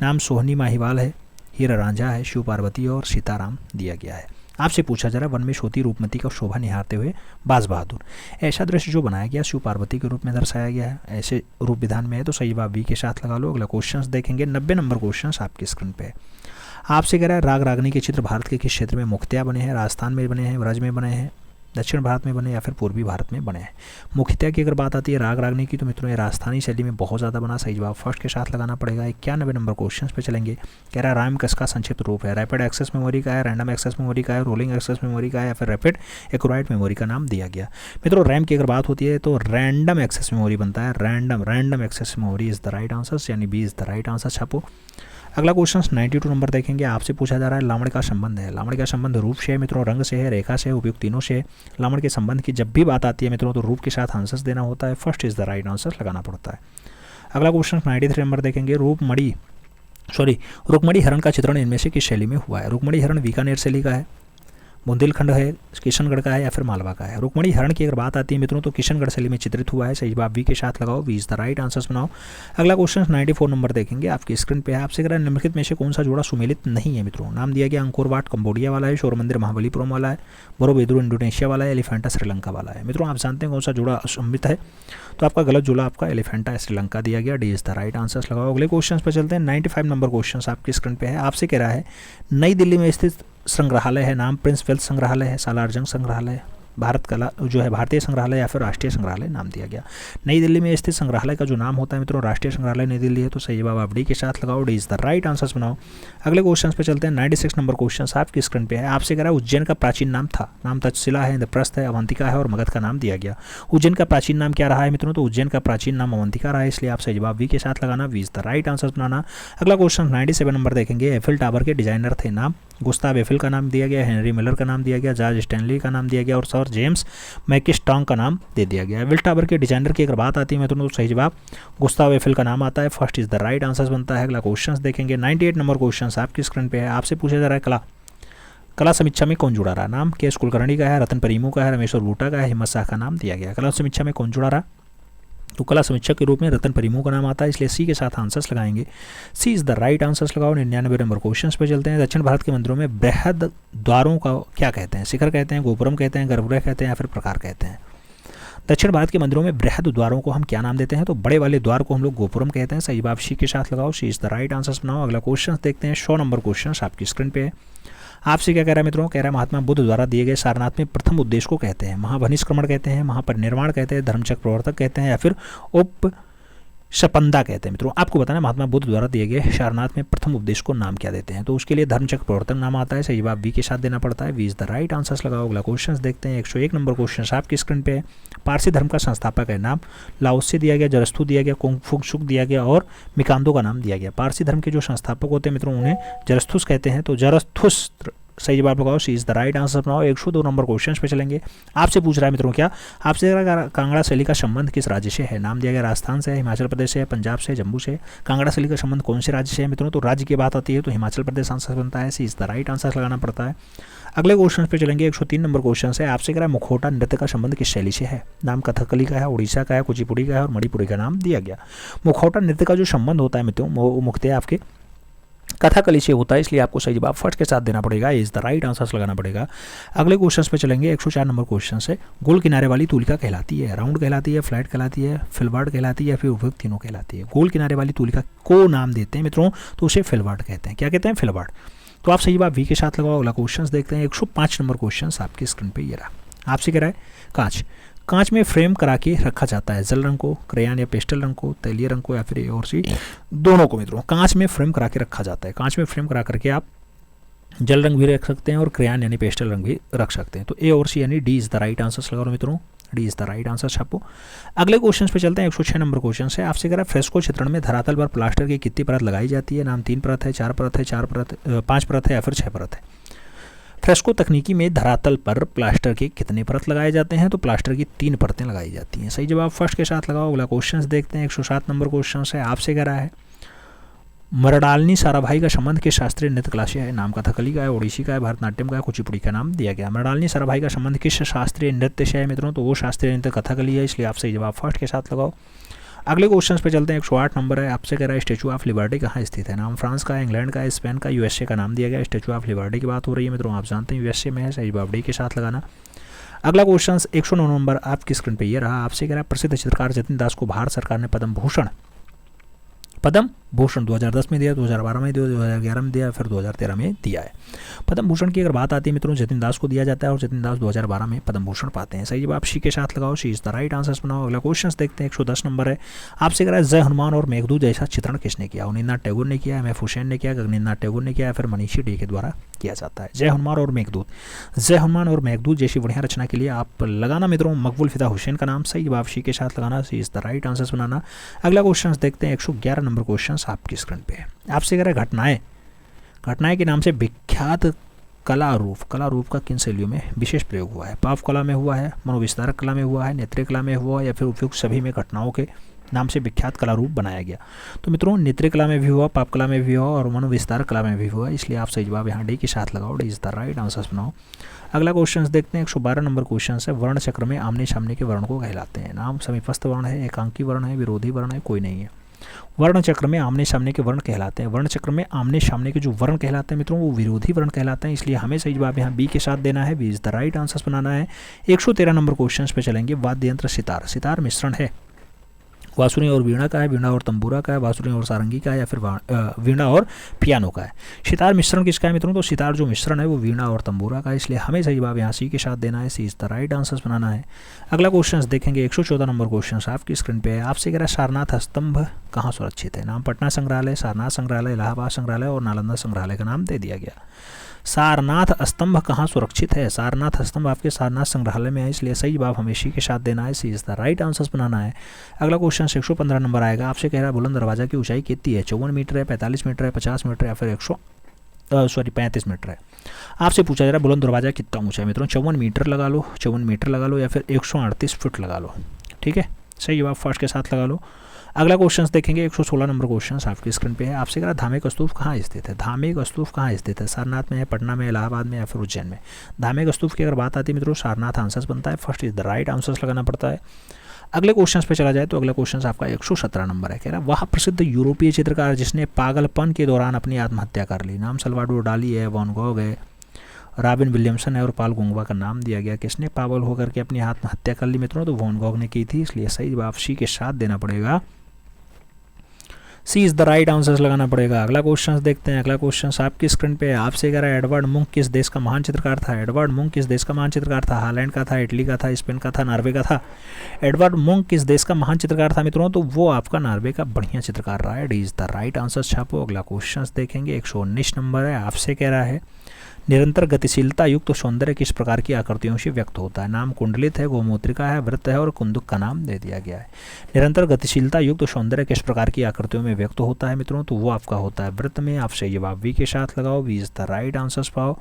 नाम सोहनी माहीवाल है, हीरा रांझा है, शिव पार्वती और सीताराम दिया गया है। आपसे पूछा जा रहा है वन में सोती रूपमती का शोभा निहारते हुए बाज बहादुर, ऐसा दृश्य जो बनाया गया शिव पार्वती के रूप में दर्शाया गया है, ऐसे रूप विधान में है, तो सही जवाब बी के साथ लगा लो। अगला क्वेश्चन देखेंगे 90 नंबर क्वेश्चन आपकी स्क्रीन पे। आपसे कह रहा है राग रागनी के चित्र भारत के किस क्षेत्र में मुख्यतया बने हैं? राजस्थान में बने हैं, ब्रज में बने हैं, दक्षिण भारत में बने या फिर पूर्वी भारत में बने हैं? मुख्यतया की अगर बात आती है राग रागनी की तो मित्रों ये राजस्थानी शैली में बहुत ज़्यादा बना, सही जवाब फर्स्ट के साथ लगाना पड़ेगा। 91 नंबर क्वेश्चन पे चलेंगे। कह रहा है रैम किसका संक्षिप्त रूप है? रैपिड एक्सेस मेमोरी का है, रैंडम एक्सेस मेमोरी का है, रोलिंग एक्सेस मेमोरी का है या फिर रैपिड एक्यूरेट मेमोरी का नाम दिया गया? मित्रों रैम की अगर बात होती है तो रैंडम एक्सेस मेमोरी बनता है, random access memory is the right answer, यानी B is the right answer छापो। अगला क्वेश्चन 92 नंबर देखेंगे। आपसे पूछा जा रहा है लावण का संबंध है। लावण का संबंध रूप से है मित्रों, रंग से है, रेखा से है, उपयुक्त तीनों से है। लावण के संबंध की जब भी बात आती है मित्रों तो रूप के साथ आंसर्स देना होता है, first is the right answer लगाना पड़ता है। अगला क्वेश्चन 93 नंबर देखेंगे। रुक्मणी हरण का चित्रण इनमें से किस शैली में हुआ है? रुक्मणी हरण बीकानेर शैली का है, बुंदेलखंड है, किशनगढ़ का है या फिर मालवा का है? रुक्मणी हरण की अगर बात आती है मित्रों तो किशनगढ़ शैली में चित्रित हुआ है, सही जवाब वी के साथ लगाओ, we is the right answers बनाओ। अगला क्वेश्चन 94 नंबर देखेंगे आपकी स्क्रीन पे है। आपसे कह निम्नलिखित में से कौन सा जोड़ा सुमेलित नहीं है मित्रों? नाम दिया गया अंकोर वाट कंबोडिया वाला है, शोर मंदिर महाबलीपुरम वाला है, बोरोबुदुर इंडोनेशिया वाला है, एलिफेंटा श्रीलंका वाला है। मित्रों आप जानते हैं कौन सा जोड़ा असम्मित है, तो आपका गलत जोड़ा आपका एलिफेंटा श्रीलंका दिया गया, D is the right answers लगाओ। अगले क्वेश्चन पर चलते हैं। 95 नंबर क्वेश्चन आपकी स्क्रीन पे है। आपसे कह रहा है नई दिल्ली में स्थित संग्रहालय है, नाम प्रिंस वेल्थ संग्रहालय है, सालार जंग संग्रहालय है, भारत कला जो है भारतीय संग्रहालय या फिर राष्ट्रीय संग्रहालय नाम दिया गया। नई दिल्ली में स्थित संग्रहालय का जो नाम होता है मित्रों राष्ट्रीय संग्रहालय नई दिल्ली है, तो सही जवाब आप डी के साथ लगाओ, D is the right answers बनाओ। अगले क्वेश्चन पे चलते हैं। 96 नंबर क्वेश्चन आपकी स्क्रीन पे है। आपसे कह रहा है उज्जैन का प्राचीन नाम था, नाम तक्षशिला है, इंद्रप्रस्थ है, अवंतिका है और मगध का नाम दिया गया। उज्जैन का प्राचीन नाम क्या रहा है मित्रों, तो उज्जैन का प्राचीन नाम अवंतिका रहा है, इसलिए आप सही जवाब वी के साथ लगाना, we is the right answers बनाना। अगला क्वेश्चन 97 नंबर देखेंगे। एफिल टावर के डिजाइनर थे, नाम गुस्ताव एफिल का नाम दिया गया, हेनरी मिलर का नाम दिया गया, जॉर्ज स्टैनली का नाम दिया गया और सर जेम्स मैकिस्टॉन्ग का नाम दे दिया गया। एफिल टावर के डिजाइनर की अगर बात आती है तो सही जवाब गुस्ताव एफिल का नाम आता है, first is the right answers बनता है। अगला क्वेश्चन देखेंगे। 98 नंबर क्वेश्चन आपकी स्क्रीन पे है। आपसे पूछा जा रहा है कला समीक्षा में कौन जुड़ा रहा, नाम के एस कुलकर्णी का है, रतन परिमू का है, रमेश्वर बूटा का है, हिम्मत शाह का नाम दिया गया। कला समीक्षा में कौन जुड़ा रहा, तो कला समीक्षक के रूप में रतन परिमू का नाम आता है, इसलिए सी के साथ आंसर्स लगाएंगे, सी इज द राइट आंसर्स लगाओ। 99 नंबर क्वेश्चन पे चलते हैं। दक्षिण भारत के मंदिरों में बृहद द्वारों का क्या कहते हैं, शिखर कहते हैं, गोपुरम कहते हैं, गर्भगृह कहते हैं या फिर प्रकार कहते हैं। दक्षिण भारत के मंदिरों में बृहद द्वारों को हम क्या नाम देते हैं, तो बड़े वाले द्वार को हम लोग गोपुरम कहते हैं, सही जवाब सी के साथ लगाओ, सी इज द राइट आंसर्स बनाओ। अगला क्वेश्चन देखते हैं। 100 नंबर क्वेश्चन आपकी स्क्रीन पे है। आपसे क्या कह रहा है मित्रों, कह रहा है महात्मा बुद्ध द्वारा दिए गए सारनाथ में प्रथम उद्देश्य को कहते हैं, महाभनिष्क्रमण कहते हैं, महापरिनिर्वाण कहते हैं, धर्मचक्र प्रवर्तक कहते हैं या फिर उप शपंदा कहते हैं। मित्रों आपको बताना महात्मा बुद्ध द्वारा दिए गए सारनाथ में प्रथम उपदेश को नाम क्या देते हैं, तो उसके लिए धर्मचक्र प्रवर्तक नाम आता है, सही जवाब वी के साथ देना पड़ता है, B is the right answers लगाओ। अगला क्वेश्चन देखते हैं। 101 नंबर क्वेश्चन आपकी स्क्रीन पे है। पारसी धर्म का संस्थापक है, नाम लाओसे दिया गया, जरस्थु दिया गया, कुंगफुत्सुक दिया गया और मिकांदो का नाम दिया गया। पारसी धर्म के जो संस्थापक होते हैं मित्रों उन्हें जरस्थुस कहते हैं, तो जरस्थुस सही जवाब लगाओ, सी इज द राइट आंसर बनाओ। 102 नंबर क्वेश्चन पे चलेंगे। आपसे पूछ रहा है मित्रों क्या, आपसे कांगड़ा शैली का संबंध किस राज्य से है, नाम दिया गया राजस्थान से, हिमाचल प्रदेश से, पंजाब से, जम्मू से। कांगड़ा शैली का संबंध कौन से राज्य से है मित्रों, तो राज्य की बात आती है तो हिमाचल प्रदेश आंसर बनता है, सी इज द राइट आंसर लगाना पड़ता है। अगले क्वेश्चन पे चलेंगे। 103 नंबर क्वेश्चन है। आपसे कह रहा है मुखौटा नृत्य का संबंध किस शैली से है, नाम कथकली का है, उड़ीसा का है, कुचिपुड़ी का है और मणिपुरी का नाम दिया गया। मुखौटा नृत्य का जो संबंध होता है मित्रों वो मुख्यतः आपके कथकली से होता है, इसलिए आपको सही जवाब फर्स्ट के साथ देना पड़ेगा, इज द राइट आंसर्स लगाना पड़ेगा। अगले क्वेश्चन पे चलेंगे। 104 नंबर क्वेश्चन से। गोल किनारे वाली तुलिका कहलाती है, राउंड कहलाती है, फ्लैट कहलाती है, फिलवर्ड कहलाती है या फिर उपयुक्त तीनों कहलाती है। गोल किनारे वाली तुलिका को नाम देते हैं मित्रों तो उसे फिलवर्ड कहते हैं, क्या कहते हैं, फिलवर्ड। तो आप सही जवाब वी के साथ लगाओ। अगला क्वेश्चन देखते हैं। 105 नंबर क्वेश्चन आपकी स्क्रीन पर ये रहा। आपसे कह रहा है कांच में फ्रेम करा के रखा जाता है, जल रंग को, क्रेयन या पेस्टल रंग को, तैलीय रंग को या फिर ए और सी दोनों को मित्रों कांच में फ्रेम करा के रखा जाता है। कांच में फ्रेम करा करके आप जल रंग भी रख सकते हैं और क्रेयन यानी पेस्टल रंग भी रख सकते हैं, तो ए और सी यानी D is the right answer लगाओ मित्रों, D is the right answer छापो। अगले क्वेश्चन पे चलते हैं। 106 नंबर क्वेश्चन है। आपसे कह रहा है फ्रेस्को चित्रण में धरातल पर प्लास्टर की कितनी परत लगाई जाती है, नाम 3 परत है, 4 परत है, 5 परत है या फिर 6 परत है। फ्रेस्को तकनीकी में धरातल पर प्लास्टर के कितने परत लगाए जाते हैं, तो प्लास्टर की 3 परतें लगाई जाती हैं, सही जवाब फर्स्ट के साथ लगाओ। अगला क्वेश्चन देखते हैं। 107 नंबर क्वेश्चन है। आपसे कह रहा है मरडालनी साराभाई का संबंध किस शास्त्रीय नृत्य कला से है, नाम कथकली का है, ओडिसी का है, भरतनाट्यम का है, कुचिपुड़ी का नाम दिया गया। मरडालनी साराभाई का संबंध किस शास्त्रीय नृत्य से है मित्रों, तो वो शास्त्रीय नृत्य कथकली है, इसलिए आप सही जवाब फर्स्ट के साथ लगाओ। अगले क्वेश्चन पे चलते हैं। 108 नंबर है। आपसे कह रहा है स्टैचू ऑफ लिबर्टी कहाँ स्थित है, नाम फ्रांस का है, इंग्लैंड का है, स्पेन का, यूएसए का नाम दिया गया। स्टैचू ऑफ लिबर्टी की बात हो रही है मित्रों, आप जानते हैं यूएसए में है, सही जवाब डी के साथ लगाना। अगला क्वेश्चन 109 नंबर आपकी स्क्रीन पे ये रहा। आपसे कह रहा है प्रसिद्ध चित्रकार जतिन दास को भारत सरकार ने पद्म भूषण 2010 में दिया, 2012 में दिया, 2011 में दिया, फिर 2013 में दिया है। पद्म भूषण की अगर बात आती है मित्रों जतिन दास को दिया जाता है और जतिन दास 2012 में पद्म भूषण पाते हैं, सही जवाब सी के साथ लगाओ, सी इज द राइट आंसर्स बनाओ। अगला क्वेश्चन देखते हैं। 110 नंबर है। आपसे कह रहा है जय हनुमान और मेघदूत जैसा चित्रण किसने किया, अवनींद्रनाथ टैगोर ने किया, एम.एफ. हुसैन ने किया, गगनेंद्रनाथ टैगोर ने किया या फिर मनीषी डे के द्वारा किया जाता है। जय हनुमान और मेघदूत जैसी बढ़िया रचना के लिए आप लगाना मित्रों मकबूल फिदा हुसैन का नाम, सही जवाब सी के साथ लगाना, सी इज द राइट आंसर्स बनाना। अगला क्वेश्चन देखते हैं। 111 नंबर क्वेश्चन आपकी स्क्रीन पे है। आपसे कह रहा है घटनाएं के नाम से विख्यात कला रूप का किन शैलियों में विशेष प्रयोग हुआ है, पाव कला में हुआ है, मनोविस्तारक कला में हुआ है, नेत्रिय कला में हुआ है या फिर उपयुक्त सभी में घटनाओं के नाम से विख्यात कला रूप बनाया गया। तो मित्रों नेत्रिय कला में भी हुआ, पाप कला में भी हुआ और मनोविस्तारक कला में भी हुआ, इसलिए आप सही जवाब यहाँ डी के साथ लगाओ, D is the right answers बनाओ। अगला क्वेश्चन देखते हैं। 112 नंबर क्वेश्चन है। वर्ण चक्र में आमने सामने के वर्ण को कहलाते हैं, नाम समीपस्थ वर्ण है, एकांकी वर्ण है, विरोधी वर्ण है, कोई नहीं है। वर्ण चक्र में आमने सामने के वर्ण कहलाते हैं। वर्ण चक्र में आमने सामने के जो वर्ण कहलाते हैं मित्रों वो विरोधी वर्ण कहलाते हैं, इसलिए हमें सही जवाब यहाँ बी के साथ देना है, B is the right answers बनाना है। 113 नंबर क्वेश्चन पे चलेंगे। वाद्य यंत्र सितार मिश्रण है, बांसुरी और वीणा का है, वीणा और तंबूरा का है, बांसुरी और सारंगी का है, या फिर वीणा और पियानो का है। सितार मिश्रण किसका है मित्रों? तो सितार जो मिश्रण है वो वीणा और तंबूरा का है, इसलिए हमें सही जवाब यहाँ सी के साथ देना है, सी इज द राइट आंसर्स बनाना है। अगला क्वेश्चन देखेंगे, 114 नंबर क्वेश्चन आपकी स्क्रीन पे है। आपसे कह रहा है सारनाथ स्तंभ कहाँ सुरक्षित है? नाम पटना संग्रहालय, सारनाथ संग्रहालय, इलाहाबाद संग्रहालय और नालंदा संग्रहालय का नाम दे दिया गया। सारनाथ स्तंभ कहाँ सुरक्षित है? सारनाथ स्तंभ आपके सारनाथ संग्रहालय में है, इसलिए सही जवाब हमें सी के साथ देना है, सी इज द राइट आंसर्स बनाना है। अगला क्वेश्चन 115 नंबर आएगा। आपसे कह रहा है बुलंद दरवाजा की ऊंचाई कितनी है? 54 मीटर है, 45 मीटर है, 50 मीटर या फिर 35 मीटर है। आपसे पूछा जा रहा है बुलंद दरवाजा कितना ऊंचा है मित्रों? 54 मीटर लगा लो, 54 मीटर लगा लो, या फिर 138 फुट लगा लो। ठीक है, सही जवाब फर्स्ट के साथ लगा लो। अगला क्वेश्चन देखेंगे, 116 नंबर क्वेश्चन आपकी स्क्रीन पे है। आपसे कह रहा धामेक स्तूप कहाँ स्थित है? धामेक स्तूप कहाँ स्थित है? सारनाथ में है, पटना में, इलाहाबाद में या फिर उज्जैन में? धामेक स्तूप की अगर बात आती है मित्रों, सारनाथ आंसर्स बनता है, first is the right answers लगाना पड़ता है। अगले क्वेश्चन पे चला जाए तो अगला क्वेश्चन आपका 117 नंबर है। कह रहा है वह प्रसिद्ध यूरोपीय चित्रकार जिसने पागलपन के दौरान अपनी आत्महत्या कर ली? नाम सल्वाडोर डाली है, वैन गॉग है, रॉबिन विलियमसन है और पॉल गुंगवा का नाम दिया गया। किसने पागल होकर के अपनी आत्महत्या कर ली मित्रों? तो वैन गॉग ने की थी, इसलिए सही जवाब सी के साथ देना पड़ेगा, C is the right answers लगाना पड़ेगा। अगला क्वेश्चन देखते हैं। अगला क्वेश्चन आपकी स्क्रीन पे है। आपसे कह रहा है एडवर्ड मुंक किस देश का महान चित्रकार था? एडवर्ड मुंक किस देश का महान चित्रकार था? हालैंड का था, इटली का था, स्पेन का था, नॉर्वे का था? एडवर्ड मुंक किस देश का महान चित्रकार था मित्रों? तो वो आपका नॉर्वे का बढ़िया चित्रकार रहा है, D is the right answer छापो। अगला क्वेश्चन देखेंगे, 119 नंबर है। आपसे कह रहा है निरंतर गतिशीलता युक्त सौंदर्य किस प्रकार की आकृतियों से व्यक्त होता है? नाम कुंडलित है, गोमूत्रिका है, वृत्त है और कुंदुक का नाम दे दिया गया है। निरंतर गतिशीलता युक्त सौंदर्य किस प्रकार की आकृतियों में व्यक्त होता है मित्रों? तो वो आपका होता है वृत्त में। आपसे जवाब वी के साथ लगाओ, we is the right answers पाओ।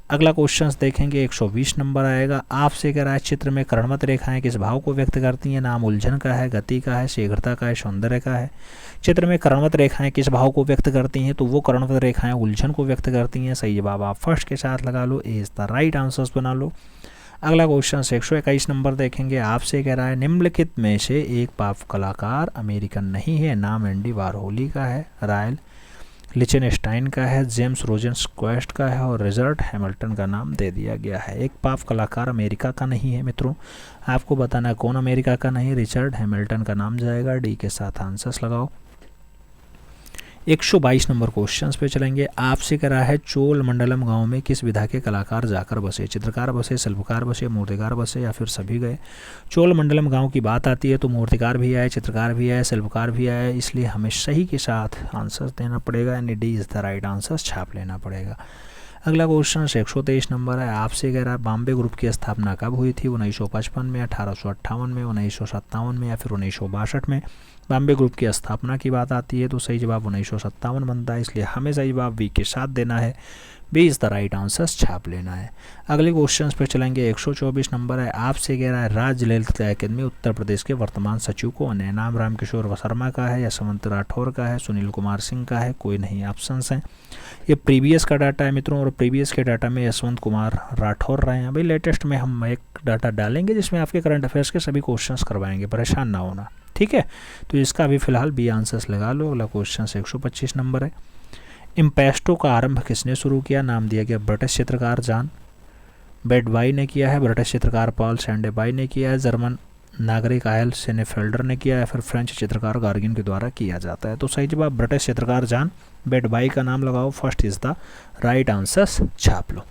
अगला क्वेश्चन देखेंगे, 120 नंबर आएगा। आपसे कह रहा है चित्र में कर्णवत रेखाएं किस भाव को व्यक्त करती हैं? नाम उलझन का है, गति का है, शीघ्रता का है, सौंदर्य का है? चित्र में कर्णवत रेखाएं किस भाव को व्यक्त करती हैं? तो वो कर्णवत रेखाएं उलझन को व्यक्त करती हैं। सही जवाब आप फर्स्ट के साथ लगा लो, ए इज द राइट आंसर्स बना लो। अगला क्वेश्चन 121 नंबर देखेंगे। आपसे कह रहा है निम्नलिखित में से एक पॉप कलाकार अमेरिकन नहीं है? नाम एंडी वारहोली का है, रायल लिचेनस्टाइन का है, जेम्स रोजेंसक्वेस्ट का है और रिचर्ड हैमिल्टन का नाम दे दिया गया है। एक पॉप कलाकार अमेरिका का नहीं है मित्रों, आपको बताना है कौन अमेरिका का नहीं। रिचर्ड हैमिल्टन का नाम जाएगा, डी के साथ आंसर्स लगाओ। 122 नंबर क्वेश्चन पे चलेंगे। आपसे कह रहा है चोल मंडलम गांव में किस विधा के कलाकार जाकर बसे? चित्रकार बसे, शिल्पकार बसे, मूर्तिकार बसे या फिर सभी गए? चोल मंडलम गांव की बात आती है तो मूर्तिकार भी आए, चित्रकार भी आए, शिल्पकार भी आए, इसलिए हमें सही के साथ आंसर्स देना पड़ेगा, यानी D is the right answers छाप लेना पड़ेगा। अगला क्वेश्चन 123 नंबर है। आपसे कह रहा है बॉम्बे ग्रुप की स्थापना कब हुई थी? 1955 में, 1858 में, 1957 में या फिर 1962 में? बॉम्बे ग्रुप की स्थापना की बात आती है तो सही जवाब 1957 बनता है, इसलिए हमें सही जवाब बी के साथ देना है, B is the right answers छाप लेना है। अगले क्वेश्चन पे चलेंगे। 124 नंबर है। आपसे कह रहा है राज्य ललित अकादमी उत्तर प्रदेश के वर्तमान सचिव कौन है? नाम रामकिशोर शर्मा का है, यशवंत राठौर का है, सुनील कुमार सिंह का है, कोई नहीं ऑप्शंस हैं। ये प्रीवियस का डाटा है मित्रों, और प्रीवियस के डाटा में यशवंत कुमार राठौर रहे हैं। भाई लेटेस्ट में हम एक डाटा डालेंगे जिसमें आपके करंट अफेयर्स के सभी क्वेश्चंस करवाएंगे, परेशान ना होना, ठीक है। तो इसका अभी फिलहाल बी आंसर्स लगा लो। अगला क्वेश्चन 125 नंबर है। इम्पेस्टो का आरंभ किसने शुरू किया? नाम दिया गया ब्रिटिश चित्रकार जॉन बेडवाई ने किया है, ब्रिटिश चित्रकार पॉल सैंडेबाई ने किया है, जर्मन नागरिक आयल सेनेफेल्डर ने किया है, फिर फ्रेंच चित्रकार गार्गिन के द्वारा किया जाता है। तो सही जवाब ब्रिटिश चित्रकार जॉन बेडवाई का नाम लगाओ, first is the right answers छाप लो।